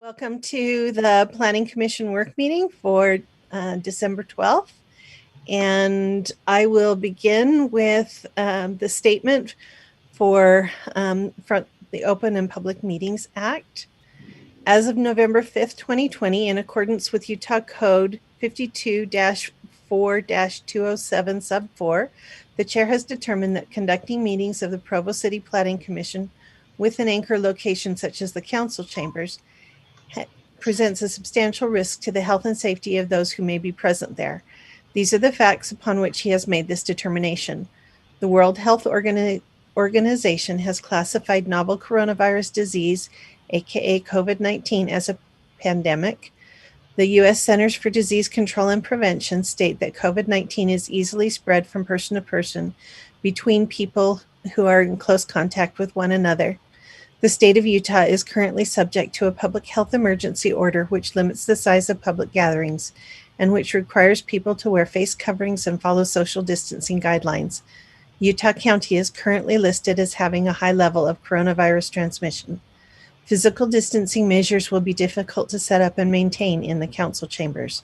Welcome to the Planning Commission work meeting for December 12th. And I will begin with the statement for from the Open and Public Meetings Act. As of November 5th, 2020, in accordance with Utah Code 52-4-207 sub 4, the chair has determined that conducting meetings of the Provo City Planning Commission with an anchor location such as the council chambers presents a substantial risk to the health and safety of those who may be present there. These are the facts upon which he has made this determination. The World Health Organization has classified novel coronavirus disease, aka COVID-19, as a pandemic. The U.S. Centers for Disease Control and Prevention state that COVID-19 is easily spread from person to person between people who are in close contact with one another. The state of Utah is currently subject to a public health emergency order which limits the size of public gatherings and which requires people to wear face coverings and follow social distancing guidelines. Utah County is currently listed as having a high level of coronavirus transmission. Physical distancing measures will be difficult to set up and maintain in the council chambers.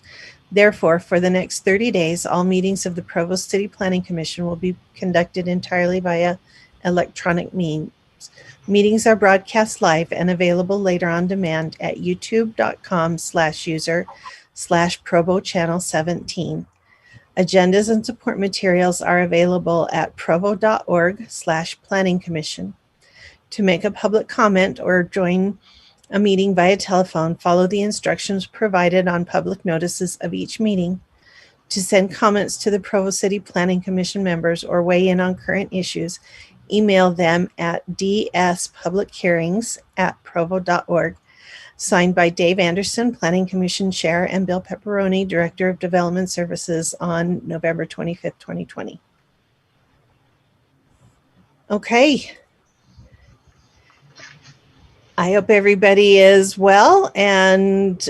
Therefore, for the next 30 days, all meetings of the Provo City Planning Commission will be conducted entirely via electronic means. Meetings are broadcast live and available later on demand at youtube.com/user/Provo Channel 17. Agendas and support materials are available at provo.org/planning commission. To make a public comment or join a meeting via telephone, follow the instructions provided on public notices of each meeting. To send comments to the Provo City Planning Commission members or weigh in on current issues, email them at dspublichearings@provo.org. Signed by Dave Anderson, Planning Commission Chair, and Bill Pepperoni, Director of Development Services, on November 25th, 2020. Okay. I hope everybody is well, and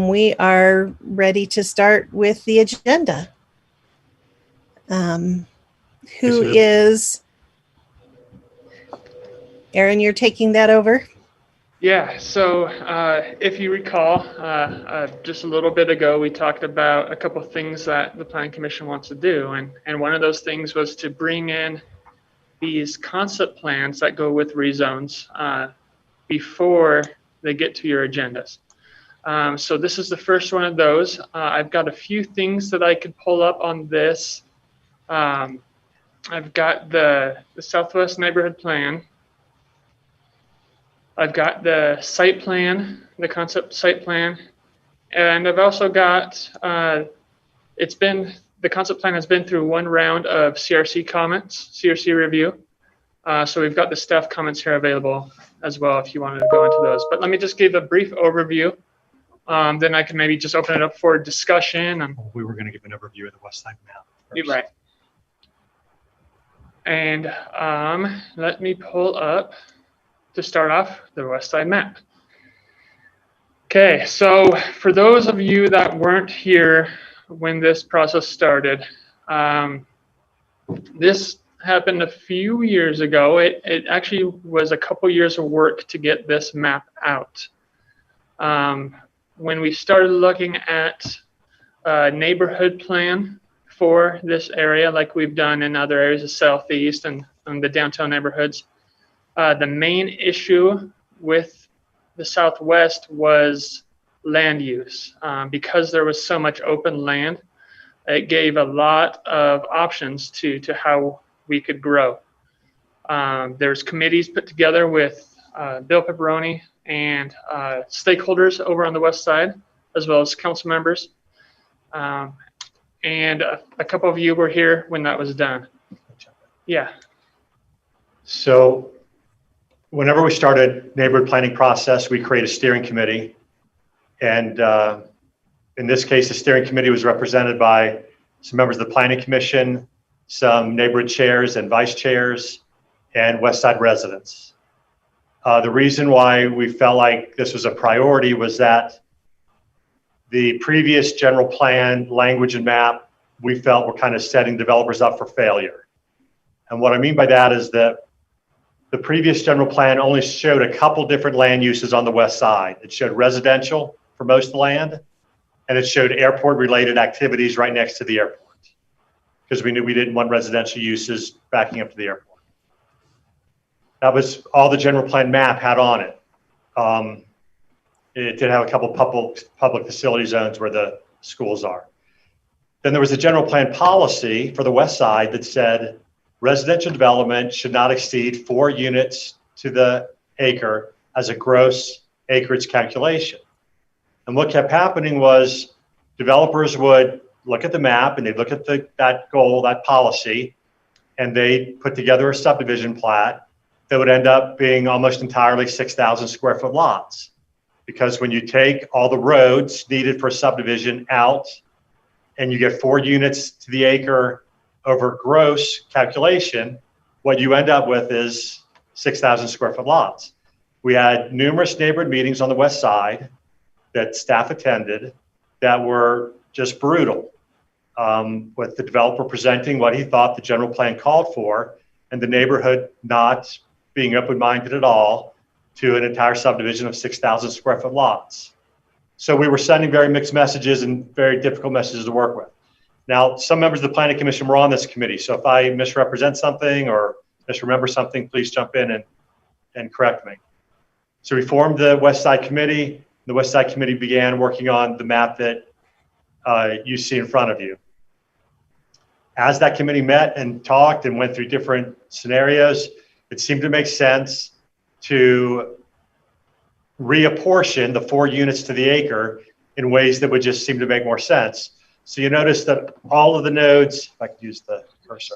we are ready to start with the agenda. Who is... Aaron, you're taking that over? Yeah, so if you recall, just a little bit ago, we talked about a couple of things that the Planning Commission wants to do. And one of those things was to bring in these concept plans that go with rezones before they get to your agendas. So this is the first one of those. I've got a few things that I could pull up on this. I've got the Southwest Neighborhood Plan. I've got the site plan, the concept site plan, and I've also got, the concept plan has been through one round of CRC comments, CRC review. So we've got the staff comments here available as well if you wanted to go into those. But let me just give a brief overview. Then I can maybe just open it up for discussion. We were going to give an overview of the West Side map first. You're right. And let me pull up, to start off, the West Side map. Okay, so for those of you that weren't here when this process started, this happened a few years ago. It actually was a couple years of work to get this map out. When we started looking at a neighborhood plan for this area, like we've done in other areas of Southeast and the downtown neighborhoods, the main issue with the Southwest was land use. Because there was so much open land, it gave a lot of options to how we could grow. There's committees put together with Bill Pepperoni and stakeholders over on the west side, as well as council members. And a couple of you were here when that was done. Yeah. So whenever we started neighborhood planning process, we create a steering committee. And in this case, the steering committee was represented by some members of the Planning Commission, some neighborhood chairs and vice chairs, and West Side residents. The reason why we felt like this was a priority was that the previous general plan, language, and map, we felt were kind of setting developers up for failure. And what I mean by that is that the the previous general plan only showed a couple different land uses on the west side. It showed residential for most of the land, and it showed airport-related activities right next to the airport, because we knew we didn't want residential uses backing up to the airport. That was all the general plan map had on it. It did have a couple public facility zones where the schools are. Then there was a general plan policy for the west side that said residential development should not exceed 4 units to the acre as a gross acreage calculation. And what kept happening was developers would look at the map and they'd look at that goal, that policy, and they put together a subdivision plat that would end up being almost entirely 6,000 square foot lots. Because when you take all the roads needed for subdivision out and you get 4 units to the acre over gross calculation, what you end up with is 6,000 square foot lots. We had numerous neighborhood meetings on the west side that staff attended that were just brutal, with the developer presenting what he thought the general plan called for and the neighborhood not being open-minded at all to an entire subdivision of 6,000 square foot lots. So we were sending very mixed messages and very difficult messages to work with. Now, some members of the Planning Commission were on this committee, so if I misrepresent something or misremember something, please jump in and correct me. So we formed the West Side Committee. The West Side Committee began working on the map that you see in front of you. As that committee met and talked and went through different scenarios, it seemed to make sense to reapportion the 4 units to the acre in ways that would just seem to make more sense. So you notice that all of the nodes, if I could use the cursor,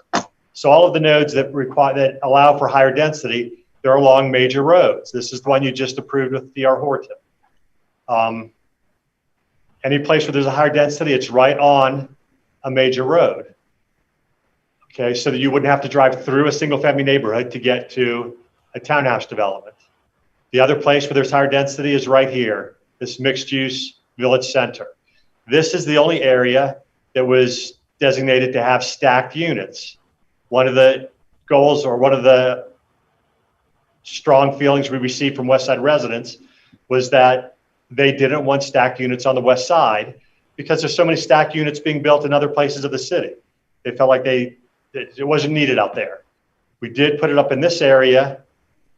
so all of the nodes that allow for higher density, they're along major roads. This is the one you just approved with DR Horton. Any place where there's a higher density, it's right on a major road. Okay, so that you wouldn't have to drive through a single family neighborhood to get to a townhouse development. The other place where there's higher density is right here, this mixed use village center. This is the only area that was designated to have stacked units. One of the goals, or one of the strong feelings we received from West Side residents, was that they didn't want stacked units on the west side because there's so many stacked units being built in other places of the city. They felt like it wasn't needed out there. We did put it up in this area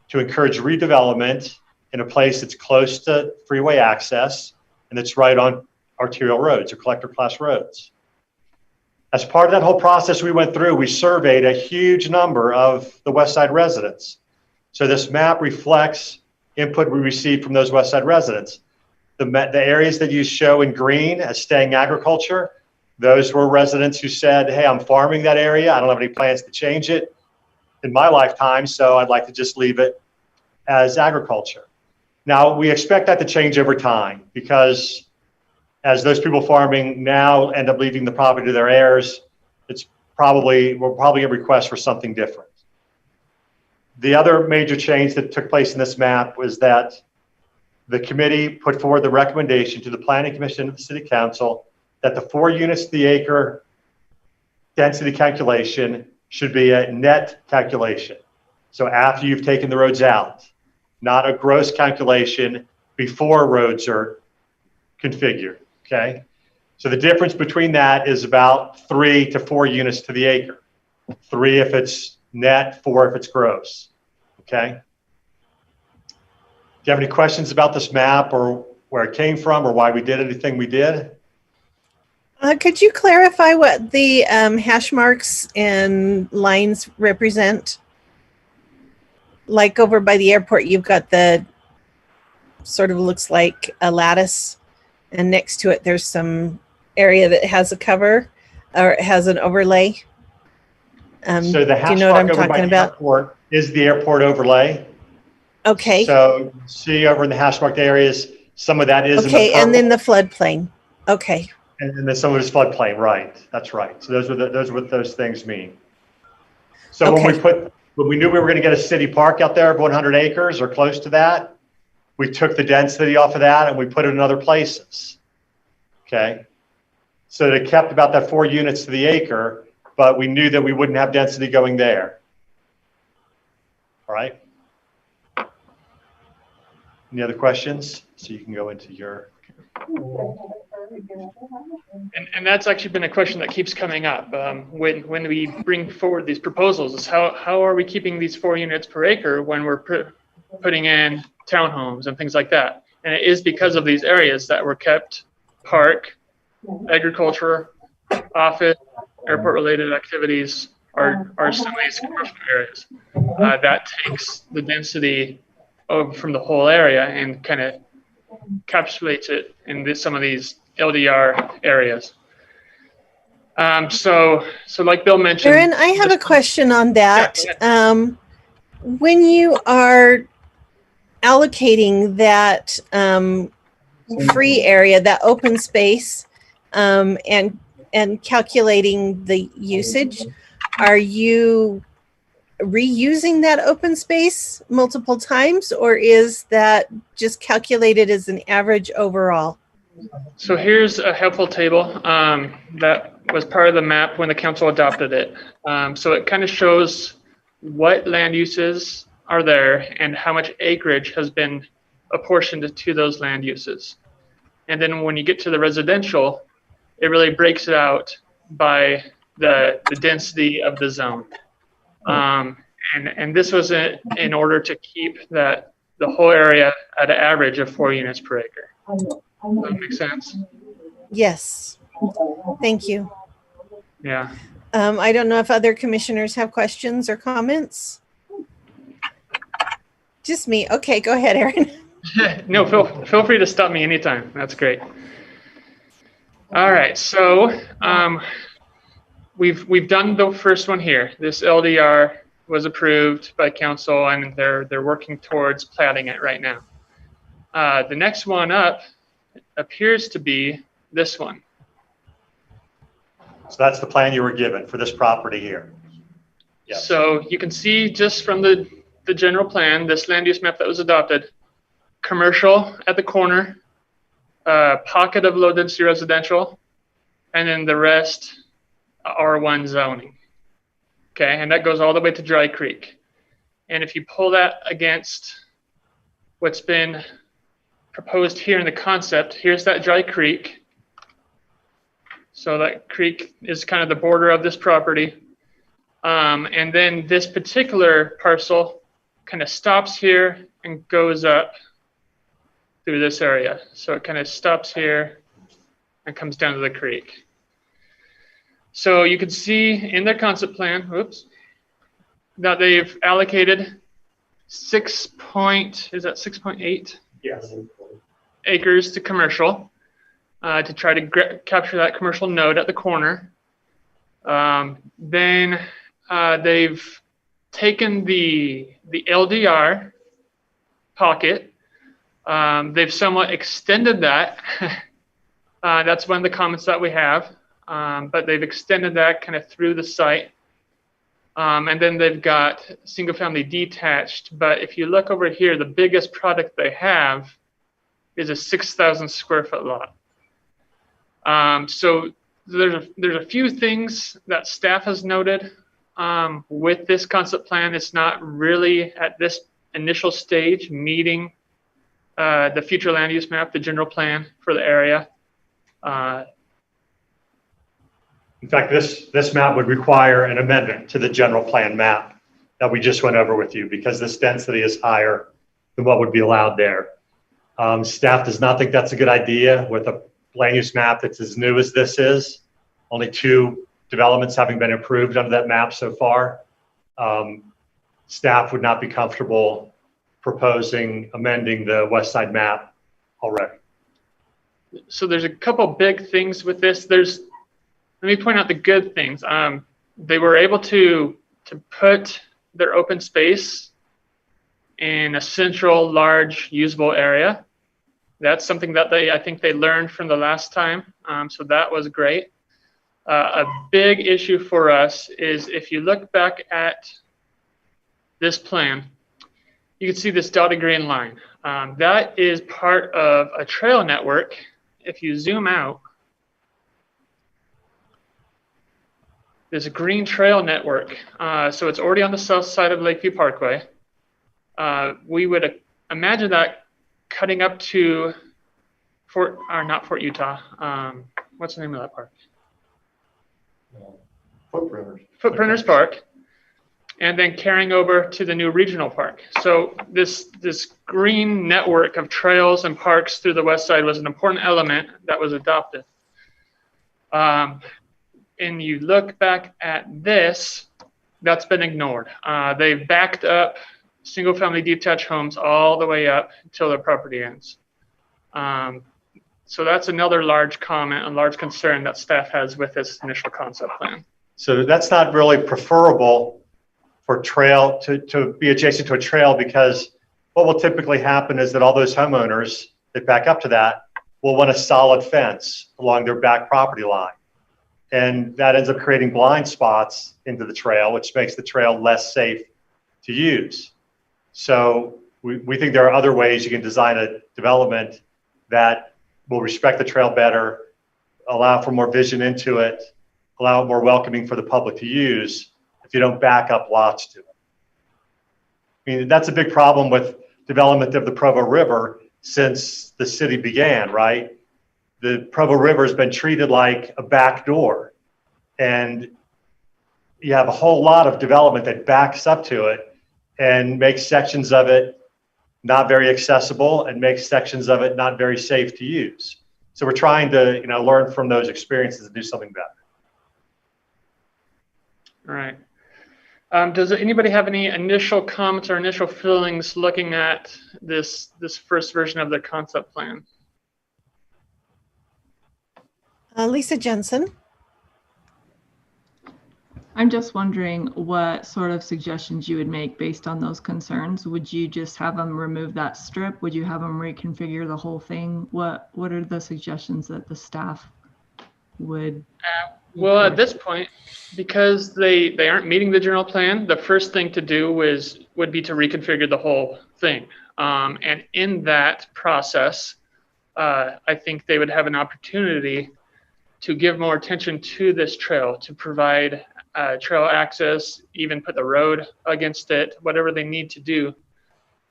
to encourage redevelopment in a place that's close to freeway access and that's right on arterial roads or collector class roads. As part of that whole process we went through, we surveyed a huge number of the West Side residents. So this map reflects input we received from those West Side residents. The areas that you show in green as staying agriculture, those were residents who said, hey, I'm farming that area. I don't have any plans to change it in my lifetime, so I'd like to just leave it as agriculture. Now, we expect that to change over time because as those people farming now end up leaving the property to their heirs, we'll probably get requests for something different. The other major change that took place in this map was that the committee put forward the recommendation to the Planning Commission and the City Council that the 4 units to the acre density calculation should be a net calculation. So after you've taken the roads out, not a gross calculation before roads are configured, okay? So the difference between that is about 3 to 4 units to the acre. 3 if it's net, 4 if it's gross, okay? Do you have any questions about this map or where it came from or why we did anything we did? Could you clarify what the hash marks and lines represent? Like over by the airport, you've got the sort of looks like a lattice, and next to it, there's some area that has a cover or it has an overlay. So the hash do you know what I'm mark over by talking the about? airport is the airport overlay. Okay. So see over in the hash marked areas, some of that is okay, in the purple, and then the floodplain. Okay. and then some of it is floodplain, right? That's right. So those are what those things mean. So Okay. when we knew we were going to get a city park out there of 100 acres or close to that, we took the density off of that and we put it in other places. Okay. So it kept about that 4 units to the acre, but we knew that we wouldn't have density going there. All right. Any other questions? So you can go into your. And that's actually been a question that keeps coming up when we bring forward these proposals is how are we keeping these 4 units per acre when we're putting in townhomes and things like that? And it is because of these areas that were kept park, agriculture, office, airport related activities are some of these commercial areas. That takes the density from the whole area and kind of encapsulates it in some of these LDR areas. So like Bill mentioned, Aaron, I have a question on that. Yeah, when you are allocating that free area, that open space, and calculating the usage, are you reusing that open space multiple times, or is that just calculated as an average overall? So here's a helpful table that was part of the map when the council adopted it. So it kind of shows what land uses are there and how much acreage has been apportioned to those land uses. And then when you get to the residential, it really breaks it out by the density of the zone. And this was in order to keep the whole area at an average of 4 units per acre. Does that make sense? Yes. Thank you. Yeah. I don't know if other commissioners have questions or comments. Just me. Okay, go ahead, Aaron. No, feel free to stop me anytime. That's great. All right, so we've done the first one here. This LDR was approved by council, and they're working towards platting it right now. The next one up appears to be this one. So that's the plan you were given for this property here. Yes. So you can see just from the general plan, this land use map that was adopted, commercial at the corner, pocket of low density residential, and then the rest R1 zoning. Okay, and that goes all the way to Dry Creek. And if you pull that against what's been proposed here in the concept, here's that Dry Creek. So that creek is kind of the border of this property. And then this particular parcel kind of stops here and goes up through this area. So it kind of stops here and comes down to the creek. So you can see in their concept plan, that they've allocated 6.8 Yes. acres to commercial to try to capture that commercial node at the corner. Then they've taken the LDR pocket. They've somewhat extended that. That's one of the comments that we have. But they've extended that kind of through the site. And then they've got single family detached. But if you look over here, the biggest product they have is a 6,000 square foot lot. So there's a few things that staff has noted with this concept plan. It's not really at this initial stage meeting the future land use map, the general plan for the area. In fact, this map would require an amendment to the general plan map that we just went over with you because this density is higher than what would be allowed there. Staff does not think that's a good idea with a land use map that's as new as this is. Only 2 developments having been approved under that map so far. Staff would not be comfortable amending the west side map already. So there's a couple big things with this. Let me point out the good things. They were able to put their open space in a central, large, usable area. That's something that I think they learned from the last time. So that was great. A big issue for us is if you look back at this plan, you can see this dotted green line. That is part of a trail network. If you zoom out, there's a green trail network. So it's already on the south side of Lakeview Parkway. We would imagine that cutting up to not Fort Utah. What's the name of that park? Footprinters Park, and then carrying over to the new regional park. So this green network of trails and parks through the west side was an important element that was adopted. And you look back at this, that's been ignored. They've backed up single-family detached homes all the way up until their property ends. So that's another large comment, a large concern that staff has with this initial concept plan. So that's not really preferable for trail to be adjacent to a trail, because what will typically happen is that all those homeowners that back up to that will want a solid fence along their back property line. And that ends up creating blind spots into the trail, which makes the trail less safe to use. So we think there are other ways you can design a development that will respect the trail better, allow for more vision into it, allow it more welcoming for the public to use if you don't back up lots to it. I mean, that's a big problem with development of the Provo River since the city began, right? The Provo River has been treated like a back door, and you have a whole lot of development that backs up to it and makes sections of it not very accessible and makes sections of it not very safe to use. So we're trying to, learn from those experiences and do something better. All right. Does anybody have any initial comments or initial feelings looking at this first version of the concept plan? Lisa Jensen. I'm just wondering what sort of suggestions you would make based on those concerns. Would you just have them remove that strip? Would you have them reconfigure the whole thing? What are the suggestions that the staff would? Well, at this point, because they aren't meeting the general plan, the first thing to do would be to reconfigure the whole thing. And in that process, I think they would have an opportunity to give more attention to this trail, to provide trail access, even put the road against it, whatever they need to do,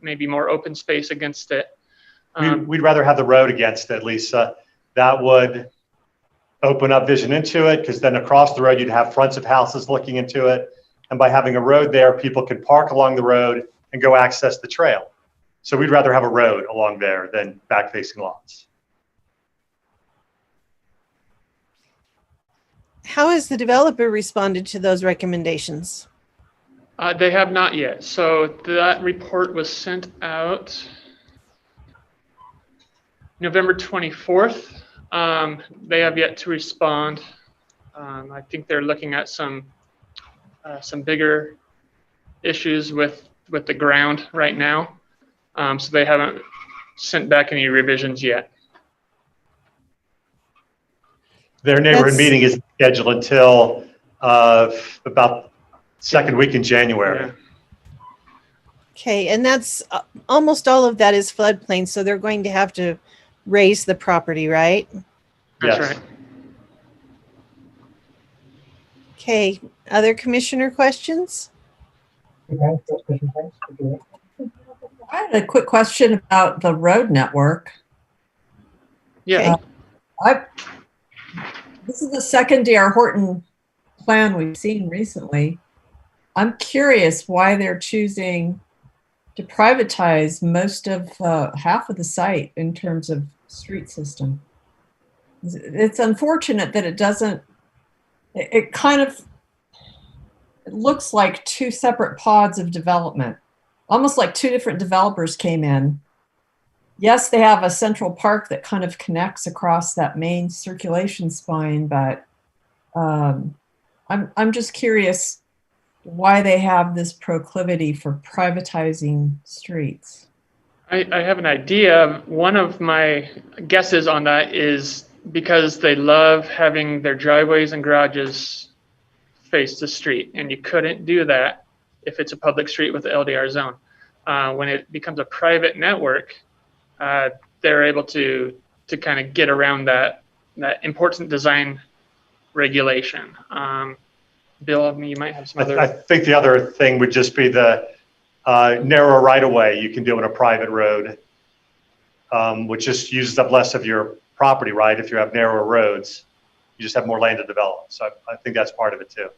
maybe more open space against it. We'd rather have the road against it, Lisa. That would open up vision into it, because then across the road you'd have fronts of houses looking into it. And by having a road there, people can park along the road and go access the trail. So we'd rather have a road along there than back-facing lots. How has the developer responded to those recommendations? They have not yet. So that report was sent out November 24th. They have yet to respond. I think they're looking at some bigger issues with the ground right now. So they haven't sent back any revisions yet. Their neighborhood meeting is scheduled until about second week in January. Yeah. Okay, and that's almost all of that is floodplain, so they're going to have to raise the property, right? That's Yes. right. Okay, other commissioner questions? I had a quick question about the road network. Yeah. This is the second D.R. Horton plan we've seen recently. I'm curious why they're choosing to privatize most of half of the site in terms of street system. It's unfortunate that it doesn't, it looks like two separate pods of development, almost like two different developers came in. Yes, they have a central park that kind of connects across that main circulation spine, but I'm just curious why they have this proclivity for privatizing streets. I have an idea. One of my guesses on that is because they love having their driveways and garages face the street, and you couldn't do that if it's a public street with the LDR zone. When it becomes a private network, they're able to kind of get around that important design regulation. Bill, you might have some other. I think the other thing would just be the narrow right-of-way you can do on a private road. which just uses up less of your property, right? If you have narrower roads, you just have more land to develop. So I think that's part of it too.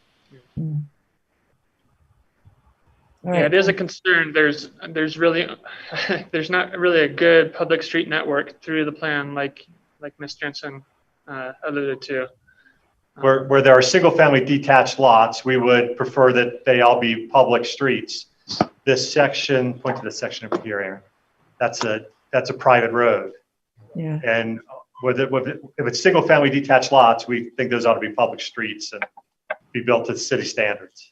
Yeah, it is a concern. There's really there's not really a good public street network through the plan, like Ms. Jensen alluded to. Where there are single family detached lots, we would prefer that they all be public streets. This section, point to the section over here, Aaron. That's a private road. Yeah. And if it's single family detached lots, we think those ought to be public streets and be built to city standards.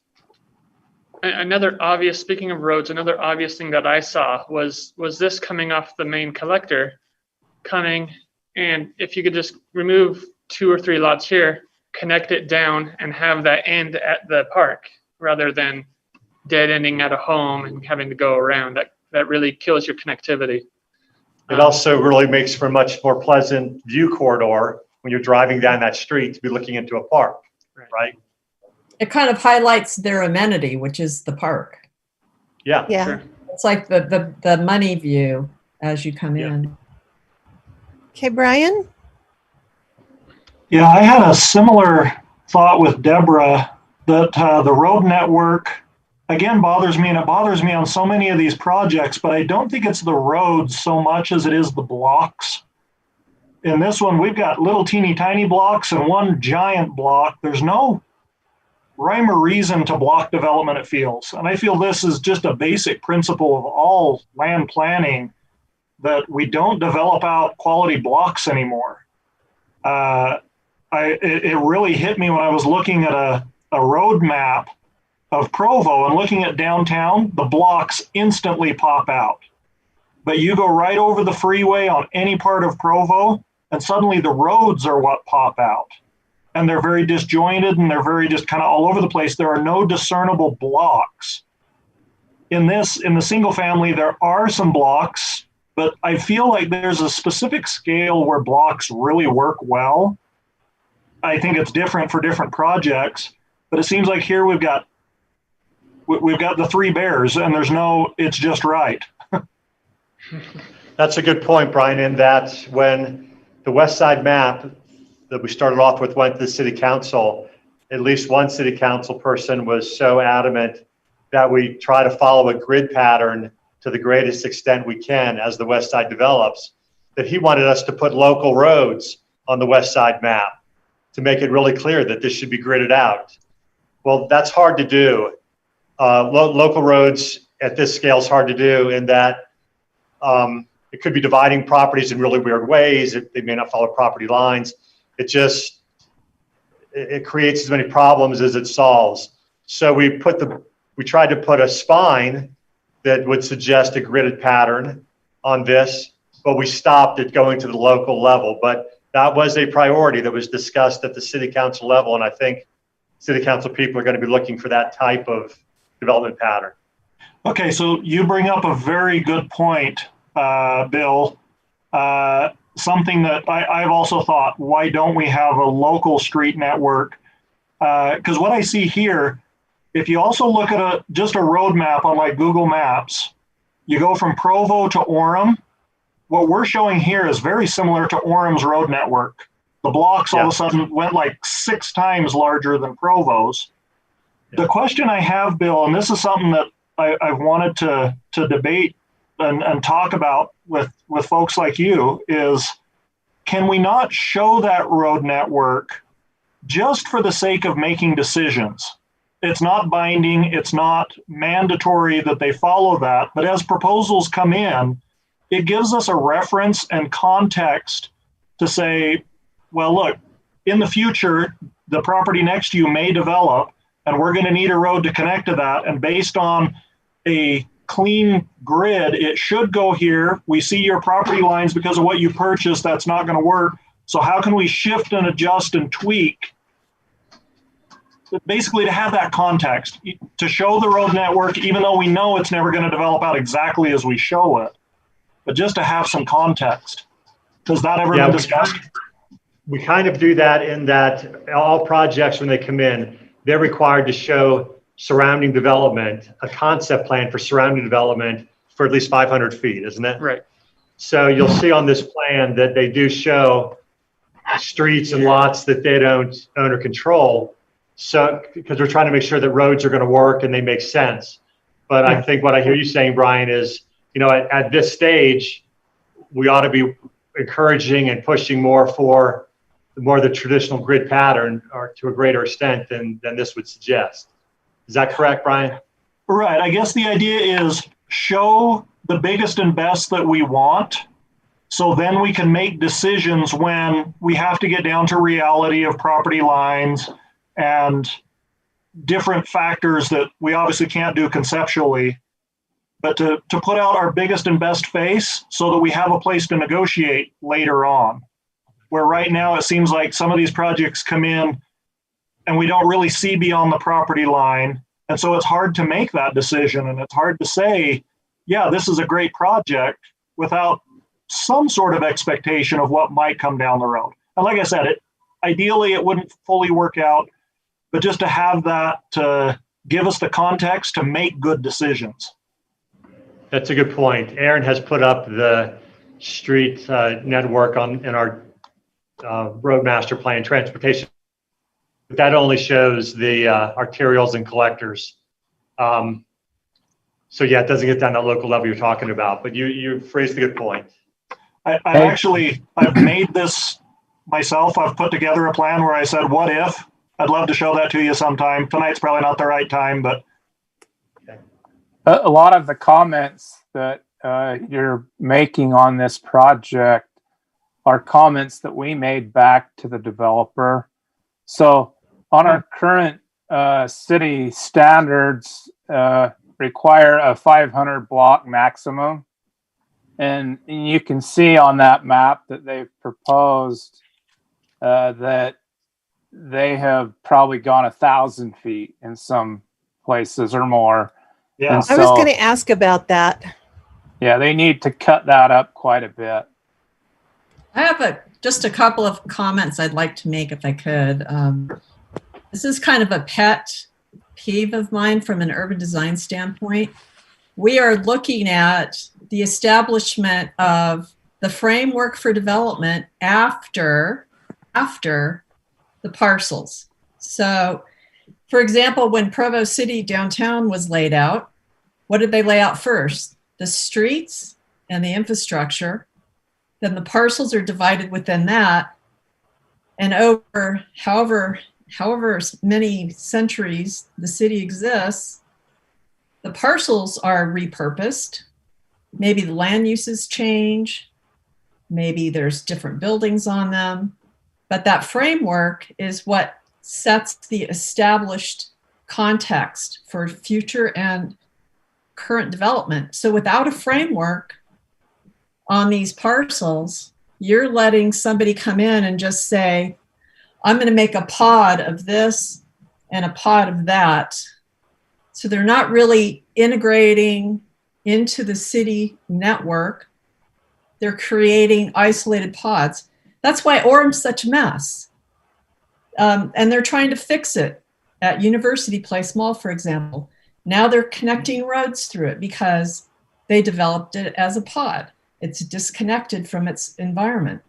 Speaking of roads, another obvious thing that I saw was this coming off the main collector, and if you could just remove 2 or 3 lots here, connect it down and have that end at the park rather than dead ending at a home and having to go around. That really kills your connectivity. It also really makes for a much more pleasant view corridor when you're driving down that street to be looking into a park, right? It kind of highlights their amenity, which is the park. Yeah. Yeah. Sure. It's like the money view as you come in. Okay, Brian? Yeah, I had a similar thought with Deborah that the road network, again, bothers me, and it bothers me on so many of these projects, but I don't think it's the roads so much as it is the blocks. In this one, we've got little teeny tiny blocks and one giant block. There's no rhyme or reason to block development, it feels. And I feel this is just a basic principle of all land planning, that we don't develop out quality blocks anymore. It really hit me when I was looking at a road map of Provo and looking at downtown, the blocks instantly pop out. But you go right over the freeway on any part of Provo, and suddenly the roads are what pop out. And they're very disjointed and they're very just kind of all over the place. There are no discernible blocks. In the single family, there are some blocks, but I feel like there's a specific scale where blocks really work well. I think it's different for different projects, but it seems like here we've got the 3 bears and it's just right. That's a good point, Brian, in that when the West Side map that we started off with went to the city council, at least one city council person was so adamant that we try to follow a grid pattern to the greatest extent we can as the West Side develops, that he wanted us to put local roads on the West Side map to make it really clear that this should be gridded out. Well, that's hard to do. Local roads at this scale is hard to do in that it could be dividing properties in really weird ways. They may not follow property lines. It creates as many problems as it solves. So we tried to put a spine that would suggest a gridded pattern on this, but we stopped at going to the local level. But that was a priority that was discussed at the city council level. And I think city council people are going to be looking for that type of development pattern. Okay, so you bring up a very good point, Bill. Something that I've also thought, why don't we have a local street network? Because what I see here, if you also look at just a road map on like Google Maps, you go from Provo to Orem. What we're showing here is very similar to Orem's road network. The blocks all of a sudden went like 6 times larger than Provo's. The question I have, Bill, and this is something that I've wanted to debate and talk about with folks like you, is can we not show that road network just for the sake of making decisions? It's not binding, it's not mandatory that they follow that, but as proposals come in, it gives us a reference and context to say, well, look, in the future, the property next to you may develop, and we're going to need a road to connect to that. And based on a clean grid, it should go here. We see your property lines because of what you purchased. That's not going to work. So how can we shift and adjust and tweak? Basically, to have that context, to show the road network, even though we know it's never going to develop out exactly as we show it, but just to have some context. Does that ever been discussed? We kind of do that in that all projects, when they come in, they're required to show surrounding development, a concept plan for surrounding development for at least 500 feet, isn't it? Right. So you'll see on this plan that they do show streets and lots that they don't own or control. So, because we're trying to make sure that roads are going to work and they make sense. But I think what I hear you saying, Brian, is, at this stage, we ought to be encouraging and pushing more for the traditional grid pattern, or to a greater extent than this would suggest. Is that correct, Brian? Right. I guess the idea is show the biggest and best that we want, so then we can make decisions when we have to get down to reality of property lines and different factors that we obviously can't do conceptually, but to put out our biggest and best face so that we have a place to negotiate later on. Where right now it seems like some of these projects come in and we don't really see beyond the property line. And so it's hard to make that decision, and it's hard to say, yeah, this is a great project without some sort of expectation of what might come down the road. And like I said, ideally it wouldn't fully work out, but just to have that to give us the context to make good decisions. That's a good point. Aaron has put up the street network in our road master plan transportation. But that only shows the arterials and collectors. So yeah, it doesn't get down to that local level you're talking about, but you phrased a good point. I've made this myself. I've put together a plan where I said, what if? I'd love to show that to you sometime. Tonight's probably not the right time, but. A lot of the comments that you're making on this project are comments that we made back to the developer. So on our current city standards, require a 500 block maximum. And you can see on that map that they've proposed that they have probably gone 1,000 feet in some places or more. Yeah, I was going to ask about that. Yeah, they need to cut that up quite a bit. I have just a couple of comments I'd like to make if I could. This is kind of a pet peeve of mine from an urban design standpoint. We are looking at the establishment of the framework for development after the parcels. So, for example, when Provo City downtown was laid out, what did they lay out first? The streets and the infrastructure. Then the parcels are divided within that. And over however many centuries the city exists, the parcels are repurposed. Maybe the land uses change. Maybe there's different buildings on them. But that framework is what sets the established context for future and current development. So without a framework on these parcels, you're letting somebody come in and just say, I'm going to make a pod of this and a pod of that. So they're not really integrating into the city network. They're creating isolated pods. That's why Orem's such a mess. And they're trying to fix it at University Place Mall, for example. Now they're connecting roads through it because they developed it as a pod. It's disconnected from its environment.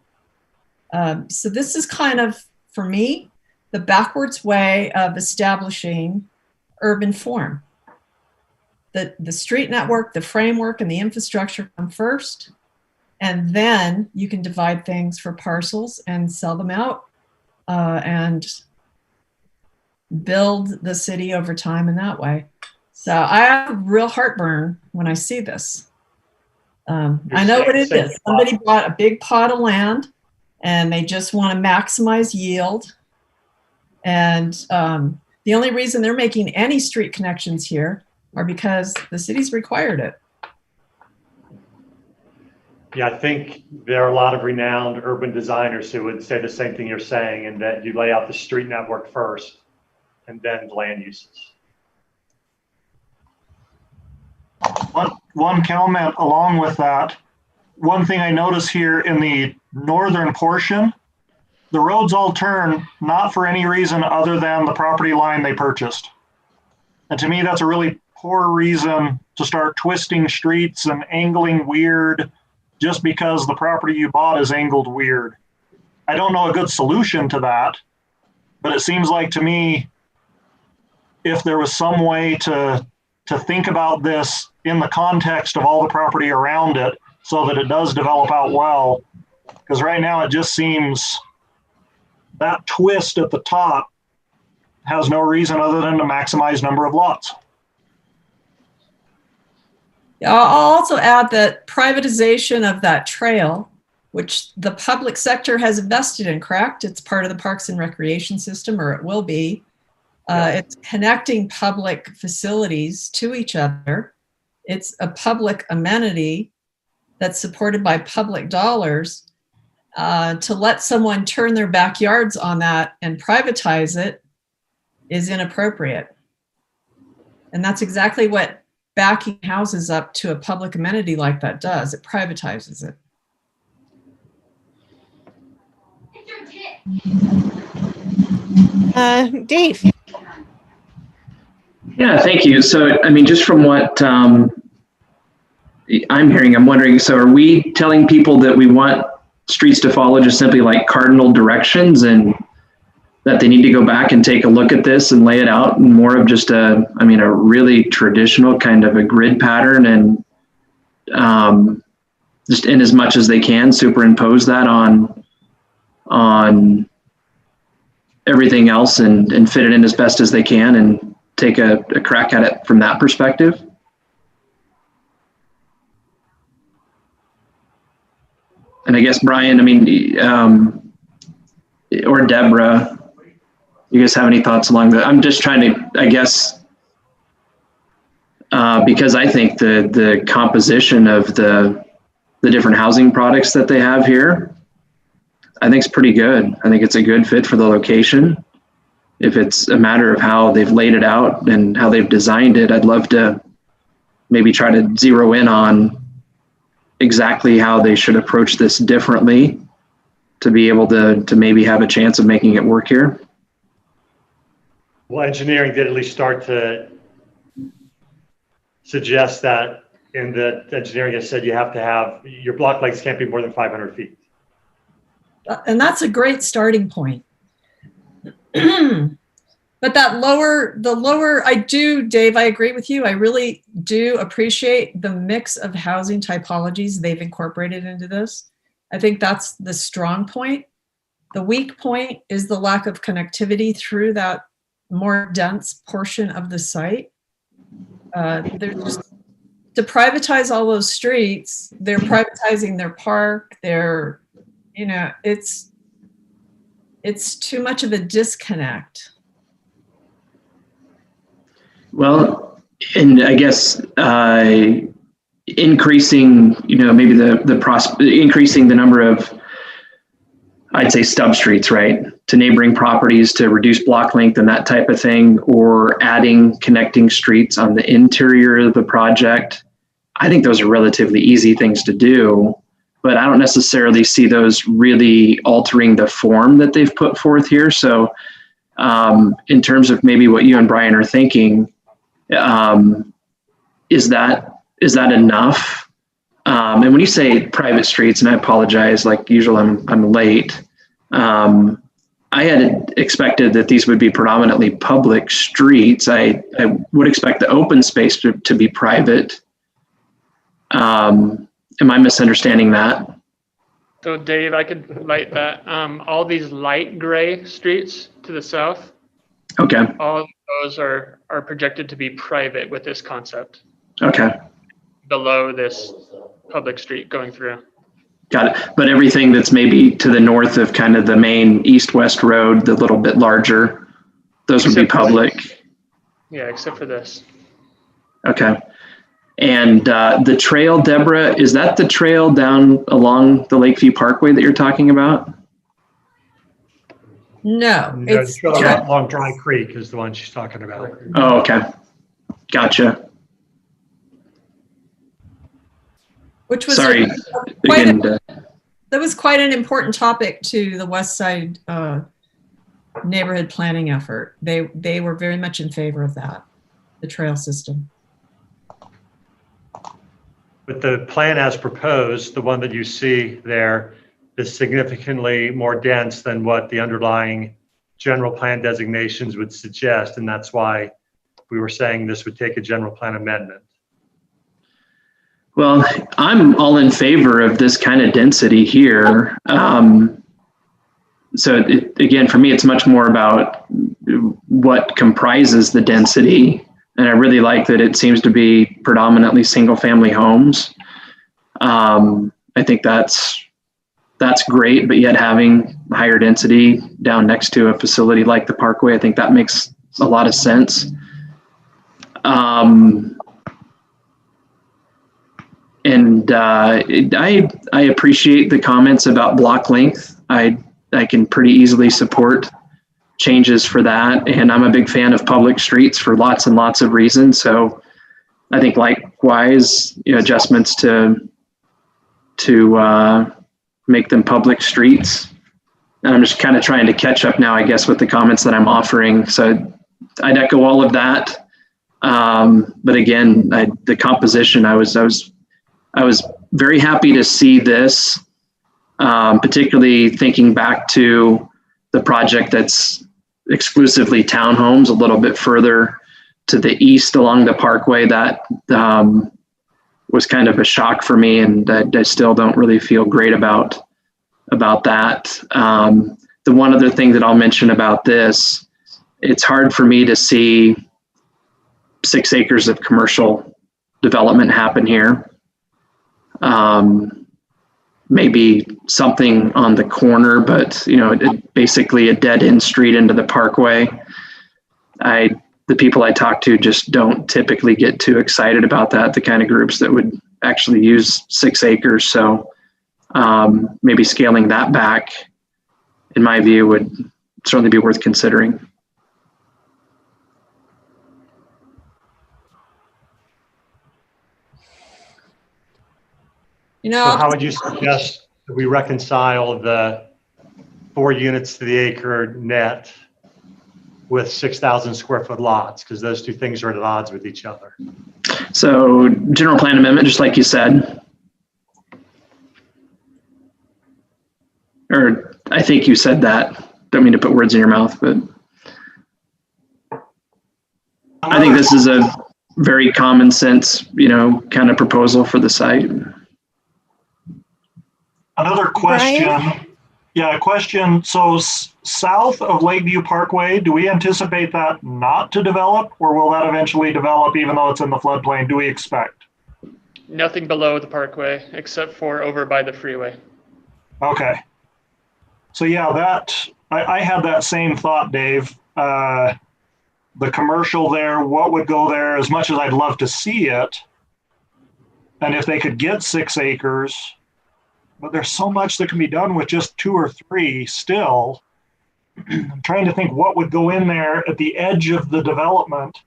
So this is kind of, for me, the backwards way of establishing urban form. The street network, the framework, and the infrastructure come first. And then you can divide things for parcels and sell them out and build the city over time in that way. So I have real heartburn when I see this. I know what it is. Somebody bought a big pot of land and they just want to maximize yield. And the only reason they're making any street connections here are because the city's required it. Yeah, I think there are a lot of renowned urban designers who would say the same thing you're saying, and that you lay out the street network first and then the land uses. One comment along with that, one thing I notice here in the northern portion, the roads all turn not for any reason other than the property line they purchased. And to me, that's a really poor reason to start twisting streets and angling weird, just because the property you bought is angled weird. I don't know a good solution to that, but it seems like to me, if there was some way to think about this in the context of all the property around it so that it does develop out well, because right now it just seems that twist at the top has no reason other than to maximize number of lots. I'll also add that privatization of that trail, which the public sector has invested in, correct? It's part of the Parks and Recreation system, or it will be. It's connecting public facilities to each other. It's a public amenity that's supported by public dollars. To let someone turn their backyards on that and privatize it is inappropriate. And that's exactly what backing houses up to a public amenity like that does. It privatizes it. Dave. Yeah, thank you. So, I mean, just from what I'm hearing, I'm wondering, so are we telling people that we want streets to follow just simply like cardinal directions, and that they need to go back and take a look at this and lay it out in more of just a really traditional kind of a grid pattern, and just in as much as they can superimpose that on everything else and fit it in as best as they can and take a crack at it from that perspective? And I guess Brian, or Deborah, you guys have any thoughts along that? I'm just trying to, I guess, because I think the composition of the different housing products that they have here, I think it's pretty good. I think it's a good fit for the location. If it's a matter of how they've laid it out and how they've designed it, I'd love to maybe try to zero in on exactly how they should approach this differently to be able to maybe have a chance of making it work here. Well, engineering did at least start to suggest that in the engineering has said you have to have, your block lengths can't be more than 500 feet. And that's a great starting point. But the lower, Dave, I agree with you. I really do appreciate the mix of housing typologies they've incorporated into this. I think that's the strong point. The weak point is the lack of connectivity through that more dense portion of the site. They're just, to privatize all those streets, they're privatizing their park, it's too much of a disconnect. Well, and I guess increasing, maybe increasing the number of, I'd say, stub streets, right, to neighboring properties to reduce block length and that type of thing, or adding connecting streets on the interior of the project. I think those are relatively easy things to do, but I don't necessarily see those really altering the form that they've put forth here. So in terms of maybe what you and Brian are thinking, is that enough? And when you say private streets, and I apologize, like usual, I'm late. I had expected that these would be predominantly public streets. I would expect the open space to be private. Am I misunderstanding that? So Dave, I could light that. All these light gray streets to the south, Okay. all of those are projected to be private with this concept. Okay. Below this public street going through. Got it. But everything that's maybe to the north of kind of the main east-west road, the little bit larger, those would be public. Yeah, except for this. Okay. And the trail, Deborah, is that the trail down along the Lakeview Parkway that you're talking about? No, it's Long Dry Creek is the one she's talking about. Oh, okay. Gotcha. which was Sorry. that was quite an important topic to the West Side neighborhood planning effort. They were very much in favor of that, the trail system. But the plan as proposed, the one that you see there, is significantly more dense than what the underlying general plan designations would suggest. And that's why we were saying this would take a general plan amendment. Well, I'm all in favor of this kind of density here. Again, for me, it's much more about what comprises the density. And I really like that it seems to be predominantly single family homes. I think that's great, but yet having higher density down next to a facility like the Parkway, I think that makes a lot of sense. I appreciate the comments about block length. I can pretty easily support changes for that. And I'm a big fan of public streets for lots and lots of reasons. So I think likewise, adjustments to make them public streets. And I'm just kind of trying to catch up now, I guess, with the comments that I'm offering. So I'd echo all of that. But again, the composition, I was very happy to see this, particularly thinking back to the project that's exclusively townhomes a little bit further to the east along the Parkway. That was kind of a shock for me, and I still don't really feel great about that. The one other thing that I'll mention about this, it's hard for me to see 6 acres of commercial development happen here. Maybe something on the corner, but basically a dead end street into the Parkway. The people I talk to just don't typically get too excited about that, the kind of groups that would actually use 6 acres. So maybe scaling that back, in my view, would certainly be worth considering. So how would you suggest that we reconcile the 4 units to the acre net with 6,000 square foot lots? Because those two things are at odds with each other. So general plan amendment, just like you said. Or I think you said that. Don't mean to put words in your mouth, but I think this is a very common sense, kind of proposal for the site. Another question. Brian? Yeah, a question. So south of Lakeview Parkway, do we anticipate that not to develop, or will that eventually develop even though it's in the floodplain? Do we expect? Nothing below the Parkway except for over by the freeway. Okay. So yeah, I had that same thought, Dave. The commercial there, what would go there, as much as I'd love to see it, and if they could get 6 acres, but there's so much that can be done with just 2 or 3 still. I'm trying to think what would go in there at the edge of the development.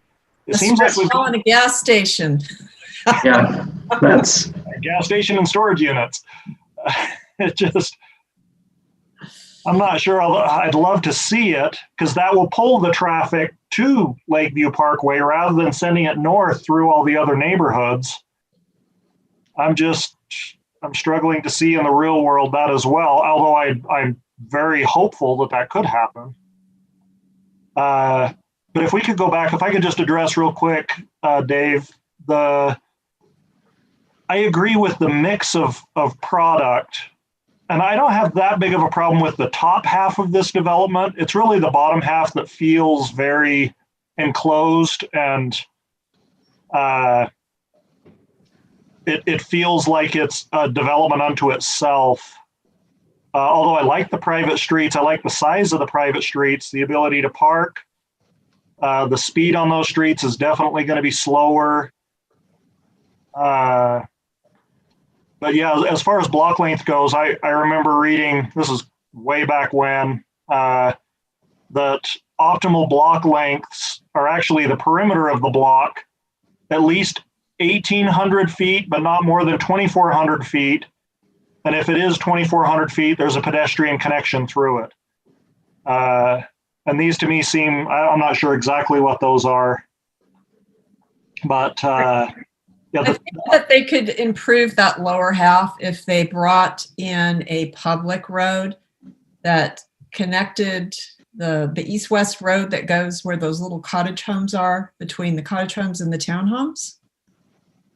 It seems like we've got a gas station. Yeah, that's a gas station and storage units. I'm not sure. I'd love to see it because that will pull the traffic to Lakeview Parkway rather than sending it north through all the other neighborhoods. I'm struggling to see in the real world that as well, although I'm very hopeful that could happen. But if we could go back, if I could just address real quick, Dave, I agree with the mix of product, and I don't have that big of a problem with the top half of this development. It's really the bottom half that feels very enclosed, and it feels like it's a development unto itself. Although I like the private streets, I like the size of the private streets, the ability to park. The speed on those streets is definitely going to be slower. But yeah, as far as block length goes, I remember reading, this is way back when, that optimal block lengths are actually the perimeter of the block, at least 1,800 feet, but not more than 2,400 feet. And if it is 2,400 feet, there's a pedestrian connection through it. And these to me seem, I'm not sure exactly what those are, but yeah, Yeah, I think that they could improve that lower half if they brought in a public road that connected the east-west road that goes where those little cottage homes are, between the cottage homes and the townhomes.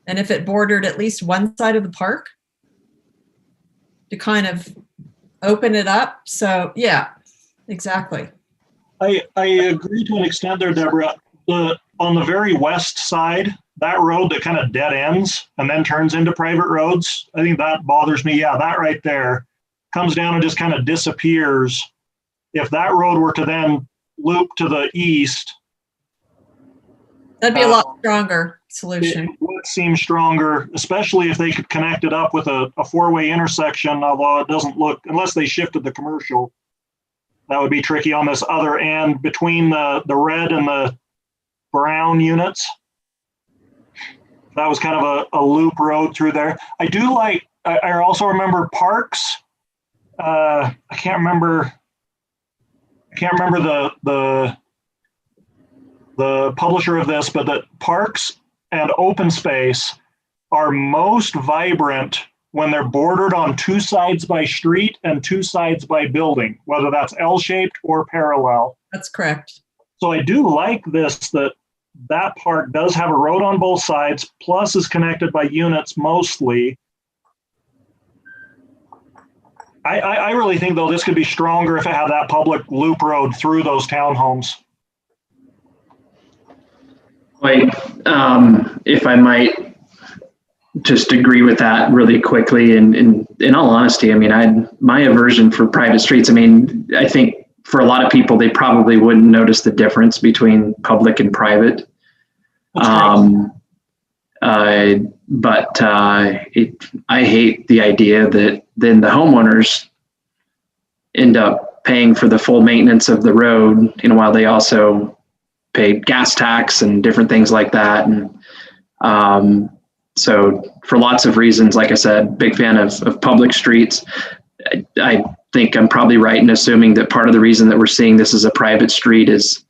And if it bordered at least one side of the park to kind of open it up. So yeah, exactly. I agree to an extent there, Deborah. On the very west side, that road that kind of dead ends and then turns into private roads, I think that bothers me. Yeah, that right there comes down and just kind of disappears. If that road were to then loop to the east, That'd be a lot stronger solution. it would seem stronger, especially if they could connect it up with a four-way intersection, although it doesn't look, unless they shifted the commercial, that would be tricky on this other end between the red and the brown units. That was kind of a loop road through there. I do like, I also remember Parks. I can't remember the publisher of this, but that Parks and Open Space are most vibrant when they're bordered on two sides by street and two sides by building, whether that's L-shaped or parallel. That's correct. So I do like this, that park does have a road on both sides, plus is connected by units mostly. I really think, though, this could be stronger if it had that public loop road through those townhomes. Like, if I might just agree with that really quickly, and in all honesty, I mean, my aversion for private streets, I mean, I think for a lot of people, they probably wouldn't notice the difference between public and private. But I hate the idea that then the homeowners end up paying for the full maintenance of the road, while they also pay gas tax and different things like that. And so for lots of reasons, like I said, big fan of public streets. I think I'm probably right in assuming that part of the reason that we're seeing this as a private street is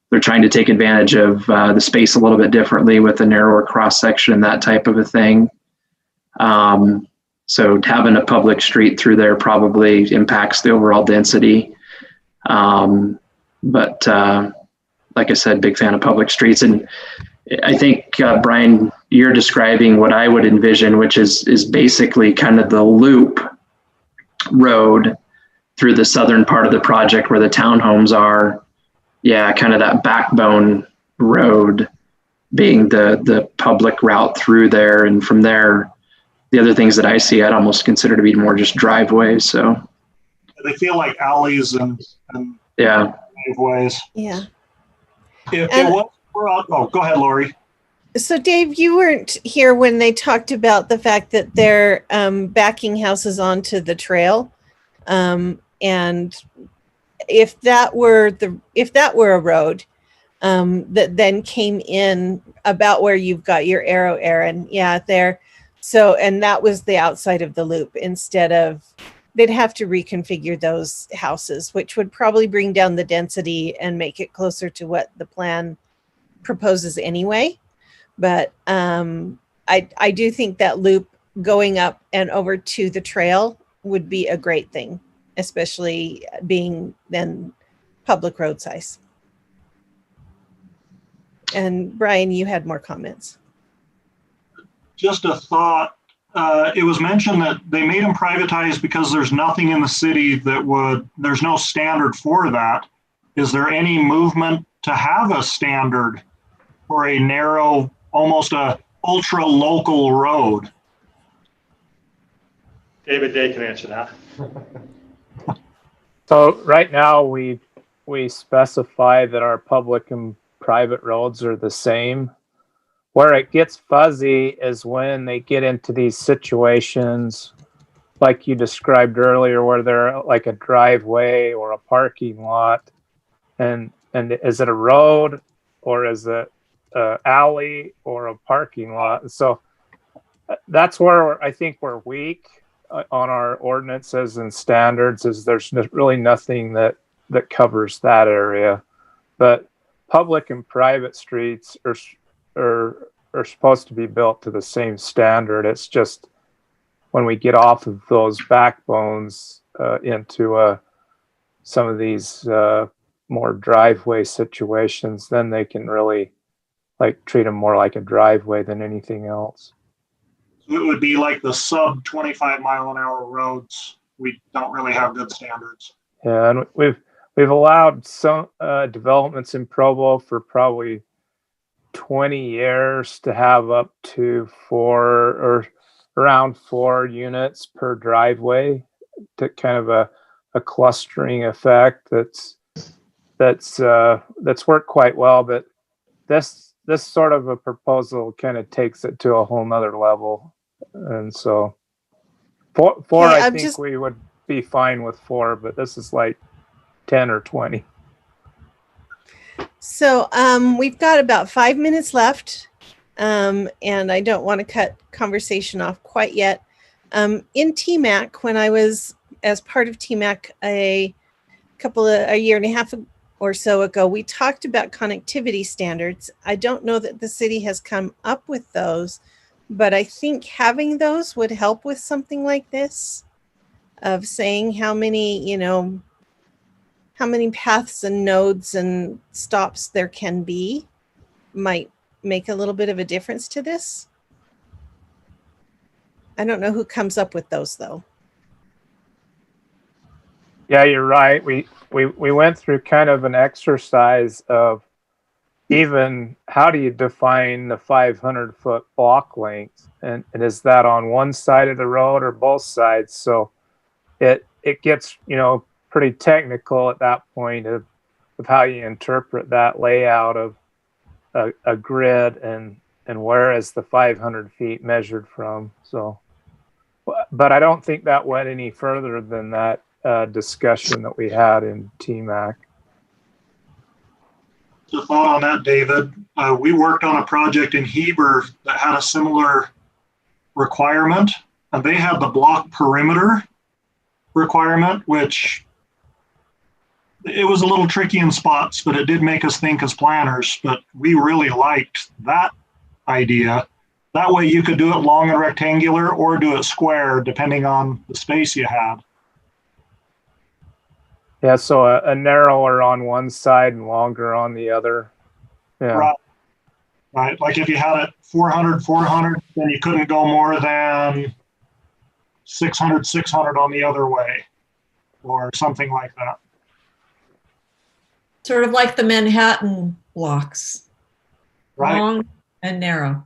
they're trying to take advantage of the space a little bit differently with a narrower cross section and that type of a thing. So having a public street through there probably impacts the overall density. But like I said, big fan of public streets. And I think, Brian, you're describing what I would envision, which is basically kind of the loop road through the southern part of the project where the townhomes are. Yeah, kind of that backbone road being the public route through there. And from there, the other things that I see, I'd almost consider to be more just driveways. So they feel like alleys and yeah, driveways. Yeah. Oh, go ahead, Lori. So Dave, you weren't here when they talked about the fact that they're backing houses onto the trail. And if that were a road that then came in about where you've got your arrow, Aaron, yeah, there. So, and that was the outside of the loop instead of, they'd have to reconfigure those houses, which would probably bring down the density and make it closer to what the plan proposes anyway. But I do think that loop going up and over to the trail would be a great thing, especially being then public road size. And Brian, you had more comments. Just a thought. It was mentioned that they made them privatized because there's nothing in the city there's no standard for that. Is there any movement to have a standard for a narrow, almost a ultra local road? David Day can answer that. So right now we specify that our public and private roads are the same. Where it gets fuzzy is when they get into these situations like you described earlier, where they're like a driveway or a parking lot. And is it a road or is it an alley or a parking lot? So that's where I think we're weak on our ordinances and standards, is there's really nothing that covers that area. But public and private streets are are supposed to be built to the same standard. It's just when we get off of those backbones into some of these more driveway situations, then they can really like treat them more like a driveway than anything else. So it would be like the sub 25 mile an hour roads. We don't really have good standards. Yeah, and we've allowed some developments in Provo for probably 20 years to have up to 4 or around 4 units per driveway, to kind of a clustering effect that's worked quite well. But this sort of a proposal kind of takes it to a whole nother level. And so four, Okay, I think we would be fine with 4, but this is like 10 or 20. So we've got about 5 minutes left, and I don't want to cut conversation off quite yet. In TMAC, when I was as part of TMAC a year and a half or so ago, we talked about connectivity standards. I don't know that the city has come up with those, but I think having those would help with something like this, of saying how many paths and nodes and stops there can be, might make a little bit of a difference to this. I don't know who comes up with those though. Yeah, you're right. We went through kind of an exercise of even how do you define the 500-foot block length, and is that on one side of the road or both sides? So it gets pretty technical at that point of how you interpret that layout of a grid and where is the 500 feet measured from. So, but I don't think that went any further than that discussion that we had in TMAC. So thought on that, David. We worked on a project in Heber that had a similar requirement, and they had the block perimeter requirement, which it was a little tricky in spots, but it did make us think as planners. But we really liked that idea. That way you could do it long and rectangular or do it square, depending on the space you had. Yeah, so a narrower on one side and longer on the other. Yeah. Right. Like if you had it 400, then you couldn't go more than 600 on the other way, or something like that. Sort of like the Manhattan blocks, Right. long and narrow.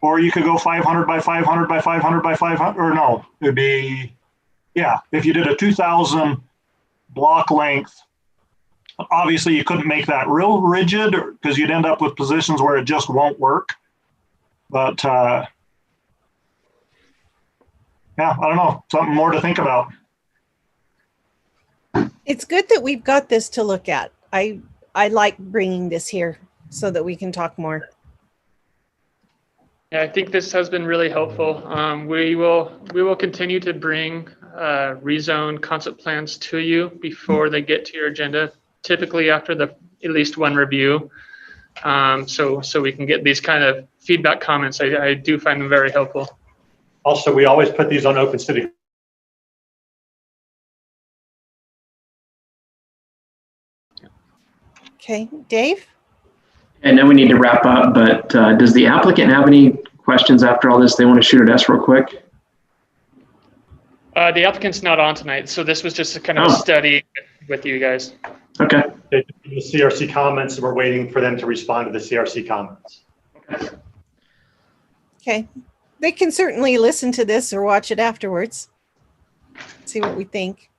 Or you could go 500 by 500 by 500 by 500, or no, it'd be, yeah, if you did a 2,000 block length, obviously you couldn't make that real rigid because you'd end up with positions where it just won't work. But yeah, I don't know, something more to think about. It's good that we've got this to look at. I like bringing this here so that we can talk more. Yeah, I think this has been really helpful. We will continue to bring rezone concept plans to you before they get to your agenda, typically after at least one review. So we can get these kind of feedback comments. I do find them very helpful. Also, we always put these on Open City. Okay, Dave? And then we need to wrap up, but does the applicant have any questions after all this they want to shoot at us real quick? The applicant's not on tonight, so this was just a kind of a study with you guys. Okay. The CRC comments, we're waiting for them to respond to the CRC comments. Okay. They can certainly listen to this or watch it afterwards. See what we think.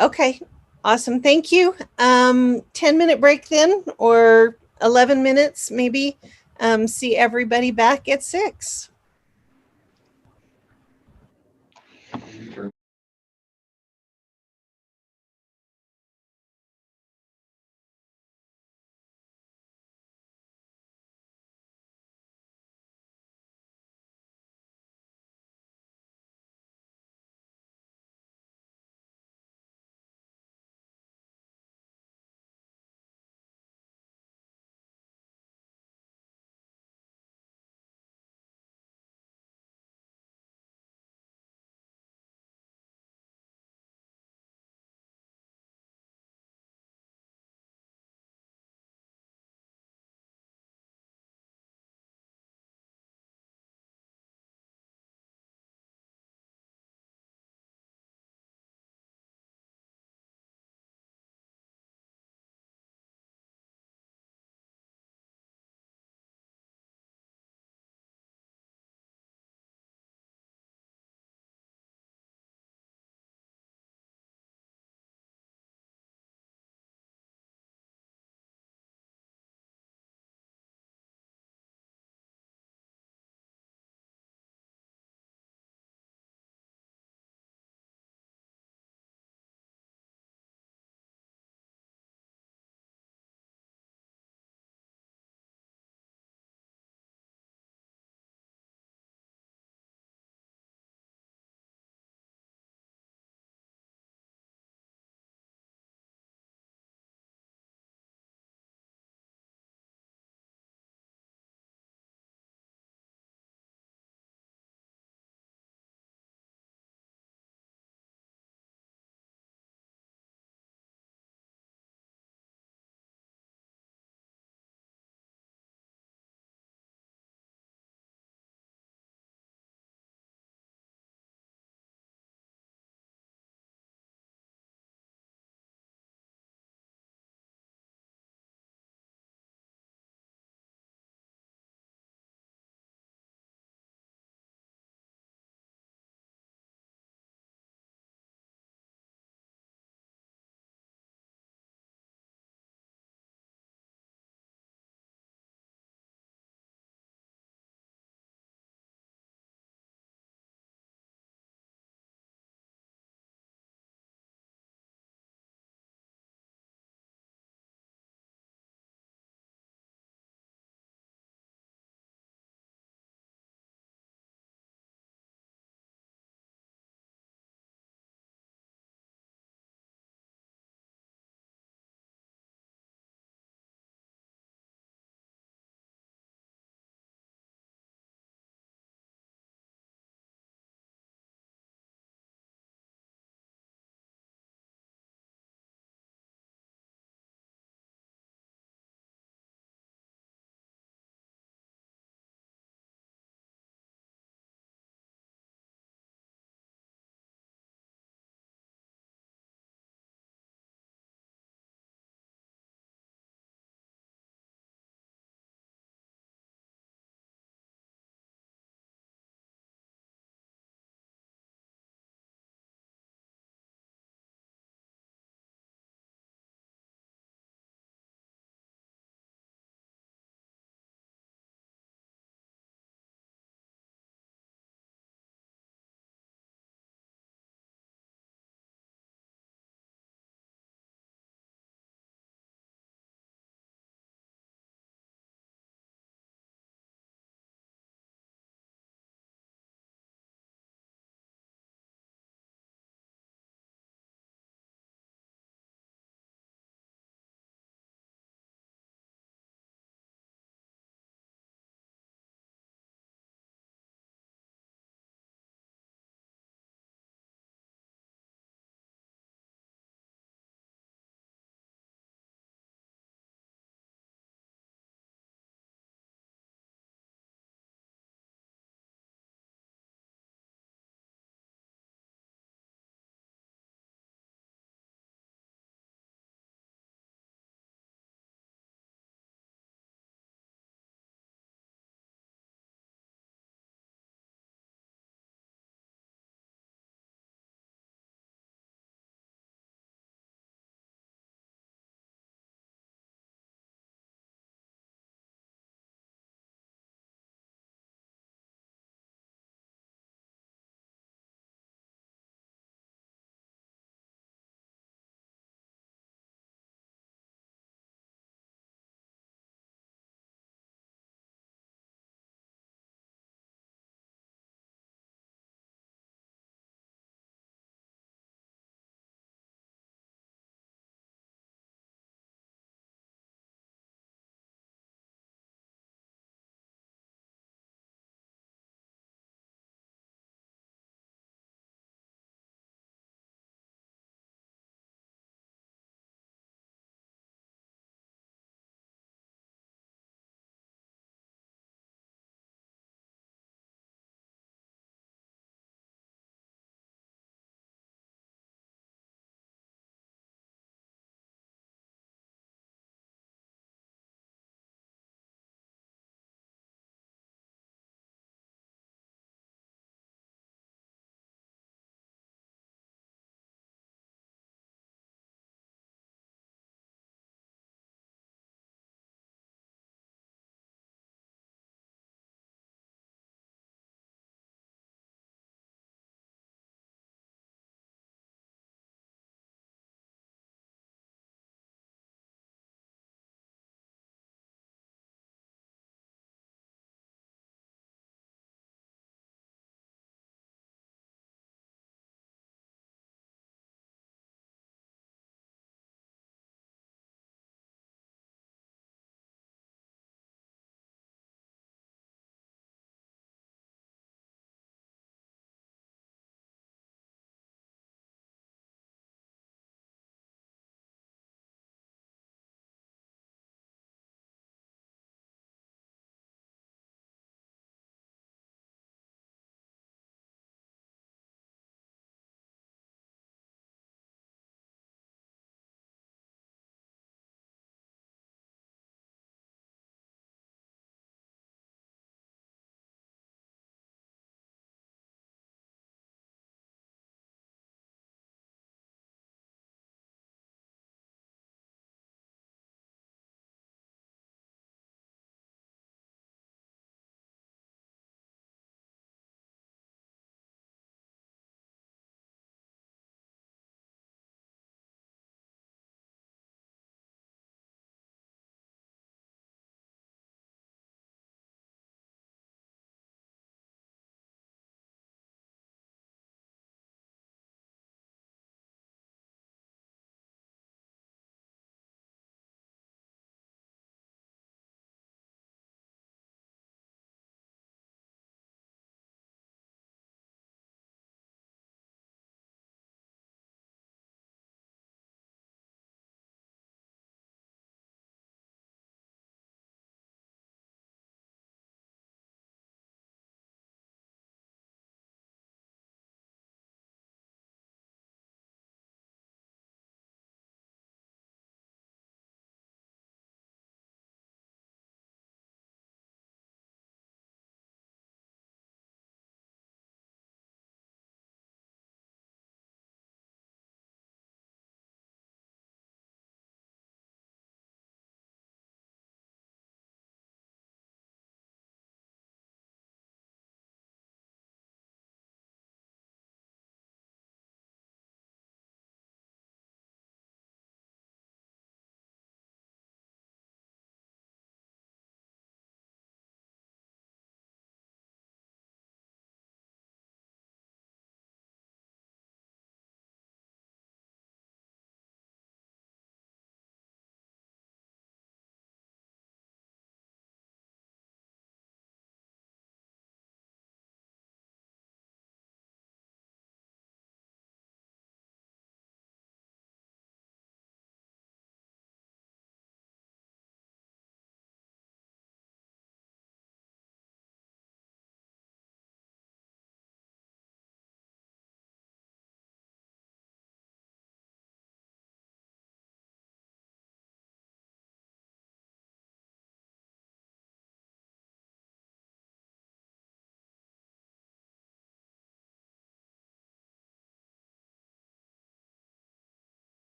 Okay. Awesome. Thank you. 10-minute break then, or 11 minutes maybe. See everybody back at 6.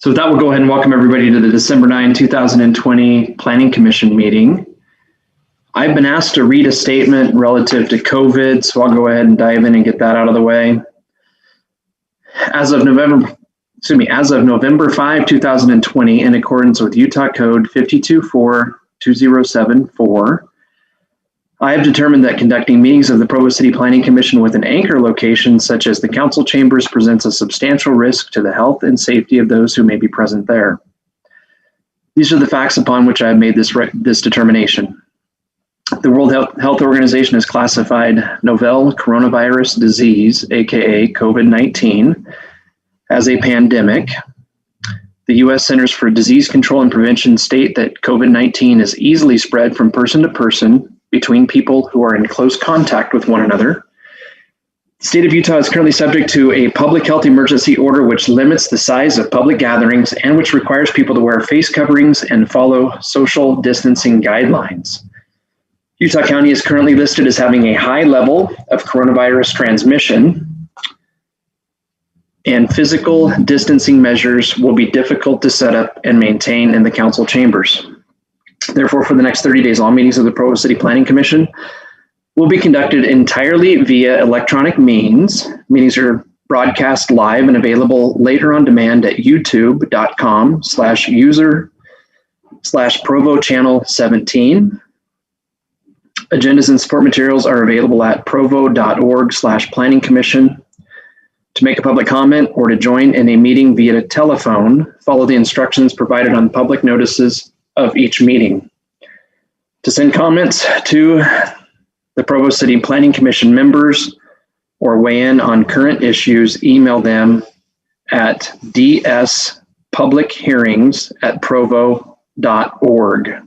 So with that, we'll go ahead and welcome everybody to the December 9, 2020 Planning Commission meeting. I've been asked to read a statement relative to COVID, so I'll go ahead and dive in and get that out of the way. As of November 5, 2020, in accordance with Utah Code 52.4.2074, I have determined that conducting meetings of the Provo City Planning Commission with an anchor location such as the council chambers presents a substantial risk to the health and safety of those who may be present there. These are the facts upon which I have made this determination. The World Health Organization has classified novel coronavirus disease, aka COVID-19, as a pandemic. The U.S. Centers for Disease Control and Prevention state that COVID-19 is easily spread from person to person between people who are in close contact with one another. The state of Utah is currently subject to a public health emergency order which limits the size of public gatherings and which requires people to wear face coverings and follow social distancing guidelines. Utah County is currently listed as having a high level of coronavirus transmission, and physical distancing measures will be difficult to set up and maintain in the council chambers. Therefore, for the next 30 days, all meetings of the Provo City Planning Commission will be conducted entirely via electronic means. Meetings are broadcast live and available later on demand at youtube.com/user/Provo Channel 17. Agendas and support materials are available at provo.org/planning commission. To make a public comment or to join in a meeting via telephone, follow the instructions provided on public notices of each meeting. To send comments to the Provo City Planning Commission members or weigh in on current issues, email them at dspublichearings@provo.org.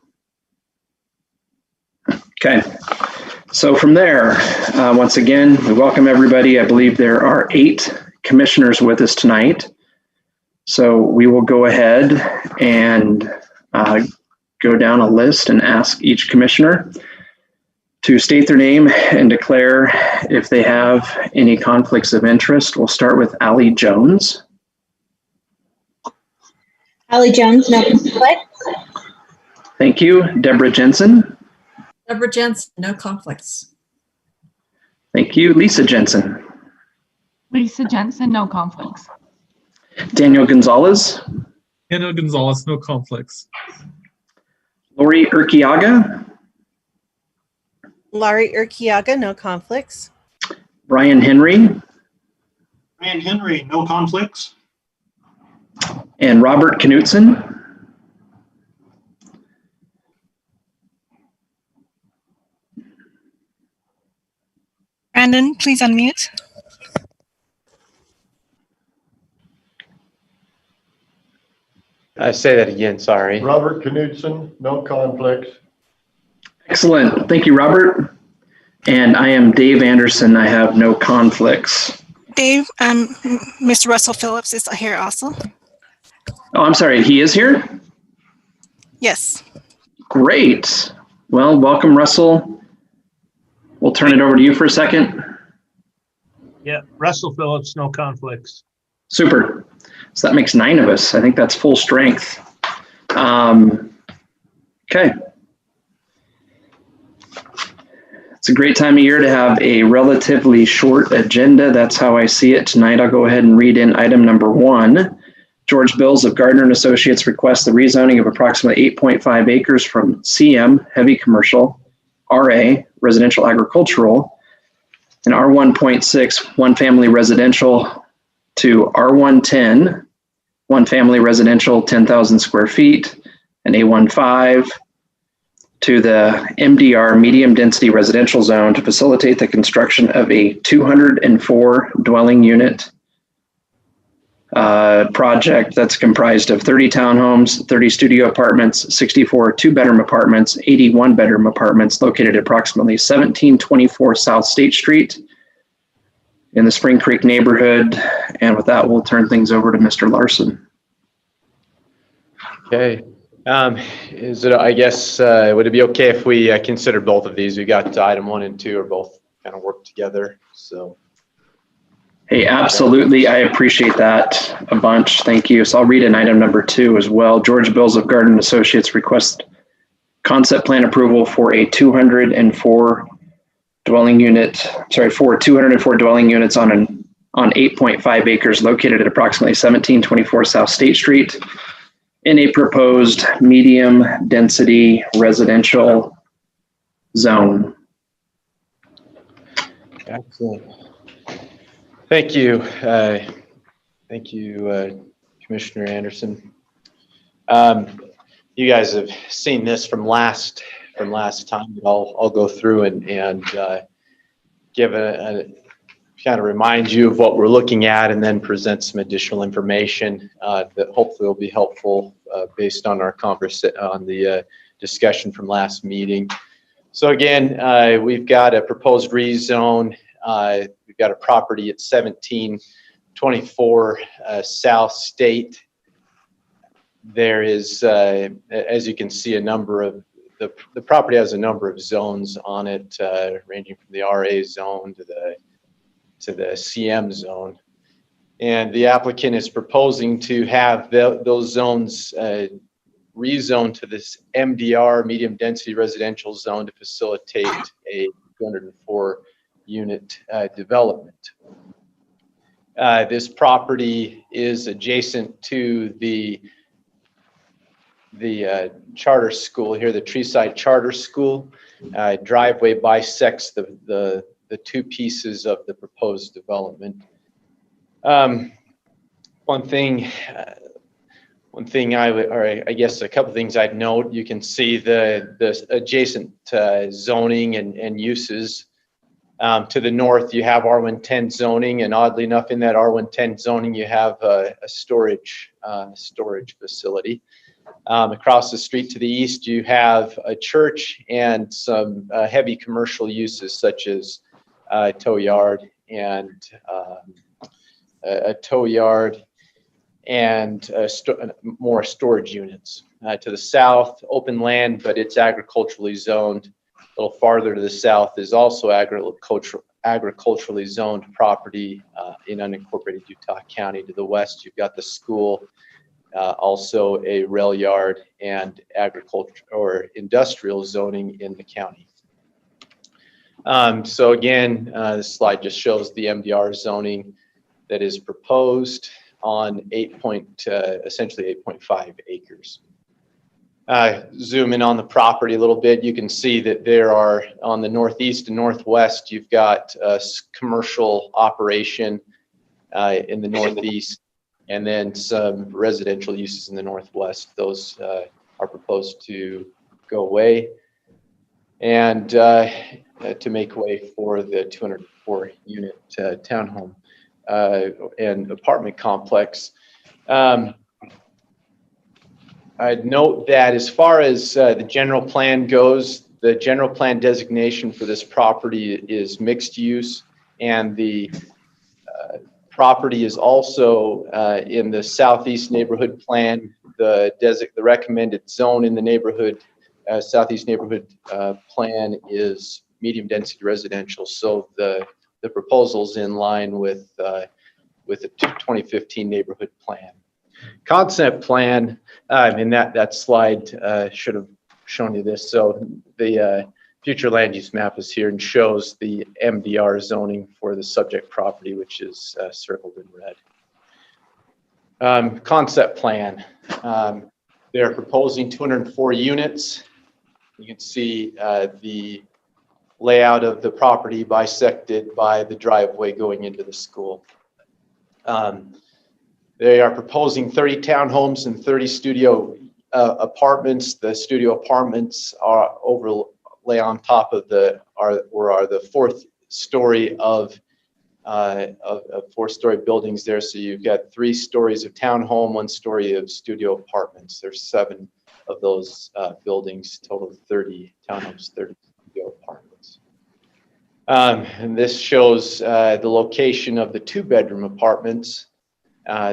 Okay, so from there, once again, we welcome everybody. I believe there are 8 commissioners with us tonight. So we will go ahead and go down a list and ask each commissioner to state their name and declare if they have any conflicts of interest. We'll start with Allie Jones. Allie Jones, no conflicts. Thank you. Deborah Jensen. Deborah Jensen, no conflicts. Thank you. Lisa Jensen. Lisa Jensen, no conflicts. Daniel Gonzalez. Daniel Gonzalez, no conflicts. Lori Urquiaga. Laurie Urquiaga, no conflicts. Brian Henry. Brian Henry, no conflicts. And Robert Knutson. Brandon, please unmute. Say that again, sorry. Robert Knudsen, no conflicts. Excellent. Thank you, Robert. And I am Dave Anderson. I have no conflicts. Dave, Mr. Russell Phillips is here also. Oh, I'm sorry. He is here? Yes. Great. Well, welcome, Russell. We'll turn it over to you for a second. Yeah, Russell Phillips, no conflicts. Super. So that makes 9 of us. I think that's full strength. Okay. It's a great time of year to have a relatively short agenda. That's how I see it tonight. I'll go ahead and read in item number 1. George Bills of Gardner and Associates requests the rezoning of approximately 8.5 acres from CM, heavy commercial, RA, residential agricultural, and R1.6, one family residential, to R110, one family residential, 10,000 square feet, and A15 to the MDR, medium density residential zone, to facilitate the construction of a 204 dwelling unit project that's comprised of 30 townhomes, 30 studio apartments, 64 two-bedroom apartments, 81 bedroom apartments located at approximately 1724 South State Street in the Spring Creek neighborhood. And with that, we'll turn things over to Mr. Larson. Okay. Is it, I guess, would it be okay if we consider both of these? We got item 1 and 2 are both kind of work together. So Hey, absolutely. I appreciate that a bunch. Thank you. So I'll read in item number 2 as well. George Bills of Gardner Associates request concept plan approval for a 204 dwelling unit, for 204 dwelling units on 8.5 acres located at approximately 1724 South State Street in a proposed medium density residential zone. Excellent. Thank you. Thank you, Commissioner Anderson. You guys have seen this from last time. I'll go through and give a kind of remind you of what we're looking at, and then present some additional information that hopefully will be helpful based on our the discussion from last meeting. So again, we've got a proposed rezone. We've got a property at 1724 South State. There is, as you can see, a number of the property has a number of zones on it, ranging from the RA zone to the CM zone, and the applicant is proposing to have those zones rezoned to this MDR, medium density residential zone, to facilitate a 204 unit development. This property is adjacent to the charter school here, the Treeside Charter School. Driveway bisects the two pieces of the proposed development. One thing I guess a couple things I'd note. You can see the adjacent zoning and uses. To the north, you have R110 zoning, and oddly enough, in that R110 zoning, you have a storage facility. Across the street to the east, you have a church and some heavy commercial uses, such as a tow yard and more storage units. To the south, open land, but it's agriculturally zoned. A little farther to the south is also agriculturally zoned property in unincorporated Utah County. To the west, you've got the school, also a rail yard, and agriculture or industrial zoning in the county. So again, this slide just shows the MDR zoning that is proposed on essentially 8.5 acres. Zoom in on the property a little bit. You can see that there are, on the northeast and northwest, you've got a commercial operation in the northeast, and then some residential uses in the northwest. Those are proposed to go away, and to make way for the 204 unit townhome and apartment complex. I'd note that as far as the general plan goes, the general plan designation for this property is mixed use, and the property is also in the southeast neighborhood plan. The recommended zone in the neighborhood southeast neighborhood plan is medium density residential. So the proposal's in line with the 2015 neighborhood plan. Concept plan, in that slide should have shown you this. So the future land use map is here and shows the MDR zoning for the subject property, which is circled in red. Concept plan, they're proposing 204 units. You can see the layout of the property bisected by the driveway going into the school. They are proposing 30 townhomes and 30 studio apartments. The studio apartments are overlay on top of the fourth story of 4-story buildings there. So you've got 3 stories of townhome, 1 story of studio apartments. There's 7 of those buildings, total of 30 townhomes, 30 studio apartments. And this shows the location of the 2-bedroom apartments.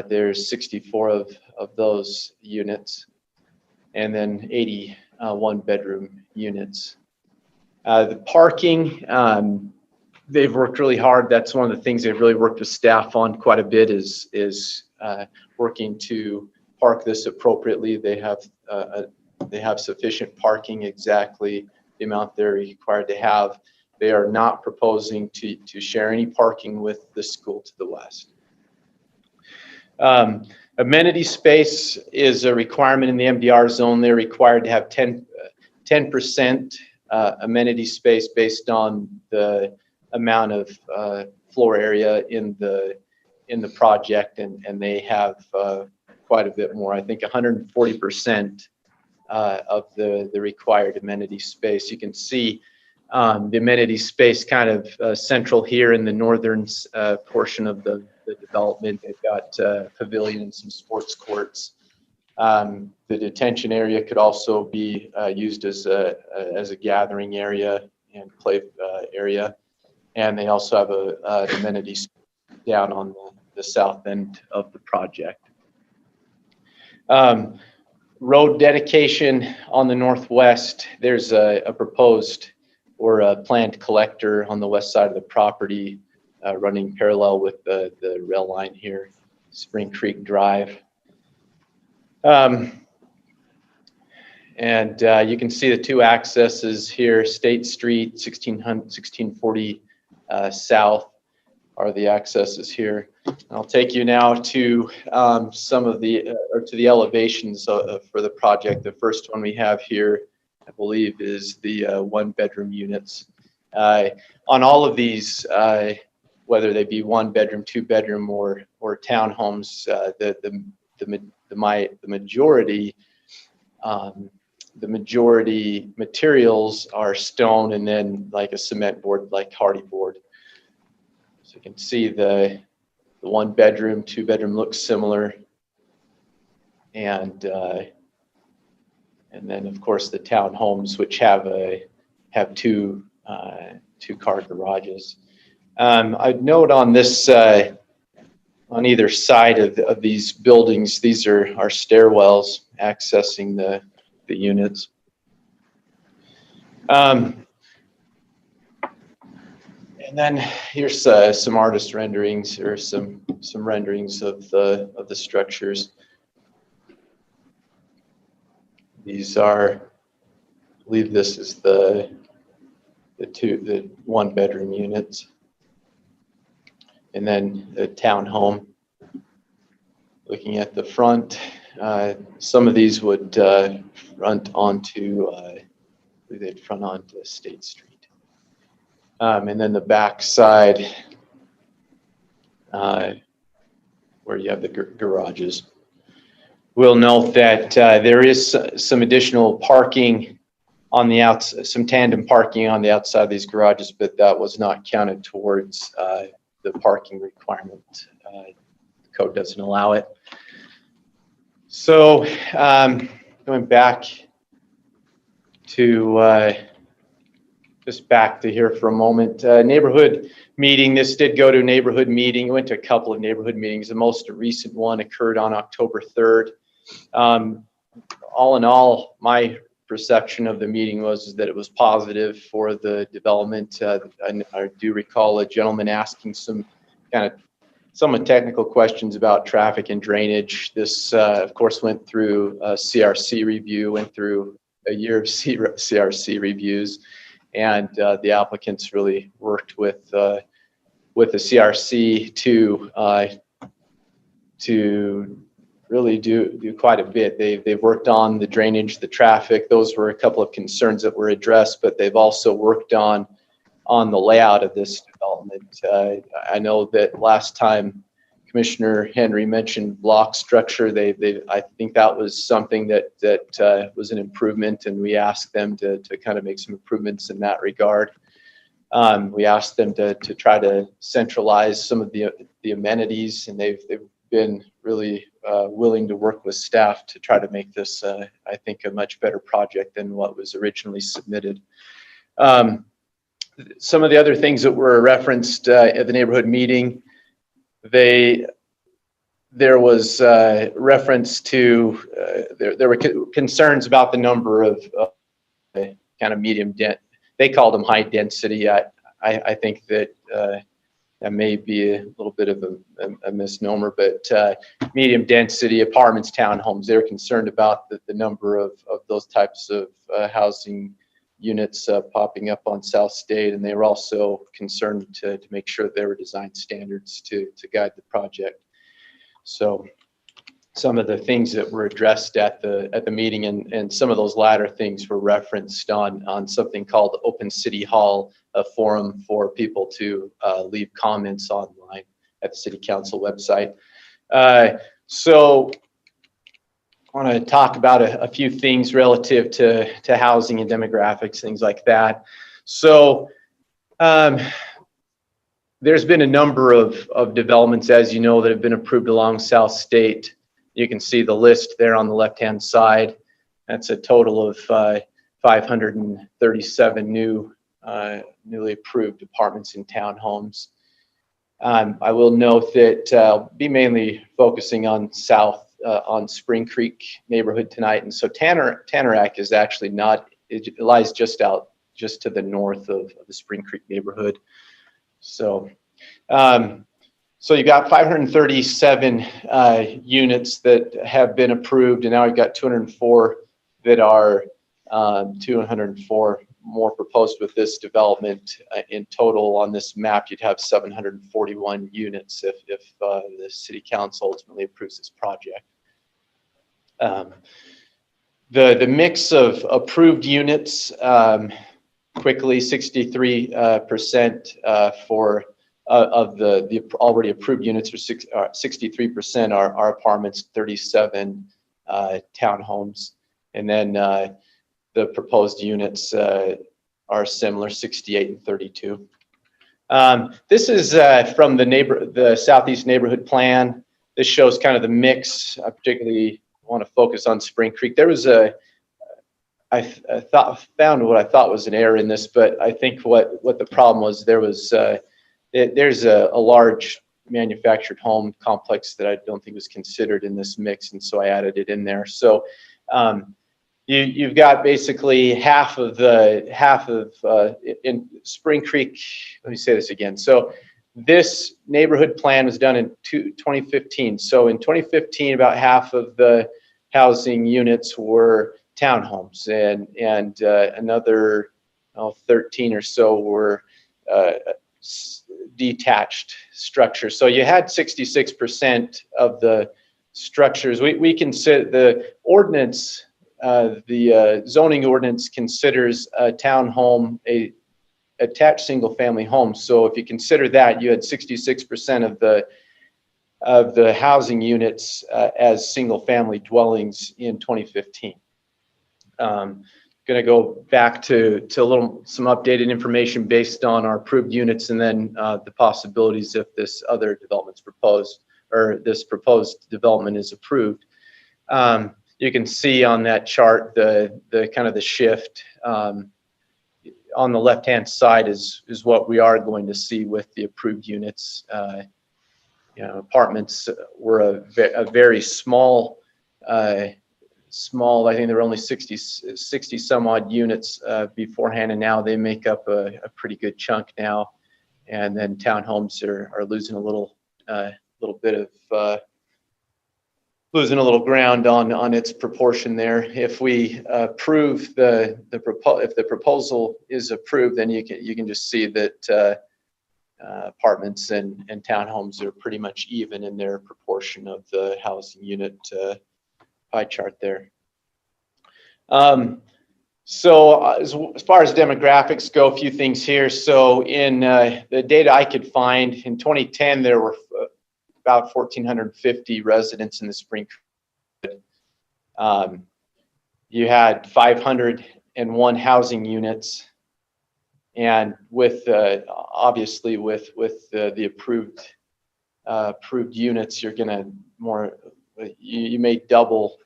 There's 64 of those units, and then 81 bedroom units. The parking, they've worked really hard. That's one of the things they've really worked with staff on quite a bit is working to park this appropriately. They have sufficient parking, exactly the amount they're required to have. They are not proposing to share any parking with the school to the west. Amenity space is a requirement in the MDR zone. They're required to have 10% amenity space based on the amount of floor area in the project, and they have quite a bit more. I think 140% of the required amenity space. You can see the amenity space kind of central here in the northern portion of the development. They've got pavilion and some sports courts. The detention area could also be used as a gathering area and play area. And they also have an amenity down on the south end of the project. Road dedication on the northwest, there's a proposed or a planned collector on the west side of the property running parallel with the rail line here, Spring Creek Drive. And you can see the two accesses here, State Street, 1640 south are the accesses here. I'll take you now to some of the, or to the elevations for the project. The first one we have here, I believe, is the 1-bedroom units. On all of these, whether they be 1-bedroom, 2-bedroom, or townhomes, the majority materials are stone, and then like a cement board, like hardy board. So you can see the 1-bedroom, 2-bedroom looks similar, and then of course the townhomes, which have two car garages. I'd note on this on either side of these buildings, these are stairwells accessing the units. And then here's some artist renderings, or some renderings of the structures. These are, I believe this is the 1-bedroom units, and then a townhome. Looking at the front, some of these would front onto, I believe they'd front onto State Street. And then the back side, where you have the garages. We'll note that there is some additional parking on the outside, some tandem parking on the outside of these garages, but that was not counted towards the parking requirement. The code doesn't allow it. So going back to just back to here for a moment. Neighborhood meeting. This did go to a neighborhood meeting. It went to a couple of neighborhood meetings. The most recent one occurred on October 3rd. All in all, my perception of the meeting was that it was positive for the development. I do recall a gentleman asking some kind of somewhat technical questions about traffic and drainage. This, of course, went through a CRC review, went through a year of CRC reviews, and the applicants really worked with the CRC to really do quite a bit. They've worked on the drainage, the traffic. Those were a couple of concerns that were addressed, but they've also worked on the layout of this development. I know that last time Commissioner Henry mentioned block structure. I think that was something that was an improvement, and we asked them to kind of make some improvements in that regard. We asked them to try to centralize some of the amenities, and they've been really willing to work with staff to try to make this, I think, a much better project than what was originally submitted. Some of the other things that were referenced at the neighborhood meeting, there was reference to, there were concerns about the number of kind of medium dent. They called them high density. I think that that may be a little bit of a misnomer, but medium density apartments, townhomes, they're concerned about the number of those types of housing units popping up on South State, and they were also concerned to make sure there were design standards to guide the project. So some of the things that were addressed at the meeting, and some of those latter things were referenced on something called Open City Hall, a forum for people to leave comments online at the City Council website. So I want to talk about a few things relative to housing and demographics, things like that. So there's been a number of developments, as you know, that have been approved along South State. You can see the list there on the left-hand side. That's a total of 537 newly approved apartments and townhomes. I will note that I'll be mainly focusing on on Spring Creek neighborhood tonight, and so Tannerack is actually not. It lies just to the north of the Spring Creek neighborhood. So. So you've got 537 units that have been approved, and now we've got 204 that are 204 more proposed with this development. In total on this map, you'd have 741 units if the City Council ultimately approves this project. The mix of approved units, quickly 63% for of the already approved units, are 63% are apartments, 37 townhomes, and then the proposed units are similar, 68 and 32. This is from the Southeast Neighborhood Plan. This shows kind of the mix. I particularly want to focus on Spring Creek. There was I found what I thought was an error in this, but I think what the problem was, there's a large manufactured home complex that I don't think was considered in this mix, and so I added it in there. So you've got basically half of in Spring Creek. Let me say this again. So this neighborhood plan was done in 2015. So in 2015, about half of the housing units were townhomes, and another 13 or so were detached structures. So you had 66% of the structures. We consider the ordinance, the zoning ordinance considers a townhome a attached single family home. So if you consider that, you had 66% of the housing units as single family dwellings in 2015. Going to go back to some updated information based on our approved units, and then the possibilities if this other development's proposed, or this proposed development is approved. You can see on that chart the kind of the shift. On the left-hand side is what we are going to see with the approved units. Apartments were a very small. I think there were only 60 some odd units beforehand, and now they make up a pretty good chunk now. And then townhomes are losing a little bit of losing a little ground on its proportion there. If we approve if the proposal is approved, then you can just see that apartments and townhomes are pretty much even in their proportion of the housing unit pie chart there. So as far as demographics go, a few things here. So in the data I could find, in 2010, there were about 1,450 residents in the Spring Creek. You had 501 housing units, and with obviously with the approved units, you're gonna you may double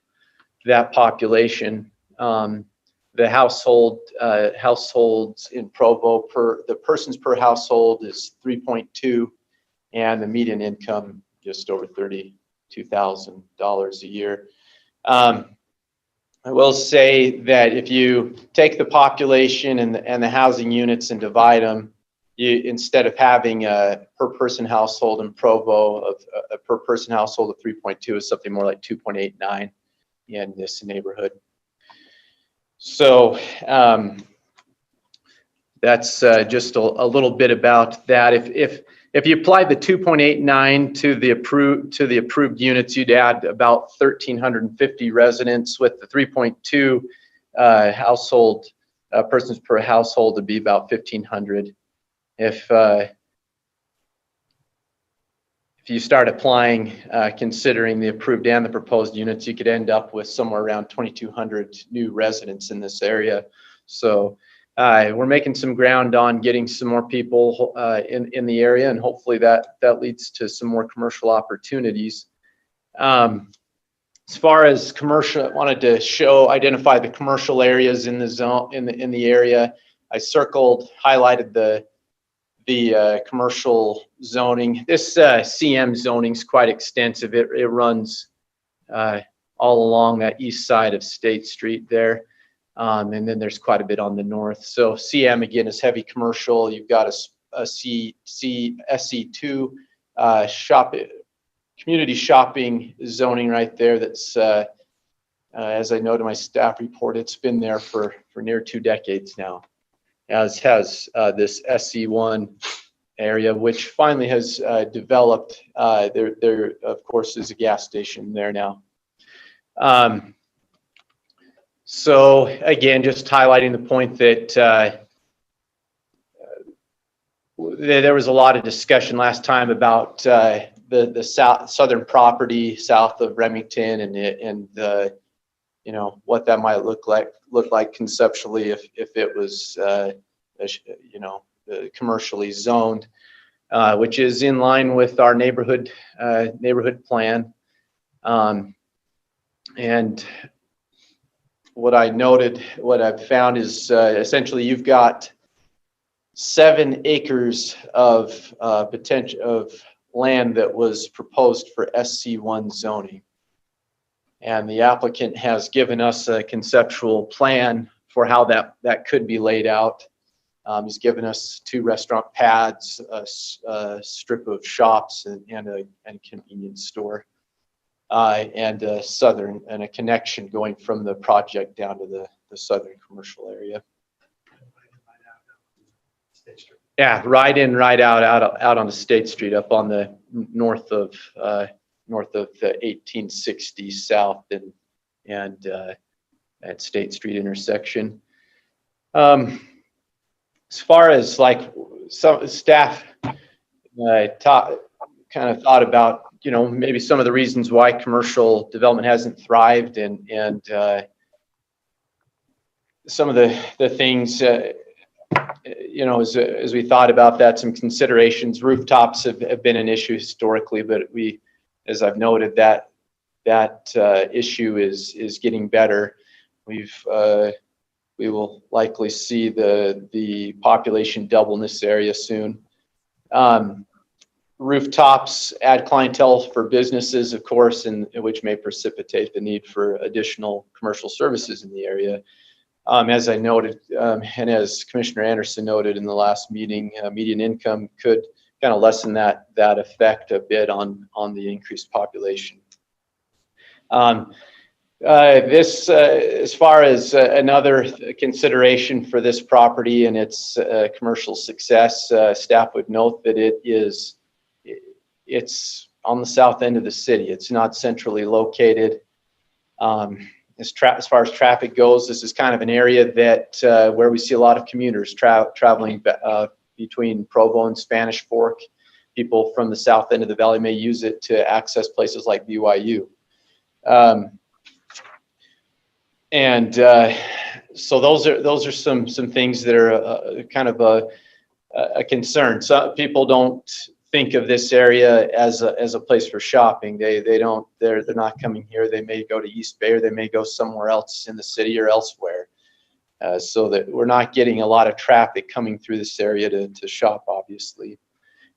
that population. The households in Provo, the persons per household is 3.2, and the median income just over $32,000 a year. I will say that if you take the population and the housing units and divide them, instead of having a per person household in Provo of a per person household of 3.2 is something more like 2.89 in this neighborhood. So that's just a little bit about that. If you applied the 2.89 to the approved units, you'd add about 1,350 residents. With the 3.2 household persons per household, to be about 1,500. If you start applying, considering the approved and the proposed units, you could end up with somewhere around 2,200 new residents in this area. So we're making some ground on getting some more people in the area, and hopefully that leads to some more commercial opportunities. As far as commercial, I wanted to identify the commercial areas in the zone in the area. I highlighted the commercial zoning. This CM zoning is quite extensive. It runs all along that east side of State Street there. And then there's quite a bit on the north. So CM again is heavy commercial. You've got a SC2 community shopping zoning right there. That's as I noted in my staff report, it's been there for near 2 decades now. As has this SC1 area, which finally has developed. There of course is a gas station there now. So again, just highlighting the point that there was a lot of discussion last time about the southern property south of Remington and you know what that might look like conceptually if it was you know commercially zoned, which is in line with our neighborhood plan. And what I've found is essentially you've got 7 acres of potential of land that was proposed for SC1 zoning. And the applicant has given us a conceptual plan for how that could be laid out. He's given us 2 restaurant pads, a strip of shops, and a convenience store, and a connection going from the project down to the southern commercial area. Yeah, right in, right out on the State Street, up on the north of the 1860 South and at State Street intersection. As far as like some staff kind of thought about, you know, maybe some of the reasons why commercial development hasn't thrived, and some of the things, you know, as we thought about that, some considerations. Rooftops have been an issue historically, but as I've noted, that issue is getting better. We will likely see the population double in this area soon. Rooftops add clientele for businesses, of course, and which may precipitate the need for additional commercial services in the area. As I noted, and as Commissioner Anderson noted in the last meeting, median income could kind of lessen that effect a bit on the increased population. This, as far as another consideration for this property and its commercial success, staff would note that it's on the south end of the city. It's not centrally located. As far as traffic goes, this is kind of an area that where we see a lot of commuters traveling between Provo and Spanish Fork. People from the south end of the valley may use it to access places like BYU. So those are some things that are kind of a concern. Some people don't think of this area as a place for shopping. They're not coming here. They may go to East Bay, or they may go somewhere else in the city or elsewhere. So that we're not getting a lot of traffic coming through this area to shop, obviously.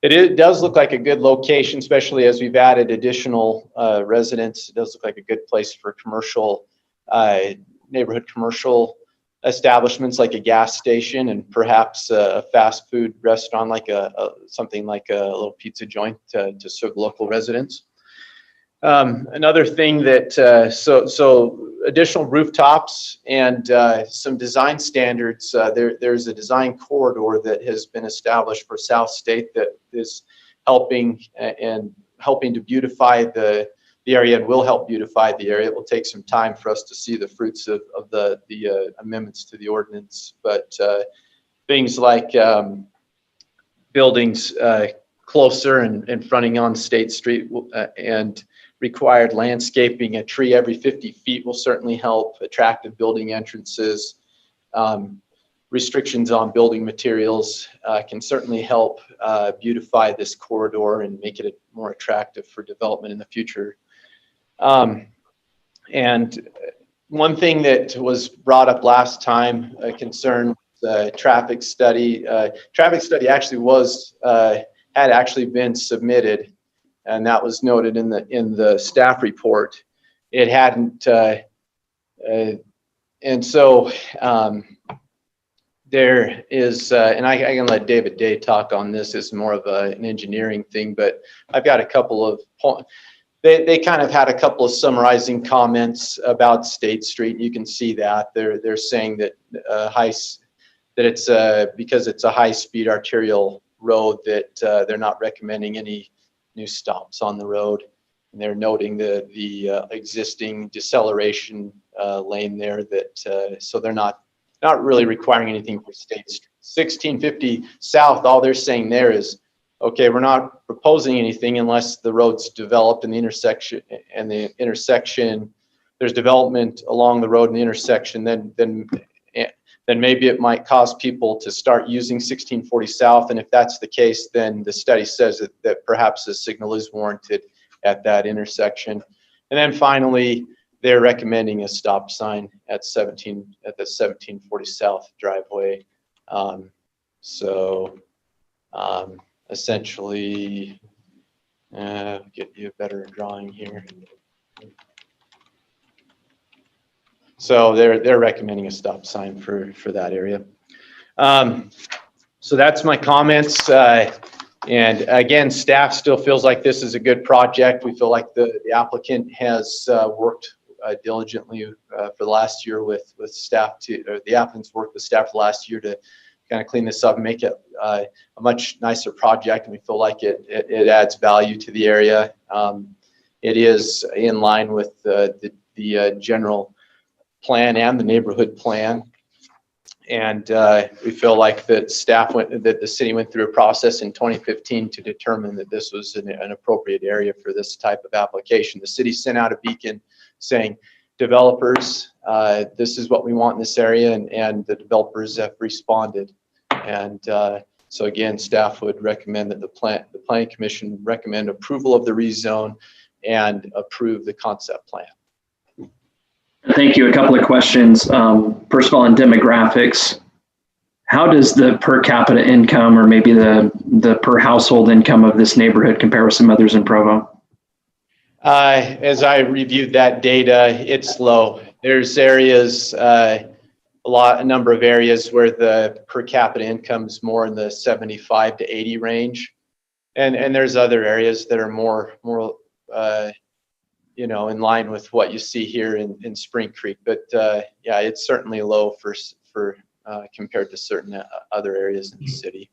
It does look like a good location, especially as we've added additional residents. It does look like a good place for commercial, neighborhood commercial establishments like a gas station and perhaps a fast food restaurant like something like a little pizza joint to serve local residents. Another thing that so additional rooftops and some design standards. There's a design corridor that has been established for South State that is helping to beautify the area and will help beautify the area. It will take some time for us to see the fruits of the amendments to the ordinance, but things like buildings closer and fronting on State Street and required landscaping, a tree every 50 feet will certainly help. Attractive building entrances, restrictions on building materials can certainly help beautify this corridor and make it more attractive for development in the future. And one thing that was brought up last time, a concern, the traffic study. Traffic study actually had actually been submitted, and that was noted in the staff report. It hadn't, and so there is, and I can let David Day talk on this. It's more of an engineering thing, but I've got a couple of points. They kind of had a couple of summarizing comments about State Street. You can see that they're saying that it's because it's a high-speed arterial road that they're not recommending any new stops on the road, and they're noting the existing deceleration lane there. So they're not really requiring anything for State Street. 1650 South. All they're saying there is, okay, we're not proposing anything unless the road's developed in the intersection, and there's development along the road in the intersection, then maybe it might cause people to start using 1640 South. And if that's the case, then the study says that perhaps a signal is warranted at that intersection. And then finally, they're recommending a stop sign at the 1740 South driveway. Essentially, get you a better drawing here. So they're recommending a stop sign for that area. So that's my comments. And again, staff still feels like this is a good project. We feel like the applicant has worked diligently for the last year with staff the applicants worked with staff for the last year to kind of clean this up and make it a much nicer project, and we feel like it adds value to the area. It is in line with the general plan and the neighborhood plan, and we feel like that the city went through a process in 2015 to determine that this was an appropriate area for this type of application. The city sent out a beacon saying, developers, this is what we want in this area, and the developers have responded. And so again, staff would recommend that the planning commission recommend approval of the rezone and approve the concept plan. Thank you. A couple of questions. First of all, on demographics, how does the per capita income, or maybe the per household income of this neighborhood compare with some others in Provo? As I reviewed that data, it's low. There's areas, a number of areas where the per capita income is more in the 75 to 80 range, and there's other areas that are more in line with what you see here in Spring Creek. But yeah, it's certainly low for compared to certain other areas in the city.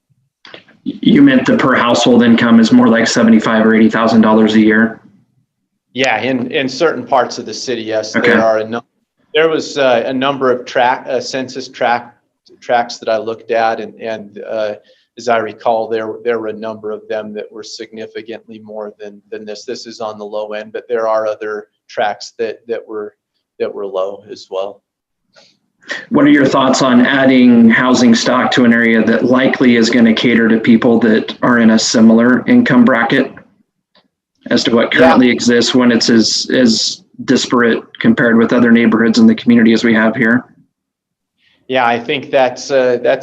You meant the per household income is more like $75,000 or $80,000 a year? Yeah, in certain parts of the city, yes. Okay. There was a number of census tracts that I looked at, and as I recall, there were a number of them that were significantly more than this. This is on the low end, but there are other tracts that were low as well. What are your thoughts on adding housing stock to an area that likely is going to cater to people that are in a similar income bracket as to what currently exists when it's as disparate compared with other neighborhoods in the community as we have here? Yeah, I think that's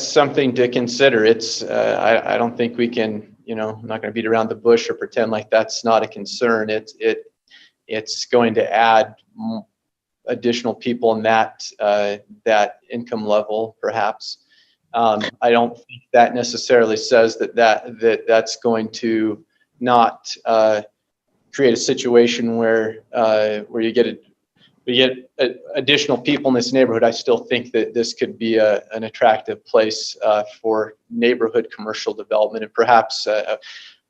something to consider. It's I don't think we can, I'm not going to beat around the bush or pretend like that's not a concern. It's going to add additional people in that income level, perhaps. I don't think that necessarily says that's going to not create a situation where you get additional people in this neighborhood. I still think that this could be an attractive place for neighborhood commercial development, and perhaps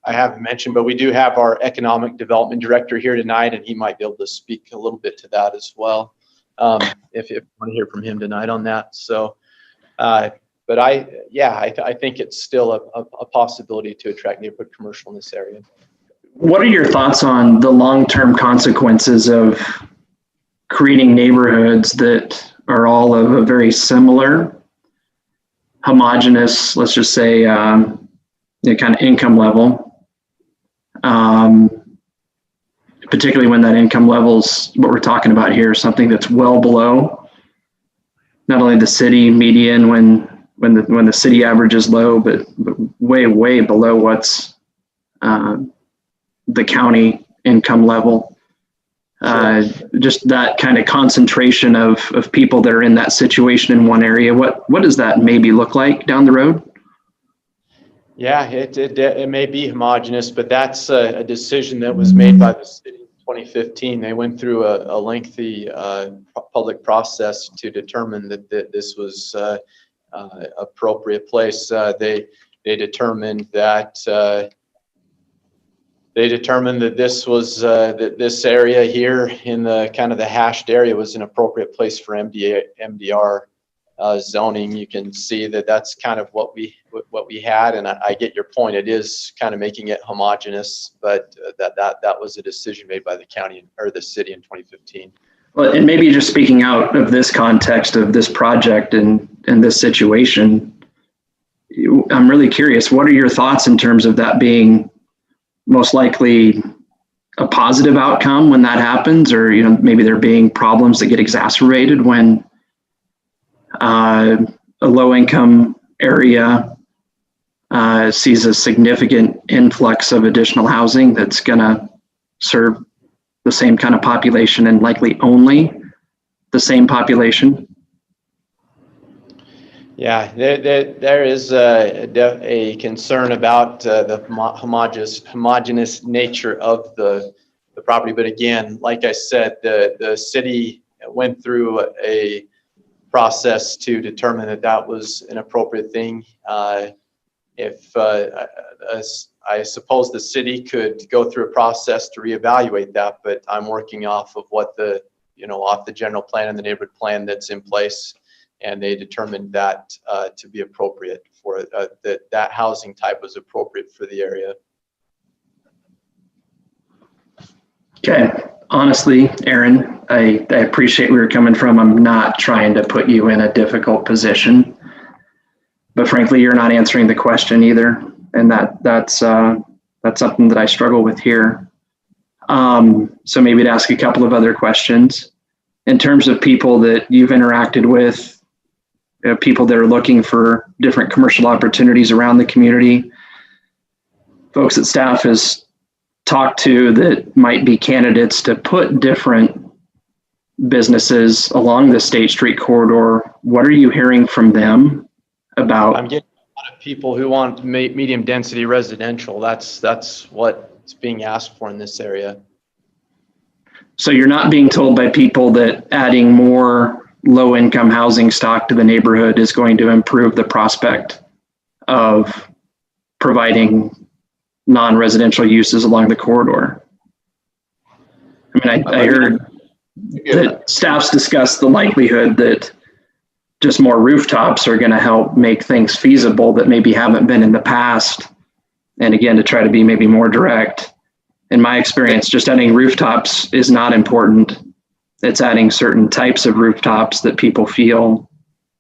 I haven't mentioned, but we do have our economic development director here tonight, and he might be able to speak a little bit to that as well, if you want to hear from him tonight on that. So, but I think it's still a possibility to attract neighborhood commercial in this area. What are your thoughts on the long-term consequences of creating neighborhoods that are all of a very similar, homogeneous, let's just say, kind of income level? Particularly when that income level's what we're talking about here, something that's well below not only the city median when the city average is low, but way below what's the county income level. Just that kind of concentration of people that are in that situation in one area. What does that maybe look like down the road? Yeah, it may be homogeneous, but that's a decision that was made by the city in 2015. They went through a lengthy public process to determine that this was appropriate place. They determined that this was that this area here in the kind of the hashed area was an appropriate place for MDR zoning. You can see that that's kind of what we had, and I get your point. It is kind of making it homogeneous, but that was a decision made by the county or the city in 2015. Well, and maybe just speaking out of this context of this project and this situation, I'm really curious, what are your thoughts in terms of that being most likely a positive outcome when that happens, or maybe there being problems that get exacerbated when a low-income area sees a significant influx of additional housing that's going to serve the same kind of population and likely only the same population? Yeah, there is a concern about the homogeneous nature of the property. But again, like I said, the city went through a process to determine that was an appropriate thing. I suppose the city could go through a process to reevaluate that, but I'm working off of what off the general plan and the neighborhood plan that's in place, and they determined that to be appropriate for that housing type was appropriate for the area. Okay. Honestly, Aaron, I appreciate where you're coming from. I'm not trying to put you in a difficult position, but frankly, you're not answering the question either. And that's something that I struggle with here. So maybe to ask a couple of other questions in terms of people that you've interacted with, people that are looking for different commercial opportunities around the community, folks that staff has talked to that might be candidates to put different businesses along the State Street corridor. What are you hearing from them about? I'm getting a lot of people who want medium density residential. That's what's being asked for in this area. So you're not being told by people that adding more low income housing stock to the neighborhood is going to improve the prospect of providing non-residential uses along the corridor. I mean, I heard that staffs discussed the likelihood that just more rooftops are going to help make things feasible that maybe haven't been in the past. And again, to try to be maybe more direct, in my experience, just adding rooftops is not important. It's adding certain types of rooftops that people feel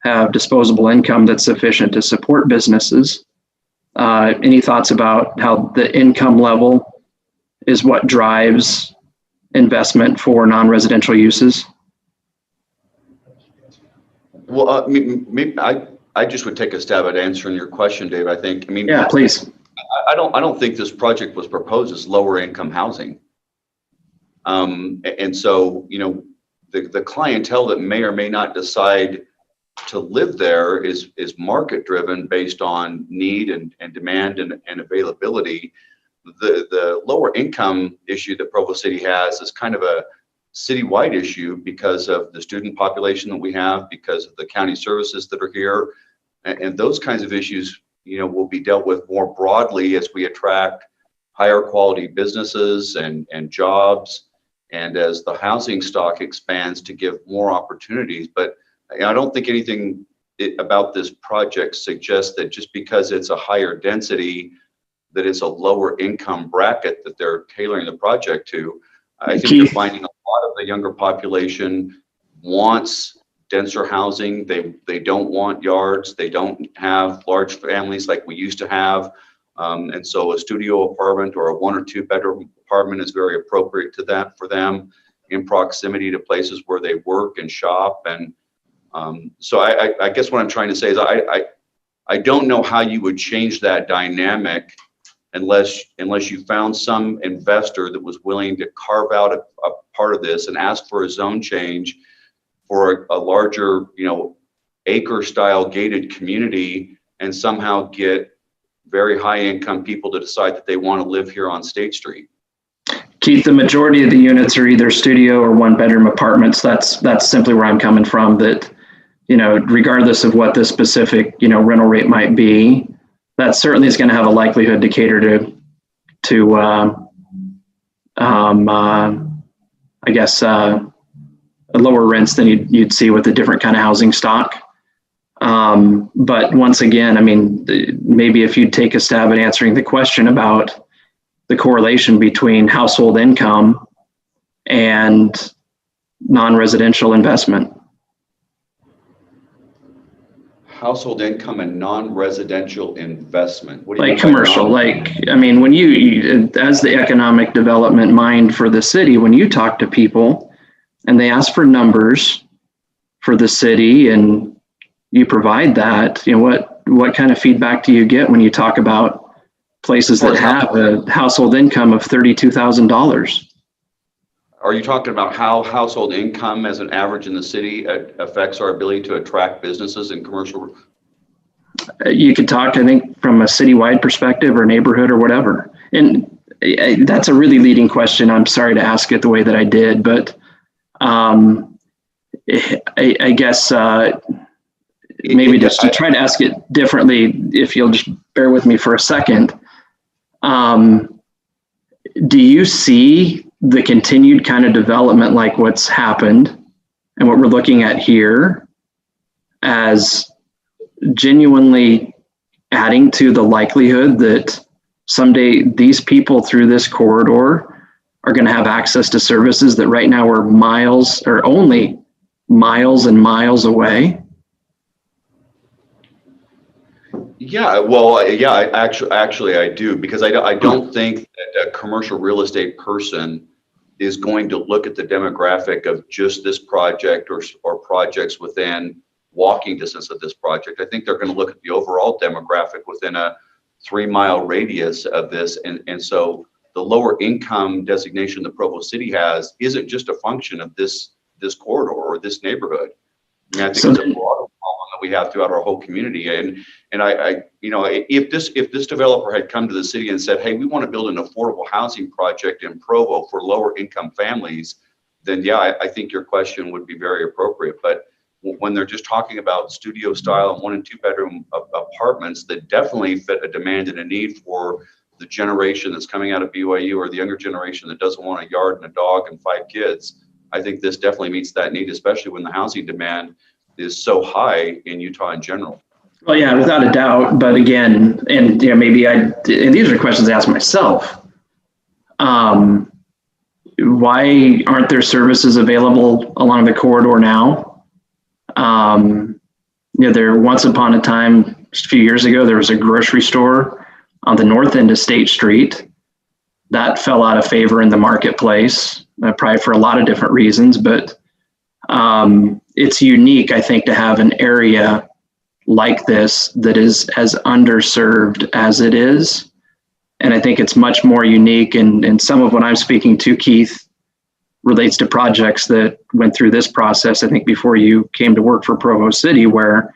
have disposable income that's sufficient to support businesses. Any thoughts about how the income level is what drives investment for non-residential uses? Well, maybe I just would take a stab at answering your question, Dave. Yeah, please. I don't think this project was proposed as lower income housing. And so, the clientele that may or may not decide to live there is market driven based on need and demand and availability. The lower income issue that Provo City has is kind of a citywide issue because of the student population that we have, because of the county services that are here, and those kinds of issues, you know, will be dealt with more broadly as we attract higher quality businesses and jobs, and as the housing stock expands to give more opportunities. But I don't think anything about this project suggests that just because it's a higher density, that it's a lower income bracket that they're tailoring the project to. I think you're finding a lot of the younger population wants denser housing. They don't want yards. They don't have large families like we used to have. And so a studio apartment or a 1 or 2 bedroom apartment is very appropriate to that for them, in proximity to places where they work and shop. And so I guess what I'm trying to say is I don't know how you would change that dynamic unless you found some investor that was willing to carve out a part of this and ask for a zone change for a larger, you know, acre style gated community, and somehow get very high income people to decide that they want to live here on State Street. Keith, the majority of the units are either studio or 1 bedroom apartments. That's simply where I'm coming from, that, you know, regardless of what the specific, you know, rental rate might be, that certainly is going to have a likelihood to cater to I guess, lower rents than you'd see with a different kind of housing stock. But once again, I mean, maybe if you'd take a stab at answering the question about the correlation between household income and non-residential investment. Household income and non-residential investment. What do you like mean commercial? Like, I mean, when you, as the economic development mind for the city, when you talk to people and they ask for numbers for the city and you provide that, you know, what kind of feedback do you get when you talk about places that have a household income of $32,000? Are you talking about how household income as an average in the city affects our ability to attract businesses and commercial? You could talk, I think, from a citywide perspective or neighborhood or whatever. And that's a really leading question. I'm sorry to ask it the way that I did, but I guess maybe just to try to ask it differently, if you'll just bear with me for a second. Do you see the continued kind of development like what's happened and what we're looking at here as genuinely adding to the likelihood that someday these people through this corridor are going to have access to services that right now are miles or only miles and miles away? Yeah, well, yeah, actually I do, because I don't think that a commercial real estate person is going to look at the demographic of just this project or projects within walking distance of this project. I think they're going to look at the overall demographic within a 3-mile radius of this. And so the lower income designation that Provo City has isn't just a function of this corridor or this neighborhood. I mean, I think it's a broader problem that we have throughout our whole community. And I you know, if this developer had come to the city and said, hey, we want to build an affordable housing project in Provo for lower income families, then yeah, I think your question would be very appropriate. But when they're just talking about studio style 1 and 2 bedroom apartments that definitely fit a demand and a need for the generation that's coming out of BYU or the younger generation that doesn't want a yard and a dog and 5 kids, I think this definitely meets that need, especially when the housing demand is so high in Utah in general. Well, yeah, without a doubt. But again, and you know, maybe and these are questions I ask myself. Why aren't there services available along the corridor now? You know, there once upon a time, a few years ago, there was a grocery store on the north end of State Street that fell out of favor in the marketplace, probably for a lot of different reasons. But it's unique, I think, to have an area like this that is as underserved as it is. And I think it's much more unique. And some of what I'm speaking to, Keith, relates to projects that went through this process, I think before you came to work for Provo City, where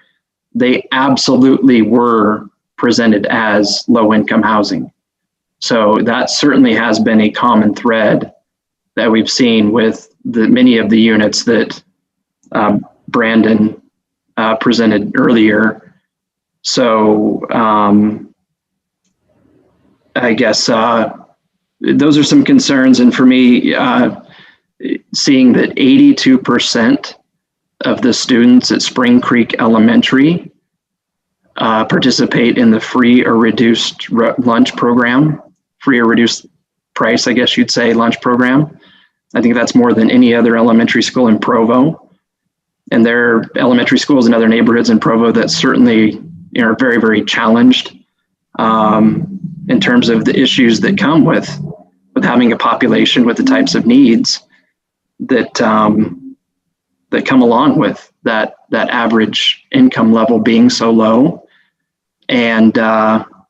they absolutely were presented as low-income housing. So that certainly has been a common thread that we've seen with many of the units that Brandon presented earlier. So I guess those are some concerns. And for me, seeing that 82% of the students at Spring Creek Elementary participate in the free or reduced lunch program, free or reduced price, I guess you'd say, lunch program. I think that's more than any other elementary school in Provo. And there are elementary schools in other neighborhoods in Provo that certainly are very, very challenged in terms of the issues that come with having a population with the types of needs that that come along with that average income level being so low. And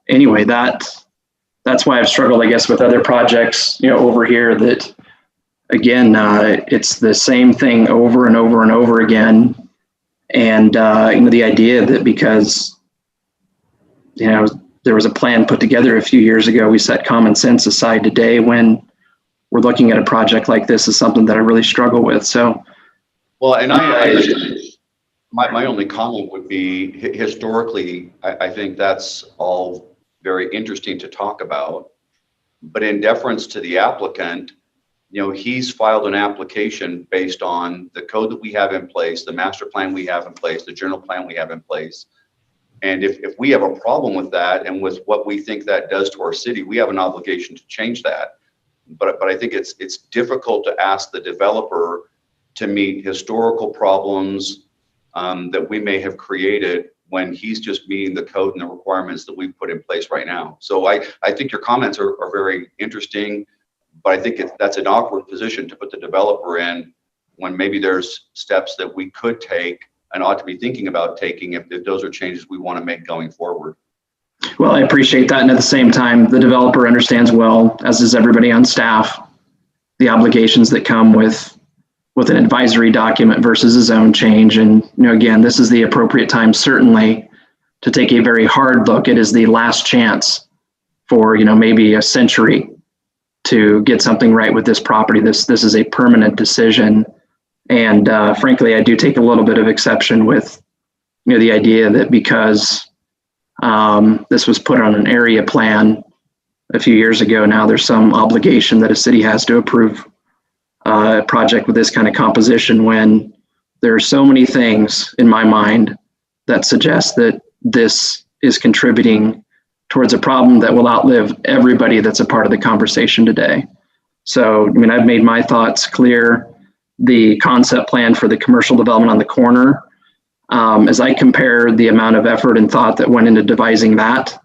anyway, that's why I've struggled, I guess, with other projects, over here that, again, it's the same thing over and over and over again. And, the idea that because, there was a plan put together a few years ago, we set common sense aside today when we're looking at a project like this is something that I really struggle with. So, well, and my only comment would be historically, I think that's all very interesting to talk about, but in deference to the applicant, he's filed an application based on the code that we have in place, the master plan we have in place, the general plan we have in place. And if we have a problem with that and with what we think that does to our city, we have an obligation to change that. But I think it's difficult to ask the developer to meet historical problems that we may have created when he's just meeting the code and the requirements that we've put in place right now. So I think your comments are very interesting, but I think that's an awkward position to put the developer in when maybe there's steps that we could take and ought to be thinking about taking if those are changes we want to make going forward. Well, I appreciate that. And at the same time, the developer understands well, as does everybody on staff, the obligations that come with an advisory document versus a zone change. And, again, this is the appropriate time, certainly, to take a very hard look. It is the last chance for, maybe a century to get something right with this property. This is a permanent decision. And frankly, I do take a little bit of exception with, the idea that because this was put on an area plan a few years ago, now there's some obligation that a city has to approve a project with this kind of composition, when there are so many things in my mind that suggest that this is contributing towards a problem that will outlive everybody that's a part of the conversation today. So, I've made my thoughts clear. The concept plan for the commercial development on the corner, as I compare the amount of effort and thought that went into devising that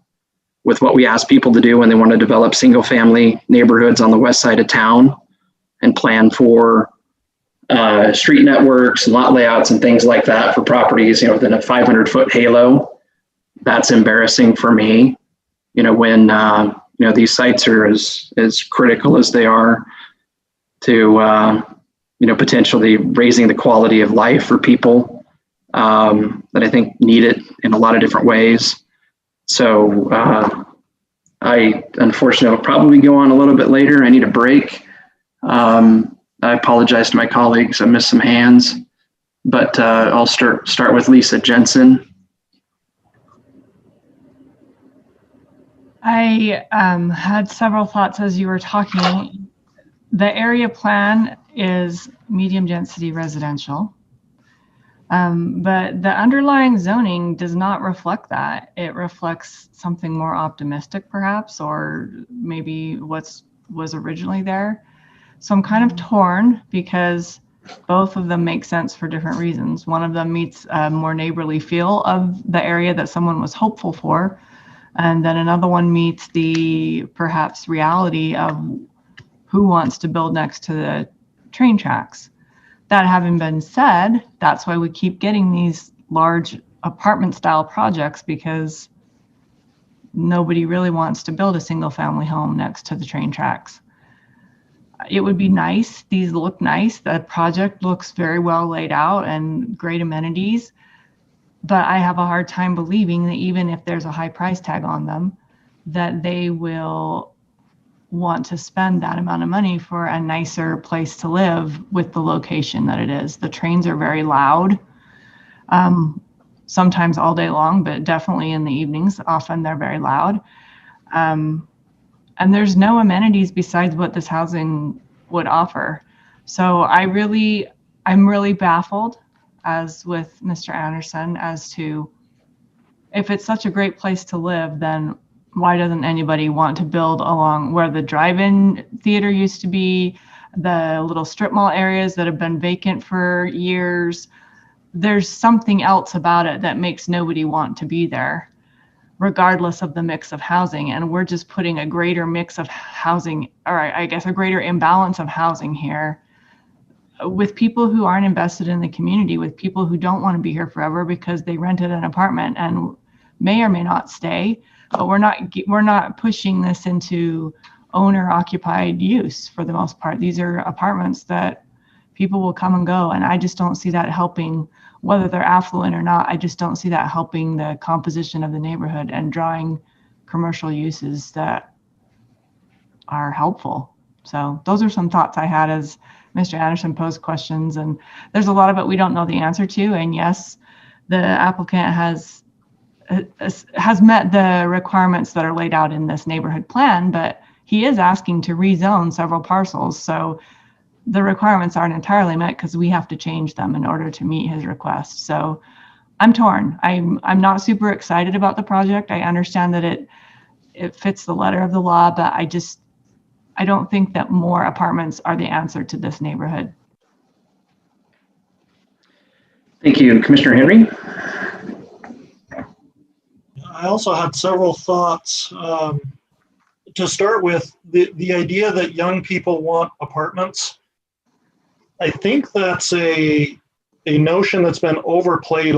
with what we ask people to do when they want to develop single family neighborhoods on the west side of town and plan for street networks, lot layouts and things like that for properties, within a 500-foot halo, that's embarrassing for me. When, these sites are as critical as they are to, potentially raising the quality of life for people that I think need it in a lot of different ways. So I unfortunately will probably go on a little bit later. I need a break. I apologize to my colleagues. I missed some hands, but I'll start with Lisa Jensen. I had several thoughts as you were talking. The area plan is medium density residential, but the underlying zoning does not reflect that. It reflects something more optimistic, perhaps, or maybe was originally there. So I'm kind of torn because both of them make sense for different reasons. One of them meets a more neighborly feel of the area that someone was hopeful for, and then another one meets the perhaps reality of who wants to build next to the train tracks. That having been said, that's why we keep getting these large apartment style projects, because nobody really wants to build a single family home next to the train tracks. it would be nice. These look nice. The project looks very well laid out and great amenities. But I have a hard time believing that even if there's a high price tag on them, that they will want to spend that amount of money for a nicer place to live with the location that it is. The trains are very loud, sometimes all day long, but definitely in the evenings. Often they're very loud. And there's no amenities besides what this housing would offer. So I'm really baffled, as with Mr. Anderson, as to if it's such a great place to live, then why doesn't anybody want to build along where the drive-in theater used to be, the little strip mall areas that have been vacant for years? There's something else about it that makes nobody want to be there, regardless of the mix of housing. And we're just putting a greater mix of housing, or I guess a greater imbalance of housing here, with people who aren't invested in the community, with people who don't want to be here forever because they rented an apartment and may or may not stay. But we're not pushing this into owner occupied use for the most part. These are apartments that people will come and go. And I just don't see that helping, whether they're affluent or not. I just don't see that helping the composition of the neighborhood and drawing commercial uses that are helpful. So those are some thoughts I had as Mr. Anderson posed questions, and there's a lot of it we don't know the answer to. And yes, the applicant has met the requirements that are laid out in this neighborhood plan, but he is asking to rezone several parcels. So the requirements aren't entirely met because we have to change them in order to meet his request. So I'm torn. I'm not super excited about the project. I understand that it fits the letter of the law, but I don't think that more apartments are the answer to this neighborhood. Thank you. Commissioner Henry? I also had several thoughts. To start with, the idea that young people want apartments, I think that's a notion that's been overplayed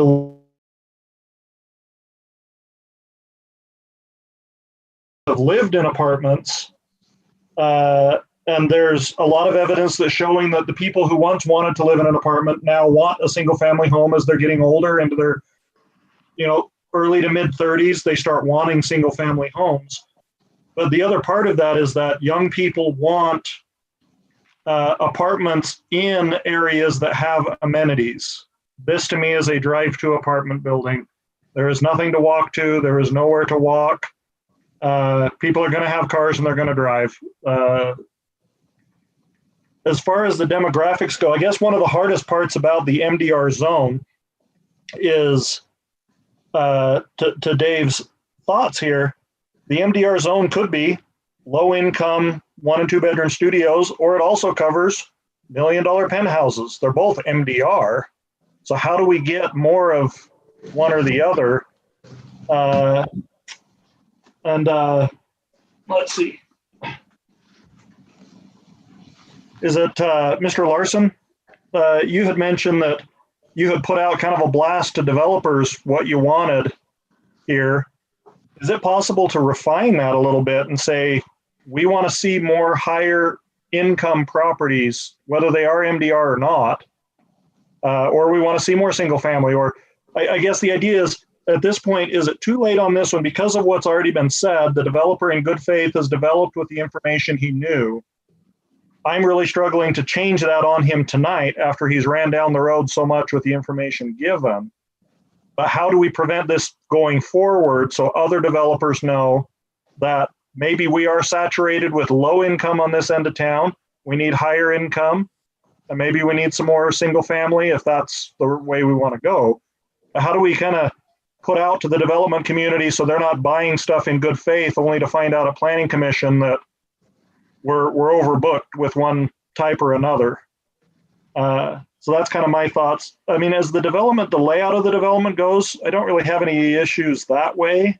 have lived in apartments, and there's a lot of evidence that's showing that the people who once wanted to live in an apartment now want a single family home as they're getting older, into their early to mid 30s. They start wanting single family homes. But the other part of that is that young people want apartments in areas that have amenities. This to me is a drive-to apartment building. There is nothing to walk to. There is nowhere to walk. People are going to have cars and they're going to drive. As far as the demographics go, I guess one of the hardest parts about the MDR zone is, to Dave's thoughts here, the MDR zone could be low income 1 and 2 bedroom studios, or it also covers $1 million penthouses. They're both MDR. So how do we get more of one or the other? Let's see. Is it Mr. Larson? You had mentioned that you had put out kind of a blast to developers what you wanted here. Is it possible to refine that a little bit and say, we want to see more higher income properties, whether they are MDR or not, or we want to see more single family? Or I guess the idea is, at this point, is it too late on this one? Because of what's already been said, the developer in good faith has developed with the information he knew. I'm really struggling to change that on him tonight after he's ran down the road so much with the information given. But how do we prevent this going forward so other developers know that maybe we are saturated with low income on this end of town, we need higher income, and maybe we need some more single family if that's the way we want to go? How do we kind of put out to the development community so they're not buying stuff in good faith only to find out at planning commission that we're overbooked with one type or another? So that's kind of my thoughts. I mean, as the layout of the development goes, I don't really have any issues that way.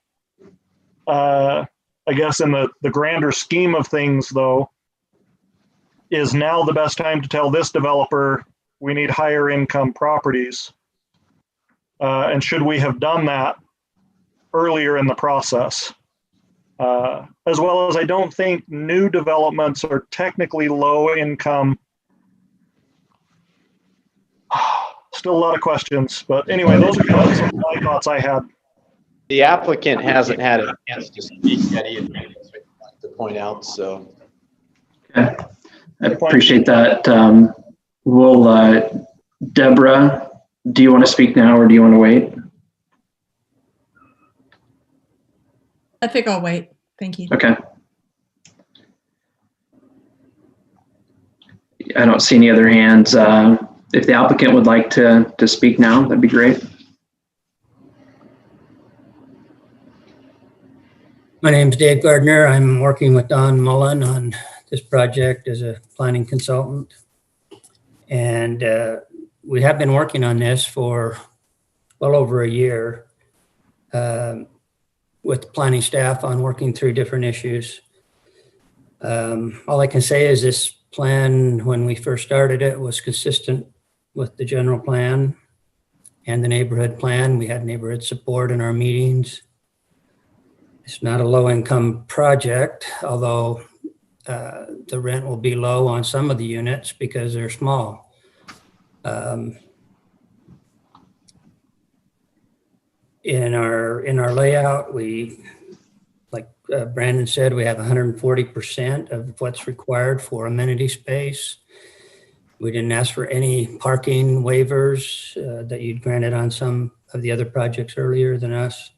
I guess in the grander scheme of things, though, is now the best time to tell this developer we need higher income properties? And should we have done that earlier in the process? As well as I don't think new developments are technically low income. Still a lot of questions, but anyway, those are kind of some of my thoughts I had. The applicant hasn't had a chance to speak yet either, so I'd like to point out, so. Okay. I appreciate that. Deborah, do you want to speak now or do you want to wait? I think I'll wait. Thank you. Okay. I don't see any other hands. If the applicant would like to speak now, that'd be great. My name is Dave Gardner. I'm working with Don Mullen on this project as a planning consultant. And we have been working on this for well over a year with the planning staff on working through different issues. All I can say is this plan, when we first started it, was consistent with the general plan and the neighborhood plan. We had neighborhood support in our meetings. It's not a low-income project, although the rent will be low on some of the units because they're small. In our layout, we, like Brandon said, we have 140% of what's required for amenity space. We didn't ask for any parking waivers that you'd granted on some of the other projects earlier than us.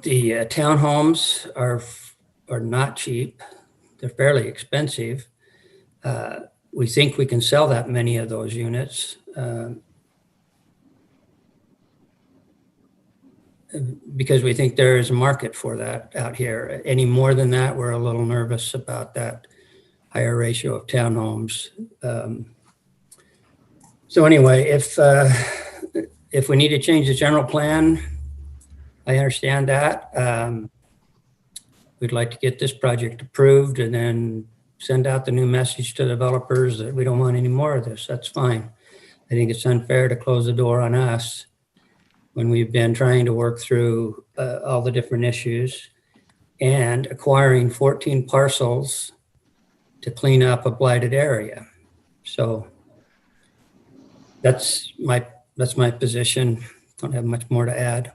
The townhomes are not cheap. They're fairly expensive. We think we can sell that many of those units because we think there is a market for that out here. Any more than that, we're a little nervous about that higher ratio of townhomes. So anyway, if we need to change the general plan, I understand that. We'd like to get this project approved and then send out the new message to developers that we don't want any more of this. That's fine. I think it's unfair to close the door on us when we've been trying to work through all the different issues and acquiring 14 parcels to clean up a blighted area. So that's my position. Don't have much more to add.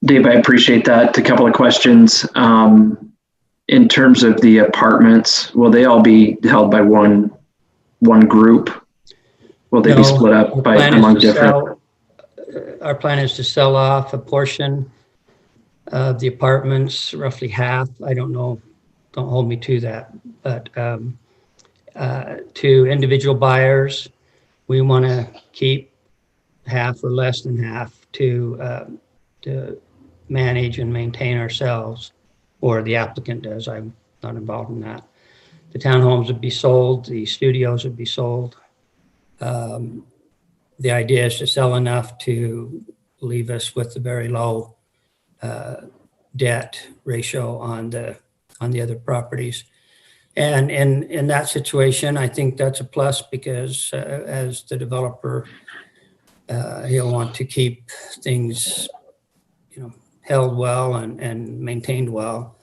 Dave, I appreciate that. A couple of questions. In terms of the apartments, will they all be held by one group? Will they be split up among different? Our plan is to sell off a portion of the apartments, roughly half. I don't know, don't hold me to that, but to individual buyers, we want to keep half or less than half to manage and maintain ourselves, or the applicant does. I'm not involved in that. The townhomes would be sold, the studios would be sold. The idea is to sell enough to leave us with a very low debt ratio on the other properties. And in that situation, I think that's a plus because as the developer, he'll want to keep things, held well and maintained well,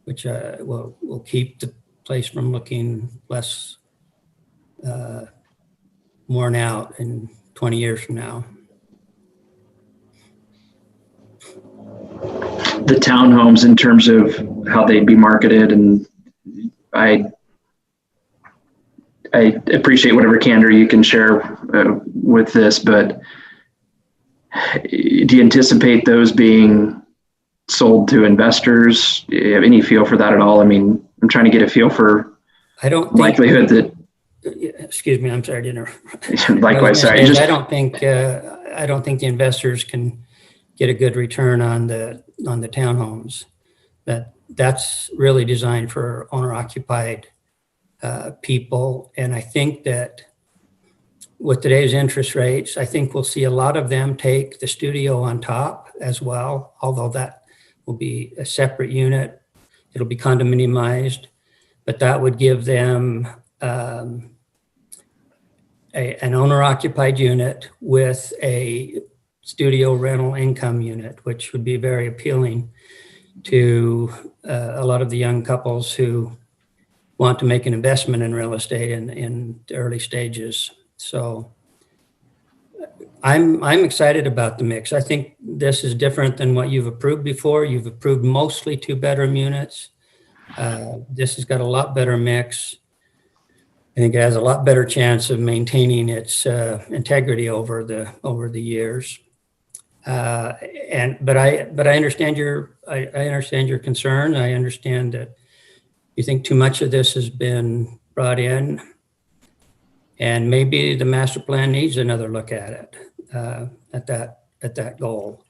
which will keep the place from looking less worn out in 20 years from now. The townhomes, in terms of how they'd be marketed, and I appreciate whatever candor you can share with this, but do you anticipate those being sold to investors? Do you have any feel for that at all? I mean, I'm trying to get a feel for likelihood that. Excuse me, I'm sorry to interrupt. Likewise, sorry. I don't think the investors can get a good return on the townhomes. That's really designed for owner-occupied people, and I think that with today's interest rates, I think we'll see a lot of them take the studio on top as well, although that will be a separate unit. It'll be condominiumized, but that would give them an owner-occupied unit with a studio rental income unit, which would be very appealing to a lot of the young couples who want to make an investment in real estate in the early stages. So I'm excited about the mix. I think this is different than what you've approved before. You've approved mostly 2-bedroom units. This has got a lot better mix. I think it has a lot better chance of maintaining its integrity over the years. But I understand I understand your concern. I understand that you think too much of this has been brought in, and maybe the master plan needs another look at it, at that goal.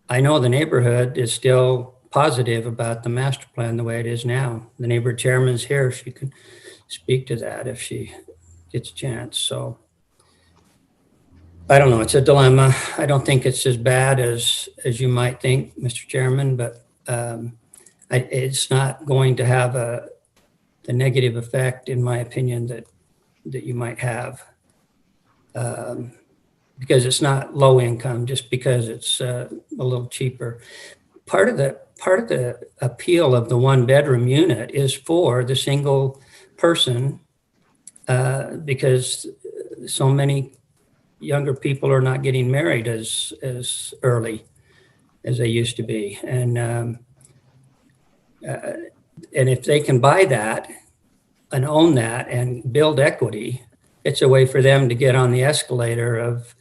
I know the neighborhood is still positive about the master plan the way it is now. The neighborhood chairman's here; she can speak to that if she gets a chance. So I don't know. It's a dilemma. I don't think it's as bad as you might think, Mr. Chairman, but it's not going to have the negative effect, in my opinion, that you might have, because it's not low income, just because it's a little cheaper. Part of the appeal of the 1-bedroom unit is for the single person, because so many younger people are not getting married as early as they used to be, and if they can buy that and own that and build equity, it's a way for them to get on the escalator of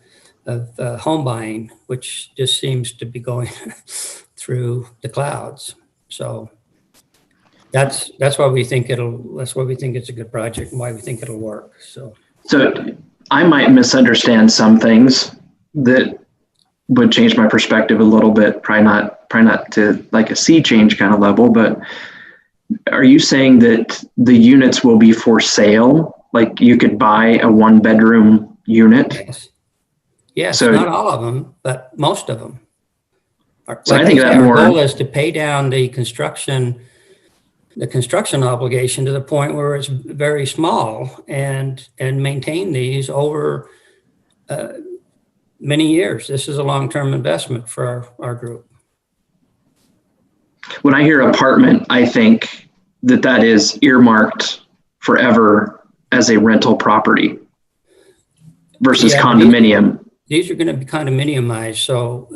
home buying, which just seems to be going through the clouds. So that's why we think it's a good project and why we think it'll work. So I might misunderstand some things that would change my perspective a little bit. Probably not to like a sea change kind of level, but are you saying that the units will be for sale? Like you could buy a 1-bedroom unit? Yes, so, not all of them, but most of them. So I think that our goal is to pay down the construction obligation to the point where it's very small and maintain these over many years. This is a long-term investment for our group. When I hear apartment, I think that is earmarked forever as a rental property versus condominium. These are going to be condominiumized. So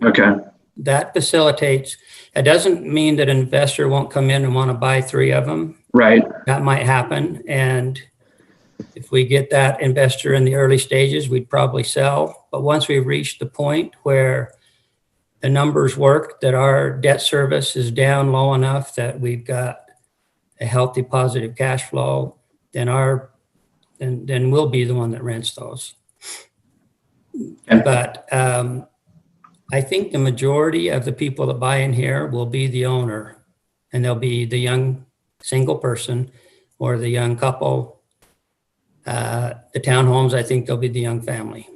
okay. That facilitates, it doesn't mean that an investor won't come in and want to buy 3 of them. Right. That might happen. And if we get that investor in the early stages, we'd probably sell. But once we reach the point where the numbers work, that our debt service is down low enough that we've got a healthy positive cash flow, then we'll be the one that rents those. Okay. But I think the majority of the people that buy in here will be the owner, and they'll be the young single person or the young couple. The townhomes, I think they'll be the young family.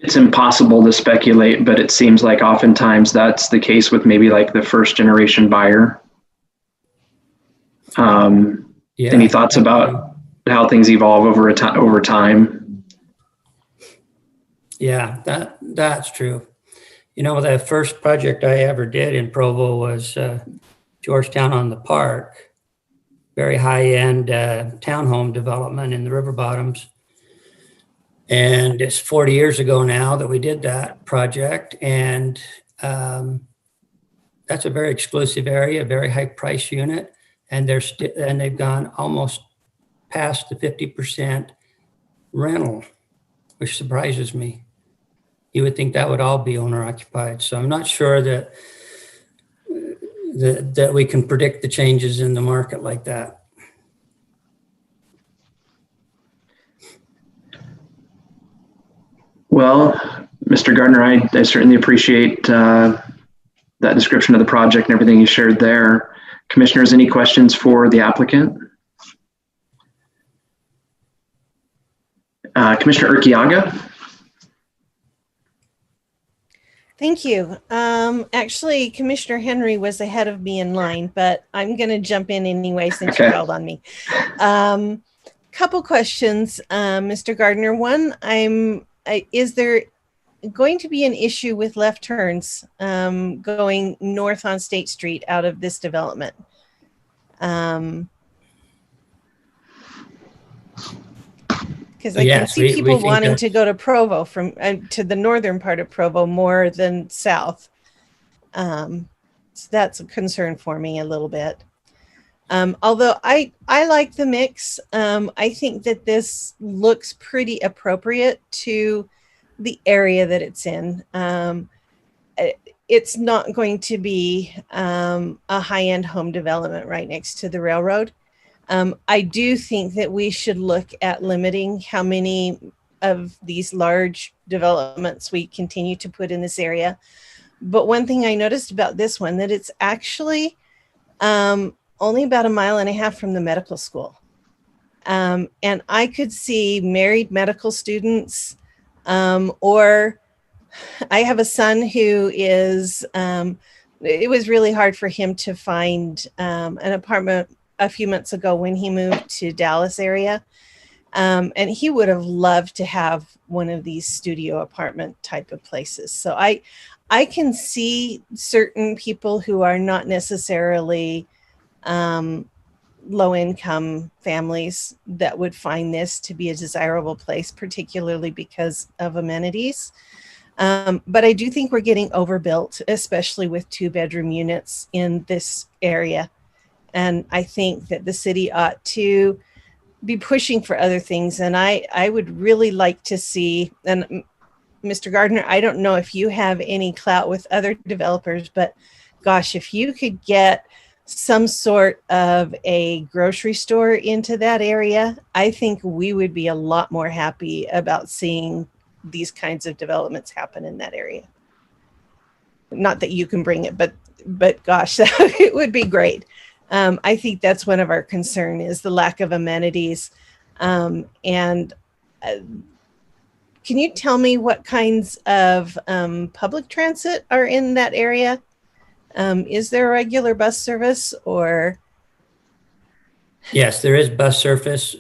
It's impossible to speculate, but it seems like oftentimes that's the case with maybe like the first generation buyer. Any thoughts about how things evolve over time? Yeah, that's true. You know, the first project I ever did in Provo was Georgetown on the Park, very high-end townhome development in the river bottoms. And it's 40 years ago now that we did that project. And that's a very exclusive area, a very high price unit. And they've gone almost past the 50% rental, which surprises me. You would think that would all be owner occupied. So I'm not sure that we can predict the changes in the market like that. Well, Mr. Gardner, I certainly appreciate that description of the project and everything you shared there. Commissioners, any questions for the applicant? Commissioner Urquiaga? Thank you. Actually, Commissioner Henry was ahead of me in line, but I'm going to jump in anyway since you called on me. couple questions, Mr. Gardner. One, is there going to be an issue with left turns going north on State Street out of this development? Because I can see people wanting to go to Provo from to the northern part of Provo more than south. So that's a concern for me a little bit. Although I like the mix, I think that this looks pretty appropriate to the area that it's in. It's not going to be a high-end home development right next to the railroad. I do think that we should look at limiting how many of these large developments we continue to put in this area. But one thing I noticed about this one, that it's actually only about 1.5 miles from the medical school. And I could see married medical students, or I have a son who is, it was really hard for him to find an apartment a few months ago when he moved to Dallas area. And he would have loved to have one of these studio apartment type of places. So I can see certain people who are not necessarily low income families that would find this to be a desirable place, particularly because of amenities. But I do think we're getting overbuilt, especially with 2-bedroom units in this area. And I think that the city ought to be pushing for other things. And I would really like to see, and Mr. Gardner, I don't know if you have any clout with other developers, but gosh, if you could get some sort of a grocery store into that area, I think we would be a lot more happy about seeing these kinds of developments happen in that area. Not that you can bring it, but gosh, it would be great. I think that's one of our concern is the lack of amenities. And can you tell me what kinds of public transit are in that area? Is there a regular bus service or? Yes, there is bus service,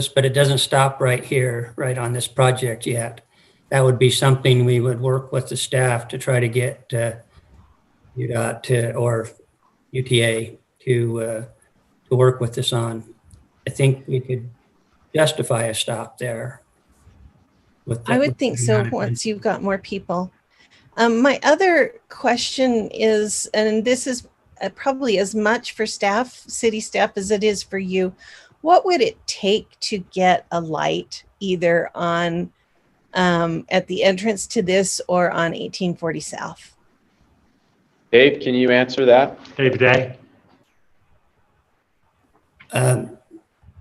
but it doesn't stop right here, right on this project yet. That would be something we would work with the staff to try to get UDOT to, or UTA to work with us on. I think we could justify a stop there. I would think so once you've got more people. My other question is, and this is probably as much for staff, city staff, as it is for you. What would it take to get a light either on at the entrance to this or on 1840 South? Dave, can you answer that? Dave Day. Yeah,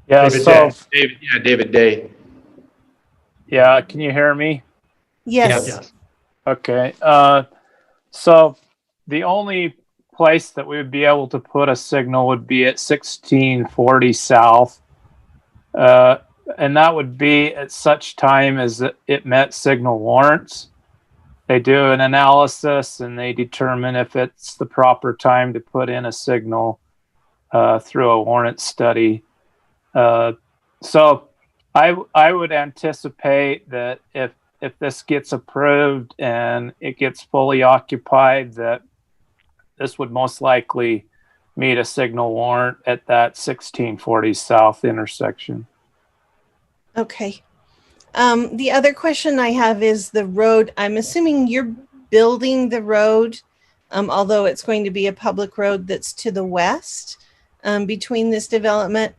David so Day. David Day. Yeah, can you hear me? Yes. Yes. Okay. So the only place that we would be able to put a signal would be at 1640 South. And that would be at such time as it met signal warrants. They do an analysis and they determine if it's the proper time to put in a signal through a warrant study. So I would anticipate that if this gets approved and it gets fully occupied, that this would most likely meet a signal warrant at that 1640 South intersection. Okay. The other question I have is the road. I'm assuming you're building the road, although it's going to be a public road that's to the west between this development.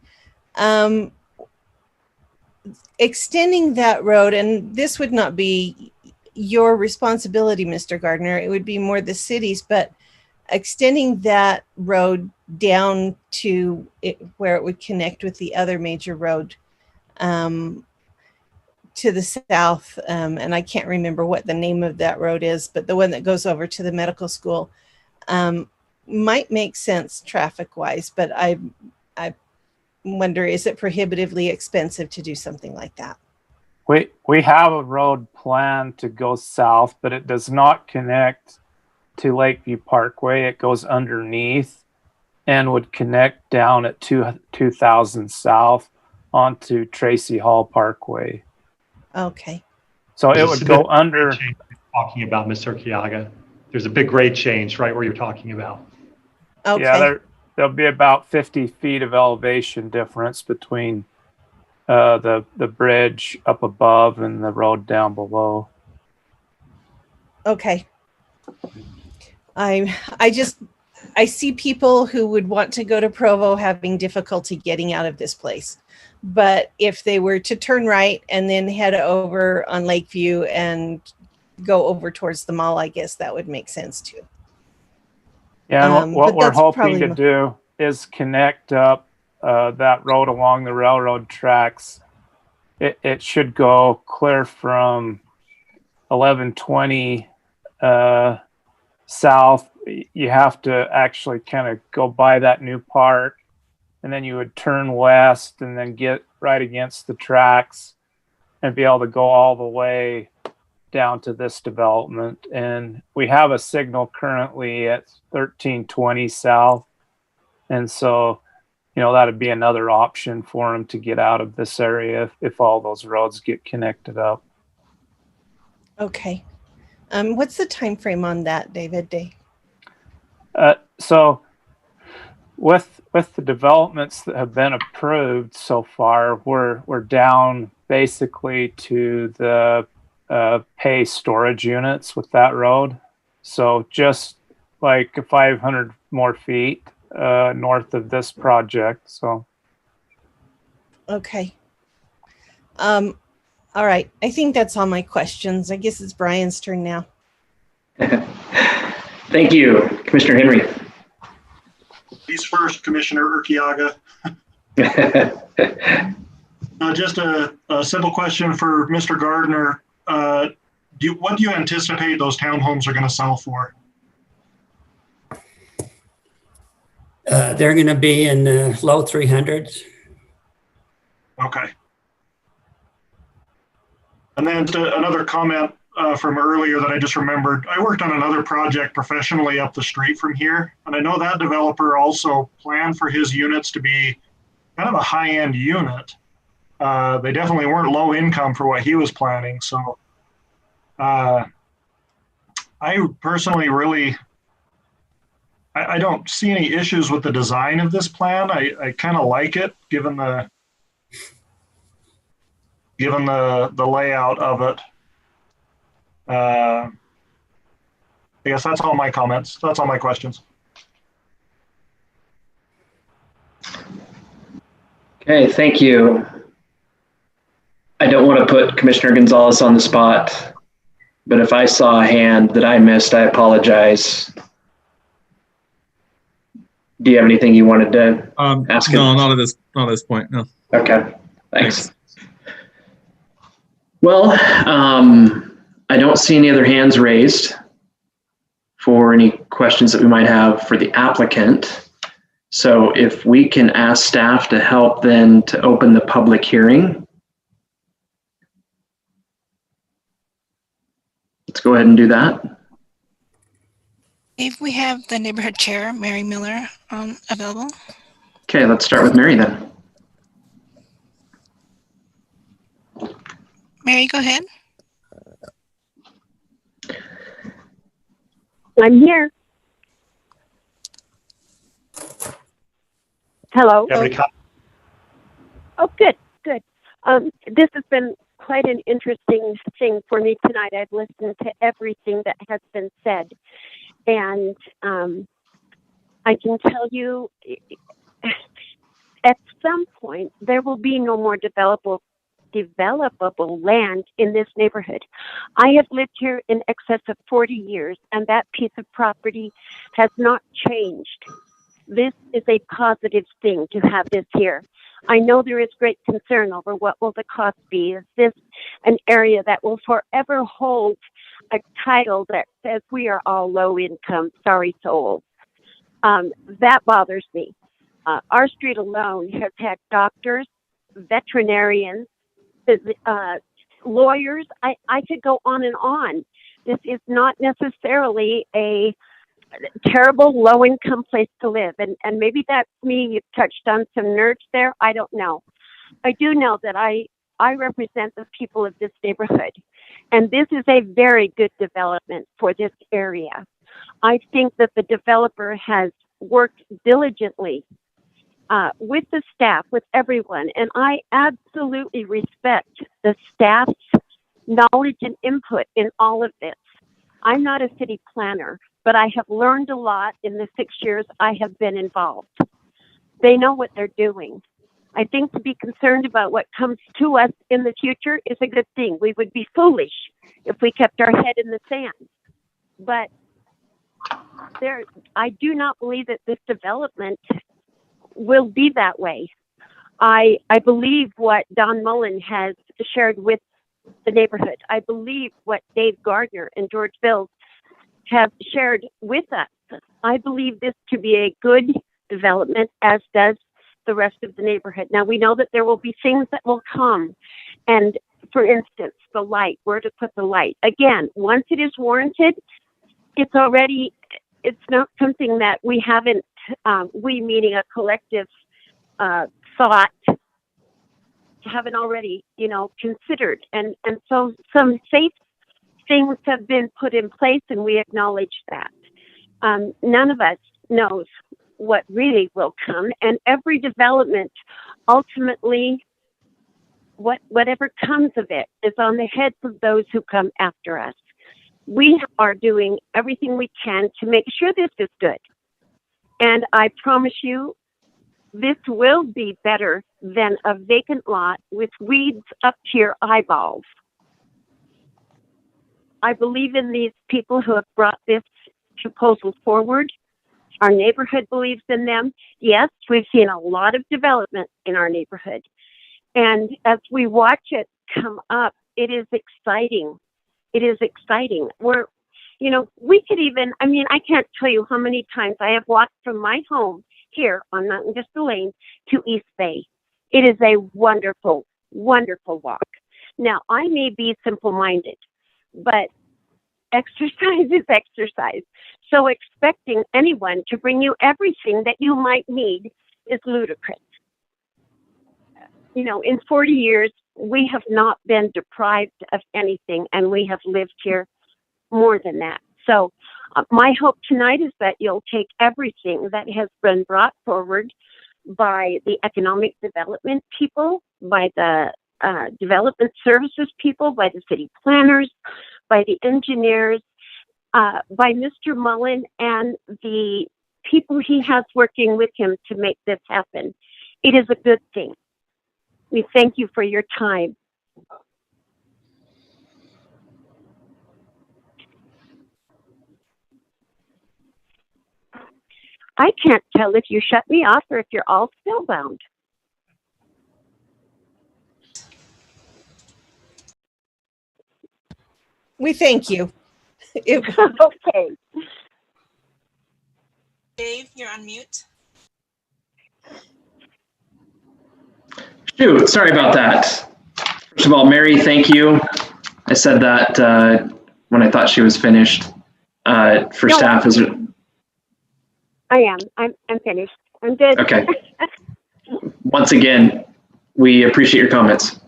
Extending that road, and this would not be your responsibility, Mr. Gardner, it would be more the city's, but extending that road down to where it would connect with the other major road to the south, and I can't remember what the name of that road is, but the one that goes over to the medical school might make sense traffic-wise, but I wonder, is it prohibitively expensive to do something like that? We have a road plan to go south, but it does not connect to Lakeview Parkway. It goes underneath and would connect down at 2000 South. onto Tracy Hall Parkway. Okay. So it would go under. Talking about Ms. Urquiaga. There's a big grade change right where you're talking about. Okay. Yeah, there'll be about 50 feet of elevation difference between the bridge up above and the road down below. Okay. I see people who would want to go to Provo having difficulty getting out of this place. But if they were to turn right and then head over on Lakeview and go over towards the mall, I guess that would make sense too. Yeah, and what we're hoping to do is connect up that road along the railroad tracks. It should go clear from 1120 south. You have to actually kind of go by that new park, and then you would turn west and then get right against the tracks and be able to go all the way down to this development. And we have a signal currently at 1320 south. And so, you know, that'd be another option for them to get out of this area if all those roads get connected up. Okay. What's the time frame on that, David? So with the developments that have been approved so far, we're down basically to the pay storage units with that road. So just like 500 more feet north of this project. So. Okay. All right. I think that's all my questions. I guess it's Brian's turn now. Thank you, Commissioner Henry. He's first, Commissioner Urquiaga. Just a simple question for Mr. Gardner. What do you anticipate those townhomes are going to sell for? They're going to be in the low 300s. Okay. And then another comment from earlier that I just remembered. I worked on another project professionally up the street from here, and I know that developer also planned for his units to be kind of a high-end unit. They definitely weren't low income for what he was planning. So I personally really, I don't see any issues with the design of this plan. I kind of like it given the layout of it. I guess that's all my comments. That's all my questions. Okay, thank you. I don't want to put Commissioner Gonzalez on the spot, but if I saw a hand that I missed, I apologize. Do you have anything you wanted to ask him? No, not at this point, no. Okay, thanks. Well, I don't see any other hands raised for any questions that we might have for the applicant. So if we can ask staff to help then to open the public hearing. Let's go ahead and do that. If we have the neighborhood chair, Mary Miller, available. Okay, let's start with Mary then. Mary, go ahead. I'm here. Hello. Oh, good, good. This has been quite an interesting thing for me tonight. I've listened to everything that has been said. And I can tell you, at some point, there will be no more developable land in this neighborhood. I have lived here in excess of 40 years, and that piece of property has not changed. This is a positive thing to have this here. I know there is great concern over what will the cost be. Is this an area that will forever hold a title that says we are all low income, sorry souls? That bothers me. Our street alone has had doctors, veterinarians, lawyers. I could go on and on. This is not necessarily a terrible low-income place to live. And maybe that's me. You've touched on some nerds there. I don't know. I do know that I represent the people of this neighborhood, and this is a very good development for this area. I think that the developer has worked diligently with the staff, with everyone, and I absolutely respect the staff's knowledge and input in all of this. I'm not a city planner, but I have learned a lot in the 6 years I have been involved. They know what they're doing. I think to be concerned about what comes to us in the future is a good thing. We would be foolish if we kept our head in the sand. But I do not believe that this development will be that way. I believe what Don Mullen has shared with the neighborhood. I believe what Dave Gardner and George Bills have shared with us. I believe this to be a good development, as does the rest of the neighborhood. Now, we know that there will be things that will come. And for instance, the light, where to put the light. Again, once it is warranted, it's not something that we haven't, we meaning a collective thought, haven't already, considered. And so some safe things have been put in place, and we acknowledge that. None of us knows what really will come, and every development, ultimately, whatever comes of it is on the heads of those who come after us. We are doing everything we can to make sure this is good. And I promise you, this will be better than a vacant lot with weeds up to your eyeballs. I believe in these people who have brought this proposal forward. Our neighborhood believes in them. Yes, we've seen a lot of development in our neighborhood. And as we watch it come up, it is exciting. It is exciting. We could even, I can't tell you how many times I have walked from my home here on Mountain Vista Lane to East Bay. It is a wonderful, wonderful walk. Now, I may be simple-minded, but exercise is exercise. So expecting anyone to bring you everything that you might need is ludicrous. In 40 years, we have not been deprived of anything, and we have lived here more than that. So my hope tonight is that you'll take everything that has been brought forward by the economic development people, by the development services people, by the city planners, by the engineers, by Mr. Mullen and the people he has working with him to make this happen. It is a good thing. We thank you for your time. I can't tell if you shut me off or if you're all spellbound. We thank you. Okay. Dave, you're on mute. Shoot, sorry about that. First of all, Mary, thank you. I said that when I thought she was finished. For staff, is it? I am. I'm finished. I'm good. Okay. Once again, we appreciate your comments.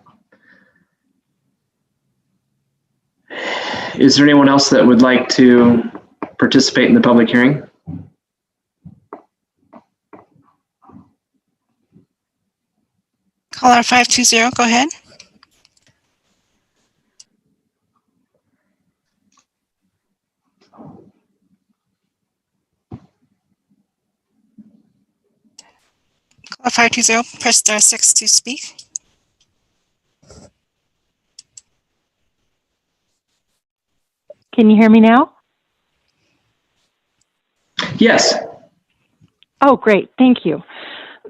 Is there anyone else that would like to participate in the public hearing? Caller 520, go ahead. Caller 520, press *6 to speak. Can you hear me now? Yes. Oh, great. Thank you.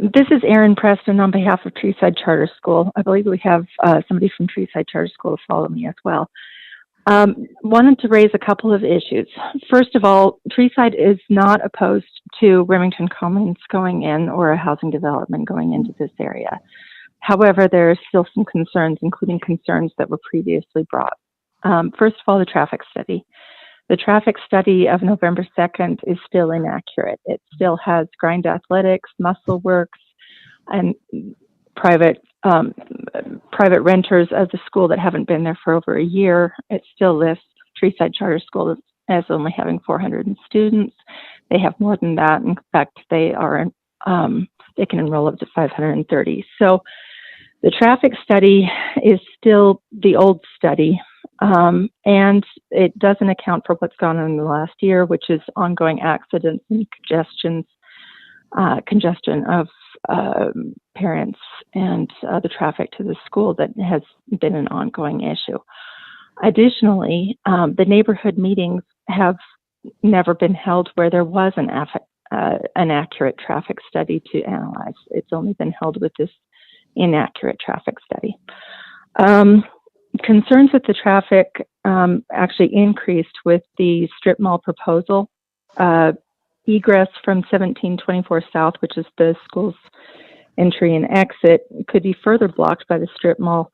This is Erin Preston on behalf of Treeside Charter School. I believe we have somebody from Treeside Charter School to follow me as well. Wanted to raise a couple of issues. First of all, Treeside is not opposed to Remington Commons going in or a housing development going into this area. However, there are still some concerns, including concerns that were previously brought. First of all, the traffic study. The traffic study of November 2nd is still inaccurate. It still has Grind Athletics, Muscle Works, and private private renters of the school that haven't been there for over a year. It still lists Treeside Charter School as only having 400 students. They have more than that. In fact, they can enroll up to 530. So the traffic study is still the old study, and it doesn't account for what's gone on in the last year, which is ongoing accidents and congestion of parents and the traffic to the school that has been an ongoing issue. Additionally, the neighborhood meetings have never been held where there was an accurate traffic study to analyze. It's only been held with this inaccurate traffic study. Concerns with the traffic actually increased with the strip mall proposal. Egress from 1724 South, which is the school's entry and exit, could be further blocked by the strip mall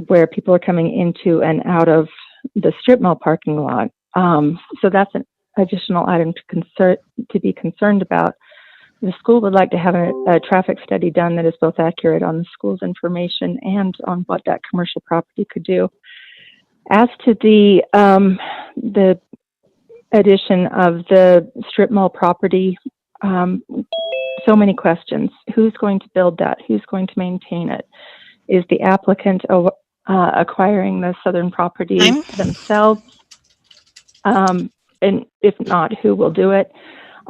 where people are coming into and out of the strip mall parking lot. So that's an additional item to be concerned about. The school would like to have a traffic study done that is both accurate on the school's information and on what that commercial property could do. As to the addition of the strip mall property, so many questions. Who's going to build that? Who's going to maintain it? Is the applicant acquiring the southern property themselves? And if not, who will do it?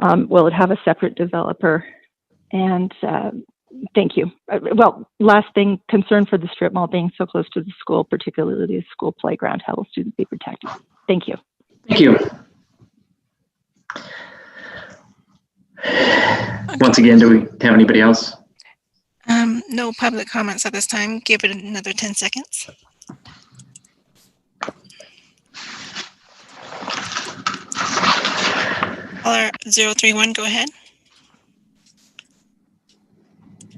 Will it have a separate developer? And thank you. Well, last thing, concern for the strip mall being so close to the school, particularly the school playground. How will students be protected? Thank you. Thank you. Once again, do we have anybody else? No public comments at this time. Give it another 10 seconds. Caller 031, go ahead.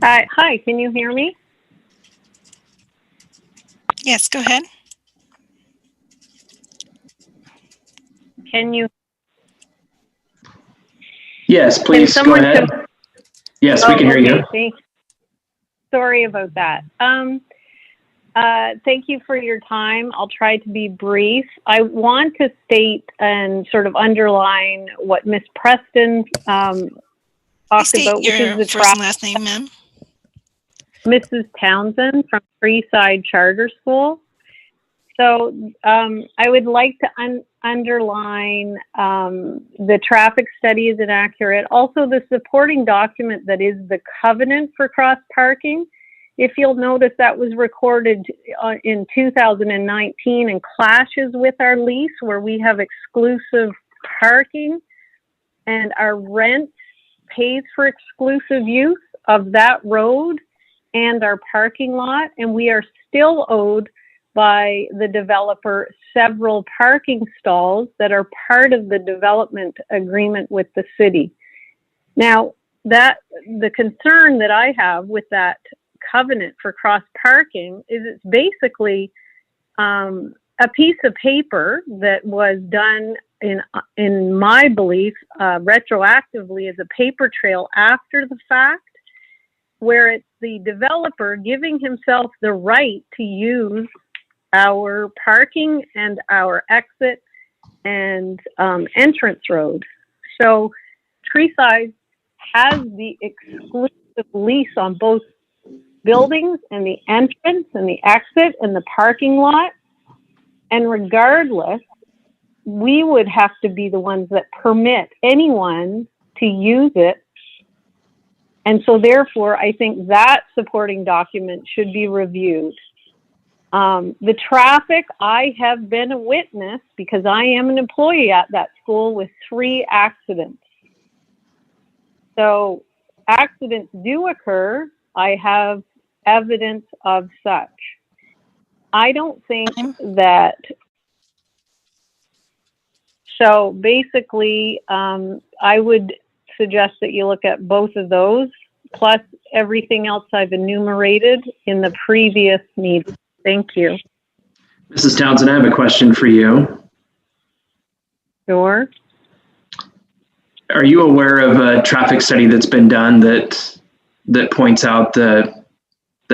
Hi, can you hear me? Yes, go ahead. Can you? Yes, please go ahead. Yes, we can hear you. Thanks. Sorry about that. Thank you for your time. I'll try to be brief. I want to state and sort of underline what Ms. Preston talked about, which is the first and last name, ma'am. Mrs. Townsend from Treeside Charter School. So I would like to underline the traffic study is inaccurate. Also, the supporting document that is the covenant for cross parking. If you'll notice, that was recorded in 2019 and clashes with our lease where we have exclusive parking and our rent pays for exclusive use of that road and our parking lot, and we are still owed by the developer several parking stalls that are part of the development agreement with the city. Now, the concern that I have with that covenant for cross parking is it's basically a piece of paper that was done in my belief retroactively as a paper trail after the fact, where it's the developer giving himself the right to use our parking and our exit and entrance road. So Treeside has the exclusive lease on both buildings and the entrance and the exit and the parking lot. And regardless, we would have to be the ones that permit anyone to use it. And so therefore, I think that supporting document should be reviewed. The traffic, I have been a witness because I am an employee at that school with 3 accidents. So accidents do occur. I have evidence of such. I don't think that, so basically, I would suggest that you look at both of those, plus everything else I've enumerated in the previous meeting. Thank you. Mrs. Townsend, I have a question for you. Sure. Are you aware of a traffic study that's been done that points out the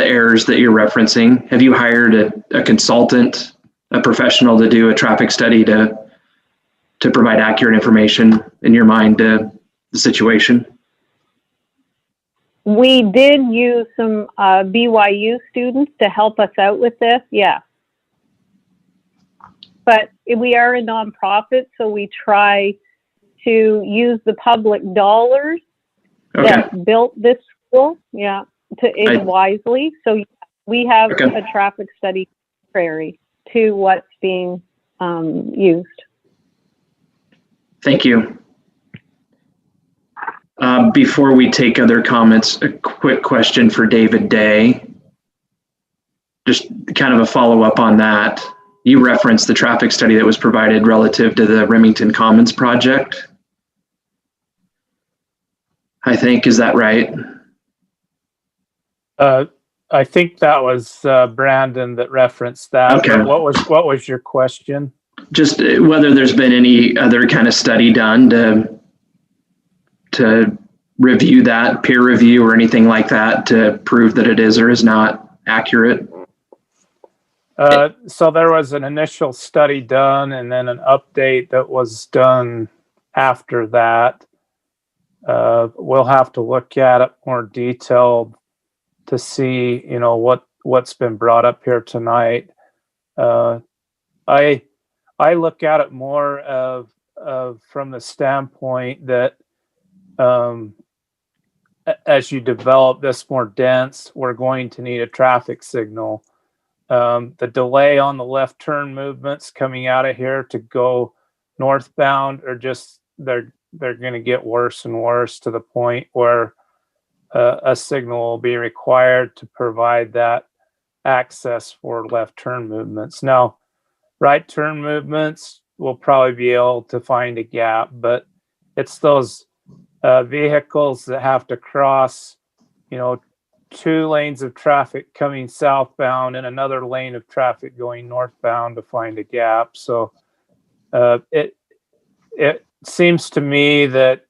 the errors that you're referencing? Have you hired a consultant, a professional to do a traffic study to provide accurate information in your mind to the situation? We did use some BYU students to help us out with this, yeah. But we are a nonprofit, so we try to use the public dollars that built this school, yeah, wisely. So we have a traffic study contrary to what's being used. Thank you. Before we take other comments, a quick question for David Day. Just kind of a follow-up on that. You referenced the traffic study that was provided relative to the Remington Commons project. I think, is that right? I think that was Brandon that referenced that. Okay. What was your question? Just whether there's been any other kind of study done to review that, peer review or anything like that to prove that it is or is not accurate? So there was an initial study done and then an update that was done after that. We'll have to look at it more detailed to see, what's been brought up here tonight. I look at it more of from the standpoint that as you develop this more dense, we're going to need a traffic signal. The delay on the left turn movements coming out of here to go northbound are just, they're going to get worse and worse to the point where a signal will be required to provide that access for left turn movements. Now, right turn movements, we'll probably be able to find a gap, but it's those vehicles that have to cross, 2 lanes of traffic coming southbound and another lane of traffic going northbound to find a gap. So it seems to me that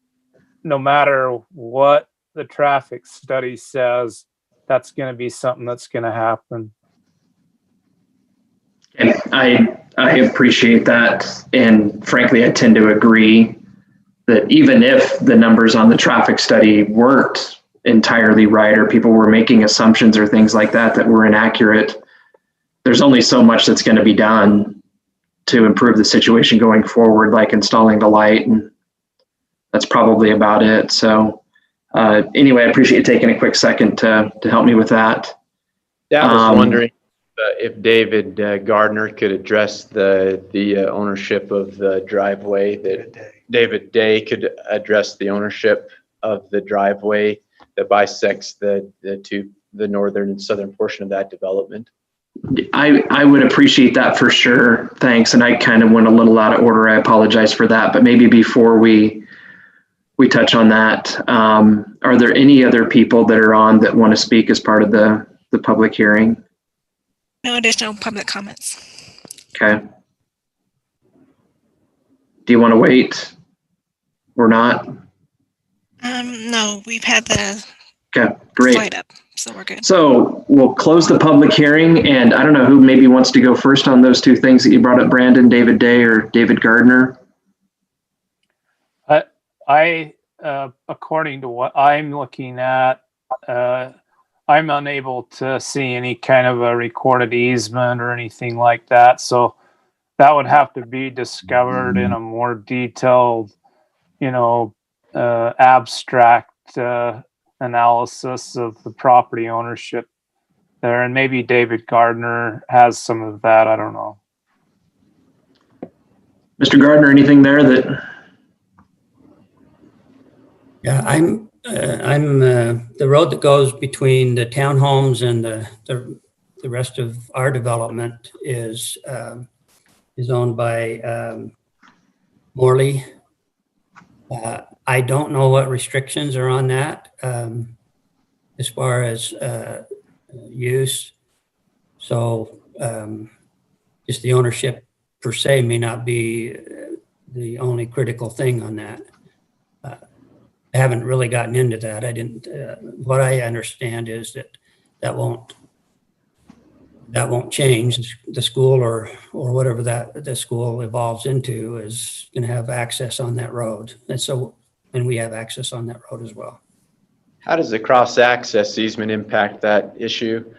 no matter what the traffic study says, that's going to be something that's going to happen. And I appreciate that. And frankly, I tend to agree that even if the numbers on the traffic study weren't entirely right, or people were making assumptions or things like that that were inaccurate, there's only so much that's going to be done to improve the situation going forward, like installing the light, and that's probably about it. So anyway, I appreciate you taking a quick second to help me with that. Yeah, I was wondering if David Gardner could address the ownership of the driveway. That David Day could address the ownership of the driveway that bisects the northern and southern portion of that development. I would appreciate that for sure. Thanks. And I kind of went a little out of order. I apologize for that. But maybe before we touch on that, are there any other people that are on that want to speak as part of the public hearing? No additional public comments. Okay. Do you want to wait or not? No, we've had the slide up, so we're good. So we'll close the public hearing, and I don't know who maybe wants to go first on those two things that you brought up, Brandon, David Day or David Gardner. I according to what I'm looking at, I'm unable to see any kind of a recorded easement or anything like that. So that would have to be discovered in a more detailed, abstract analysis of the property ownership there. And maybe David Gardner has some of that. I don't know. Mr. Gardner, anything there that? Yeah, I'm the road that goes between the townhomes and the rest of our development is owned by Morley. I don't know what restrictions are on that as far as use. So just the ownership per se may not be the only critical thing on that. I haven't really gotten into that. I didn't. What I understand is that won't That won't change. The school or whatever that the school evolves into is going to have access on that road. And we have access on that road as well. How does the cross-access easement impact that issue?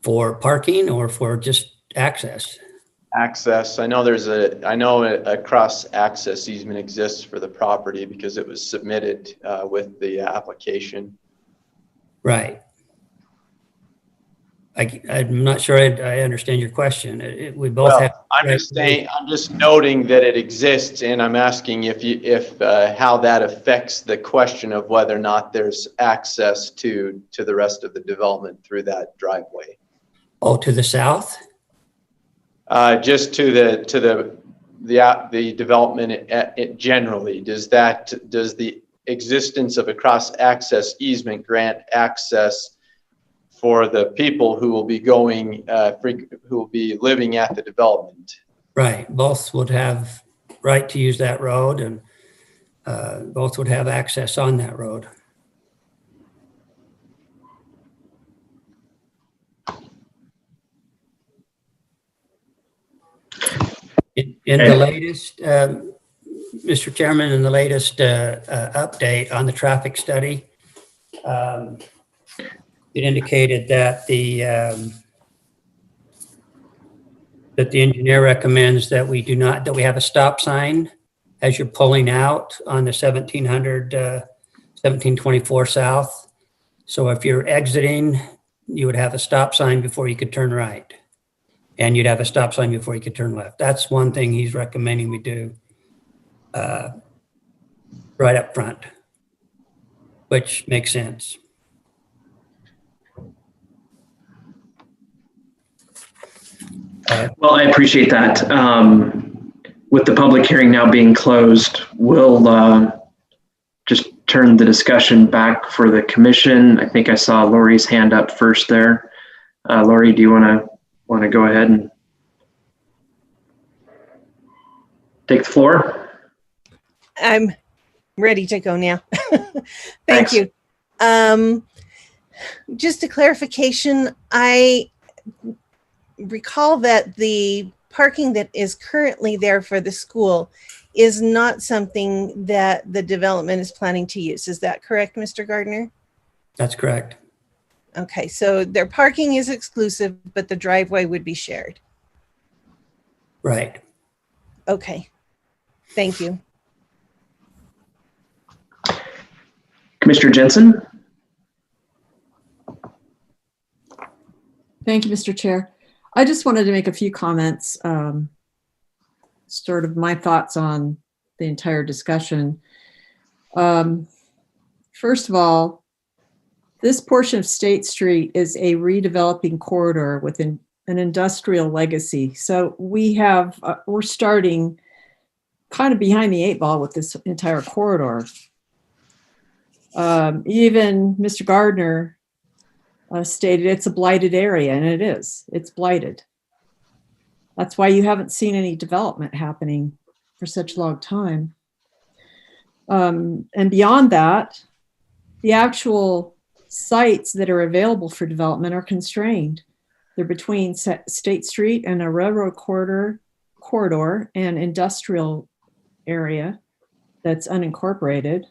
For parking or for just access? Access. I know a cross-access easement exists for the property because it was submitted with the application. Right. I'm not sure I understand your question. We both have. I'm just saying. I'm just noting that it exists, and I'm asking if how that affects the question of whether or not there's access to the rest of the development through that driveway. Oh, to the south? Just to the development generally. Does the existence of a cross-access easement grant access for the people who will be who will be living at the development? Right. Both would have right to use that road, and both would have access on that road. In the latest, Mr. Chairman, in the latest update on the traffic study, it indicated that the engineer recommends that we have a stop sign as you're pulling out on the 1724 South. So if you're exiting, you would have a stop sign before you could turn right. And you'd have a stop sign before you could turn left. That's one thing he's recommending we do right up front, which makes sense. Well, I appreciate that. With the public hearing now being closed, we'll just turn the discussion back for the commission. I think I saw Lori's hand up first there. Lori, do you want to go ahead and take the floor? I'm ready to go now. Thanks. You. Just a clarification, I recall that the parking that is currently there for the school is not something that the development is planning to use. Is that correct, Mr. Gardner? That's correct. Okay, so their parking is exclusive, but the driveway would be shared. Right. Okay, thank you. Commissioner Jensen? Thank you, Mr. Chair. I just wanted to make a few comments, sort of my thoughts on the entire discussion. First of all, this portion of State Street is a redeveloping corridor with an industrial legacy. So we're starting kind of behind the eight ball with this entire corridor. Even Mr. Gardner stated it's a blighted area, and it is. It's blighted. That's why you haven't seen any development happening for such a long time. And beyond that, the actual sites that are available for development are constrained. They're between State Street and a railroad corridor and industrial area that's unincorporated.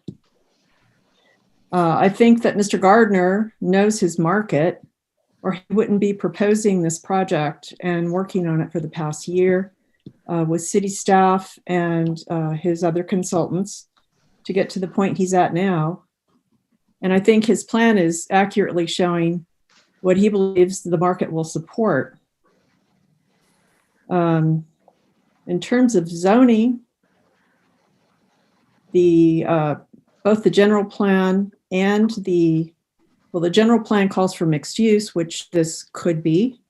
I think that Mr. Gardner knows his market, or he wouldn't be proposing this project and working on it for the past year with city staff and his other consultants to get to the point he's at now. And I think his plan is accurately showing what he believes the market will support. In terms of zoning, both the general plan and the general plan calls for mixed use, which this could be.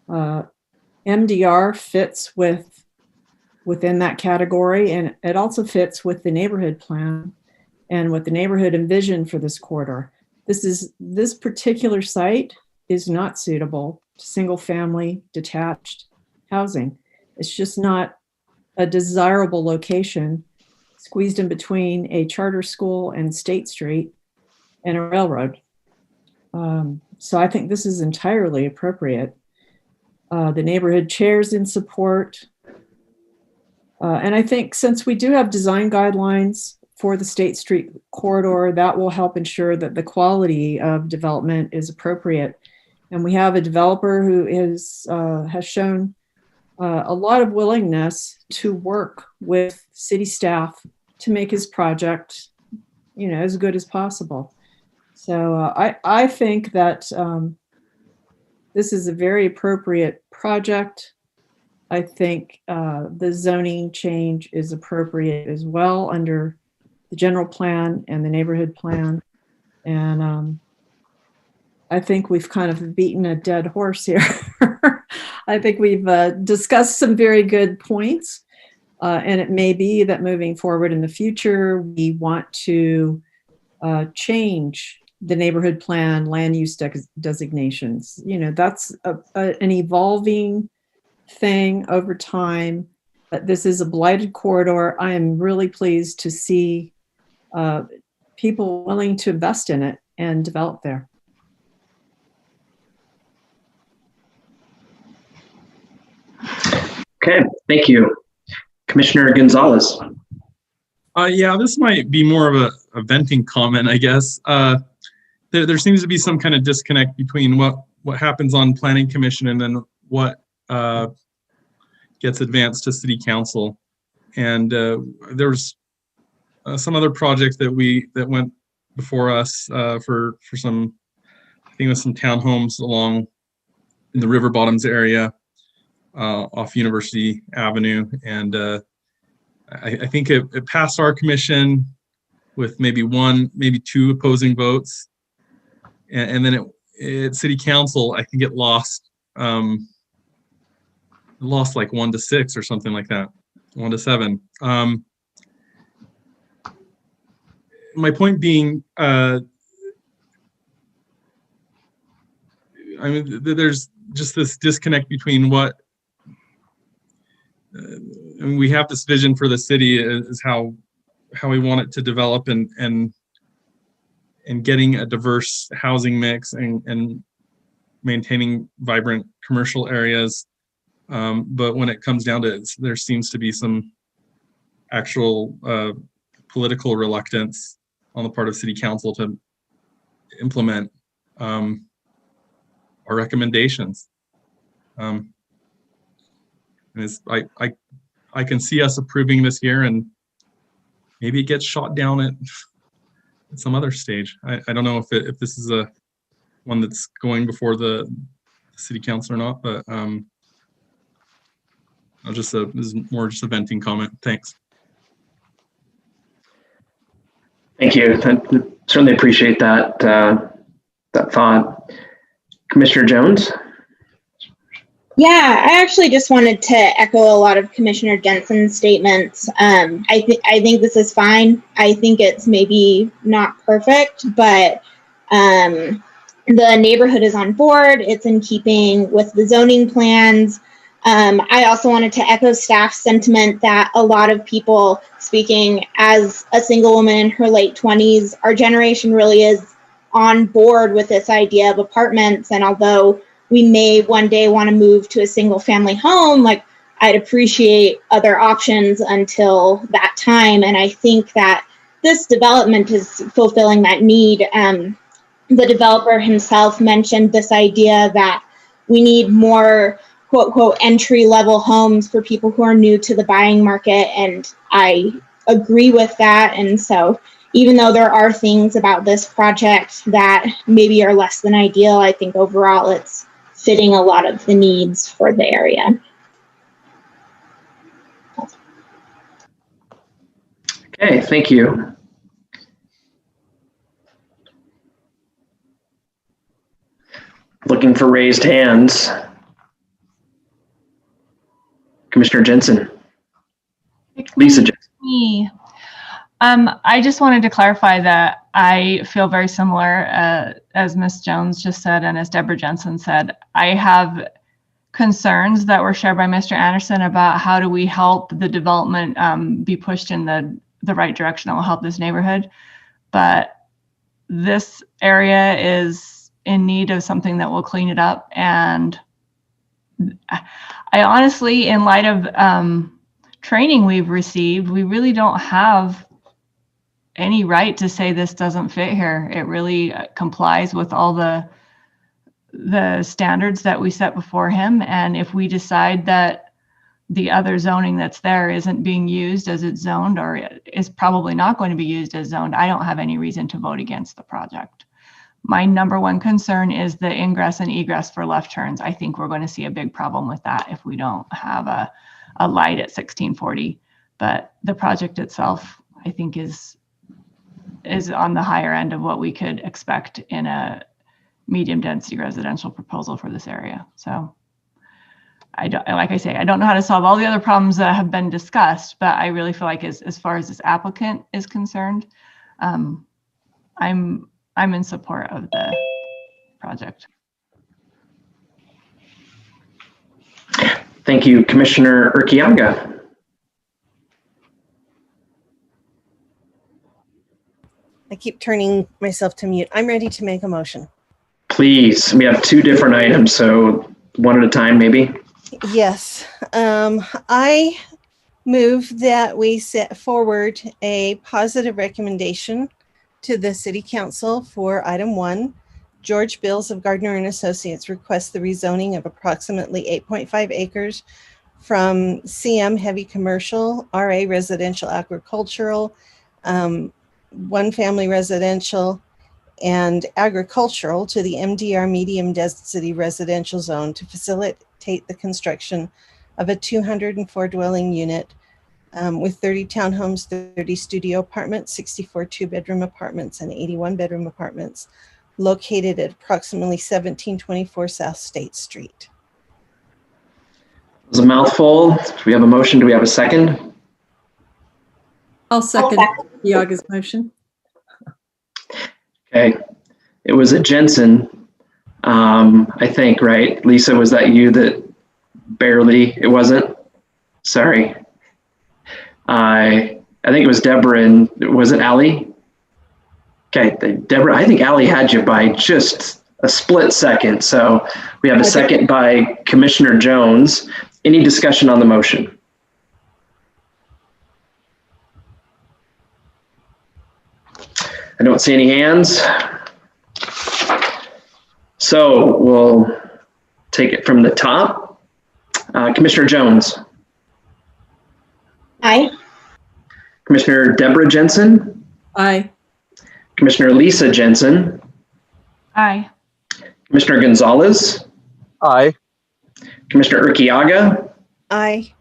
MDR fits within that category, and it also fits with the neighborhood plan and what the neighborhood envisioned for this corridor. This particular site is not suitable to single family detached housing. It's just not a desirable location squeezed in between a charter school and State Street and a railroad. So I think this is entirely appropriate. The neighborhood chair's in support. And I think since we do have design guidelines for the State Street corridor, that will help ensure that the quality of development is appropriate. And we have a developer who has shown a lot of willingness to work with city staff to make his project, as good as possible. So I think that this is a very appropriate project. I think the zoning change is appropriate as well under the general plan and the neighborhood plan. And I think we've kind of beaten a dead horse here. I think we've discussed some very good points. And it may be that moving forward in the future, we want to change the neighborhood plan land use designations. That's an evolving thing over time, but this is a blighted corridor. I am really pleased to see people willing to invest in it and develop there. Okay, thank you. Commissioner Gonzalez. Yeah, this might be more of a venting comment, I guess. There seems to be some kind of disconnect between what happens on Planning Commission and then what gets advanced to City Council. And there's some other projects that went before us for some, I think it was some townhomes along in the River Bottoms area off University Avenue. And I think it passed our commission with maybe two opposing votes. And then at City Council, I think it lost like 1-6 or something like that, 1-7. My point being, there's just this disconnect between what we have this vision for the city is how we want it to develop and getting a diverse housing mix and maintaining vibrant commercial areas. But when it comes down to it, there seems to be some actual political reluctance on the part of City Council to implement our recommendations. And I can see us approving this here, and maybe it gets shot down at some other stage. I don't know if this is a one that's going before the City Council or not, but this is more just a venting comment. Thanks. Thank you. I certainly appreciate that thought. Commissioner Jones. Yeah, I actually just wanted to echo a lot of Commissioner Jensen's statements. I think this is fine. I think it's maybe not perfect, but the neighborhood is on board. It's in keeping with the zoning plans. I also wanted to echo staff's sentiment that a lot of people, speaking as a single woman in her late 20s, our generation really is on board with this idea of apartments. And although we may one day want to move to a single family home, like I'd appreciate other options until that time. And I think that this development is fulfilling that need. The developer himself mentioned this idea that we need more quote, quote, entry level homes for people who are new to the buying market. And I agree with that. And so even though there are things about this project that maybe are less than ideal, I think overall it's fitting a lot of the needs for the area. Okay, thank you. Looking for raised hands. Commissioner Jensen. Lisa Jensen. Me. I just wanted to clarify that I feel very similar as Ms. Jones just said and as Deborah Jensen said. I have concerns that were shared by Mr. Anderson about how do we help the development be pushed in the right direction that will help this neighborhood. But this area is in need of something that will clean it up. And I honestly, in light of training we've received, we really don't have any right to say this doesn't fit here. It really complies with all the standards that we set before him. And if we decide that the other zoning that's there isn't being used as it's zoned, or is probably not going to be used as zoned, I don't have any reason to vote against the project. My number one concern is the ingress and egress for left turns. I think we're going to see a big problem with that if we don't have a light at 1640. But the project itself, I think, is on the higher end of what we could expect in a medium density residential proposal for this area. So like I say, I don't know how to solve all the other problems that have been discussed, but I really feel like as far as this applicant is concerned, I'm in support of the project. Thank you, Commissioner Urquiaga. I keep turning myself to mute. I'm ready to make a motion. Please, we have two different items, so one at a time, maybe. Yes, I move that we set forward a positive recommendation to the City Council for item 1. George Bills of Gardner and Associates requests the rezoning of approximately 8.5 acres from CM heavy commercial, RA residential agricultural, one family residential, and agricultural to the MDR medium density residential zone to facilitate the construction of a 204 dwelling unit with 30 townhomes, 30 studio apartments, 64 two-bedroom apartments, and 81 bedroom apartments located at approximately 1724 South State Street. It was a mouthful. Do we have a motion? Do we have a second? I'll second Yaga's motion. Okay. It was a Jensen, I think, right? Lisa, was that you that barely, it wasn't? Sorry. I think it was Deborah and was it Allie? Okay, Deborah, I think Allie had you by just a split second. So we have a second by Commissioner Jones. Any discussion on the motion? I don't see any hands. So we'll take it from the top. Commissioner Jones. Aye. Commissioner Deborah Jensen. Aye. Commissioner Lisa Jensen. Aye. Commissioner Gonzalez. Aye. Commissioner Urquiaga. Aye.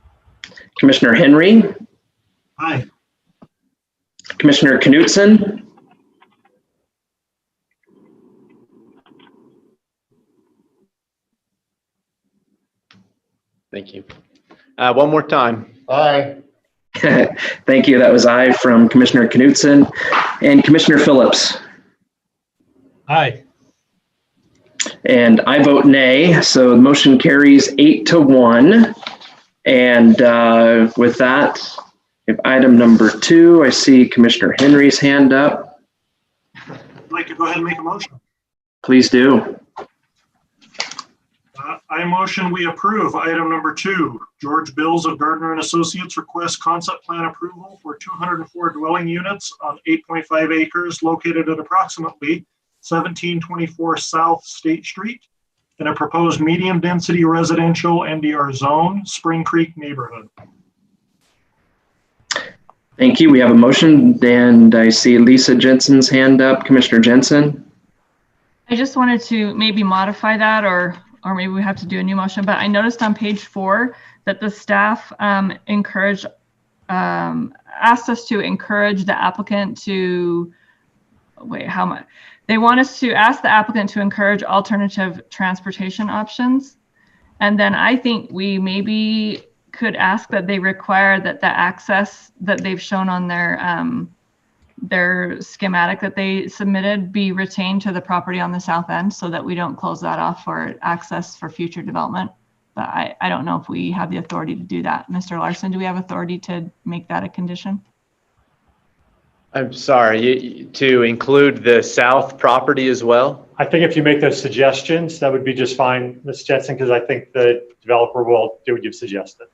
Commissioner Henry. Aye. Commissioner Knutson. Thank you. One more time. Aye. Thank you. That was aye from Commissioner Knutson. And Commissioner Phillips. Aye. And I vote nay. So the motion carries 8-1. And with that, if item number 2, I see Commissioner Henry's hand up. I'd like to go ahead and make a motion. Please do. I motion we approve item number 2. George Bills of Gardner and Associates requests concept plan approval for 204 dwelling units on 8.5 acres located at approximately 1724 South State Street in a proposed medium density residential MDR zone, Spring Creek neighborhood. Thank you. We have a motion, and I see Lisa Jensen's hand up. Commissioner Jensen. I just wanted to maybe modify that, or maybe we have to do a new motion, but I noticed on page 4 that the staff asked us to encourage the applicant to, how much? They want us to ask the applicant to encourage alternative transportation options. And then I think we maybe could ask that they require that the access that they've shown on their schematic that they submitted be retained to the property on the south end, so that we don't close that off for access for future development. But I don't know if we have the authority to do that. Mr. Larson, do we have authority to make that a condition? I'm sorry, to include the south property as well? I think if you make those suggestions, that would be just fine, Ms. Jensen, because I think the developer will do what you've suggested.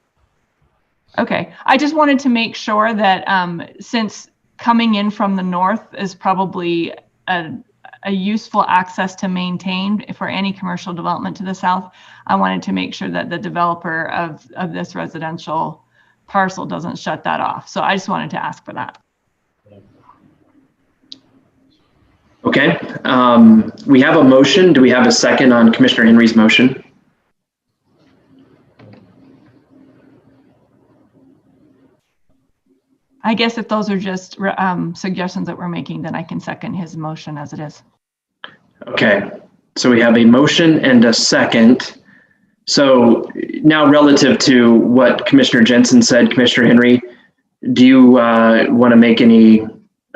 Okay, I just wanted to make sure that since coming in from the north is probably a useful access to maintain for any commercial development to the south, I wanted to make sure that the developer of this residential parcel doesn't shut that off. So I just wanted to ask for that. Okay, we have a motion. Do we have a second on Commissioner Henry's motion? I guess if those are just suggestions that we're making, then I can second his motion as it is. Okay, so we have a motion and a second. So now relative to what Commissioner Jensen said, Commissioner Henry, do you want to make any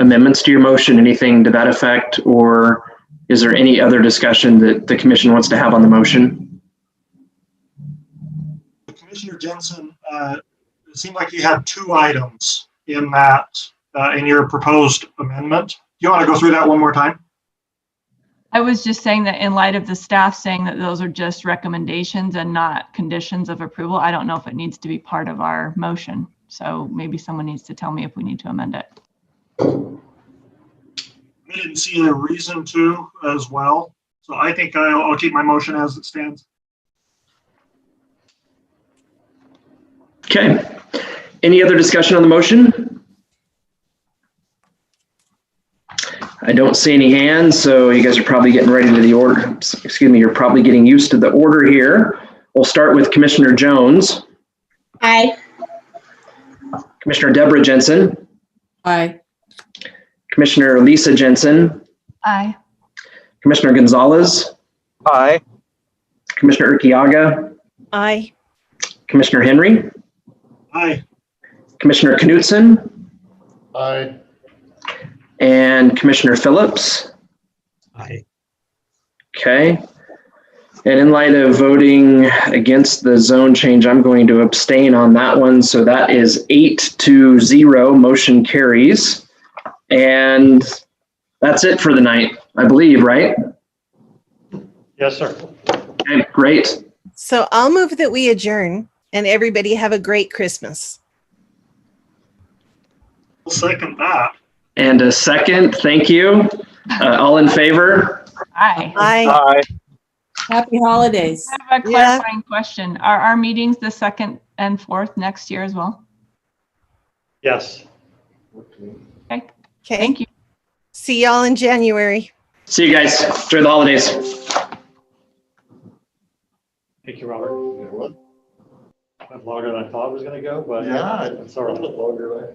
amendments to your motion, anything to that effect, or is there any other discussion that the commission wants to have on the motion? Commissioner Jensen, it seemed like you had two items in that, in your proposed amendment. Do you want to go through that one more time? I was just saying that in light of the staff saying that those are just recommendations and not conditions of approval, I don't know if it needs to be part of our motion. So maybe someone needs to tell me if we need to amend it. I didn't see a reason to as well. So I think I'll keep my motion as it stands. Okay. Any other discussion on the motion? I don't see any hands, so you guys are probably getting ready to the order. Excuse me, you're probably getting used to the order here. We'll start with Commissioner Jones. Aye. Commissioner Deborah Jensen. Aye. Commissioner Lisa Jensen. Aye. Commissioner Gonzalez. Aye. Commissioner Urquiaga. Aye. Commissioner Henry. Aye. Commissioner Knutson. Aye. And Commissioner Phillips. Aye. Okay. And in light of voting against the zone change, I'm going to abstain on that one. So that is 8-0, motion carries. And that's it for the night, I believe, right? Yes, sir. Okay, great. So I'll move that we adjourn and everybody have a great Christmas. I'll second that. And a second, thank you. All in favor? Aye. Aye. Aye. Happy holidays. I have a clarifying question. Are our meetings the 2nd and 4th next year as well? Yes. Okay. Okay. Thank you. See y'all in January. See you guys. Enjoy the holidays. Thank you, Robert. Went longer than I thought it was going to go, but Yeah, it's all right. longer.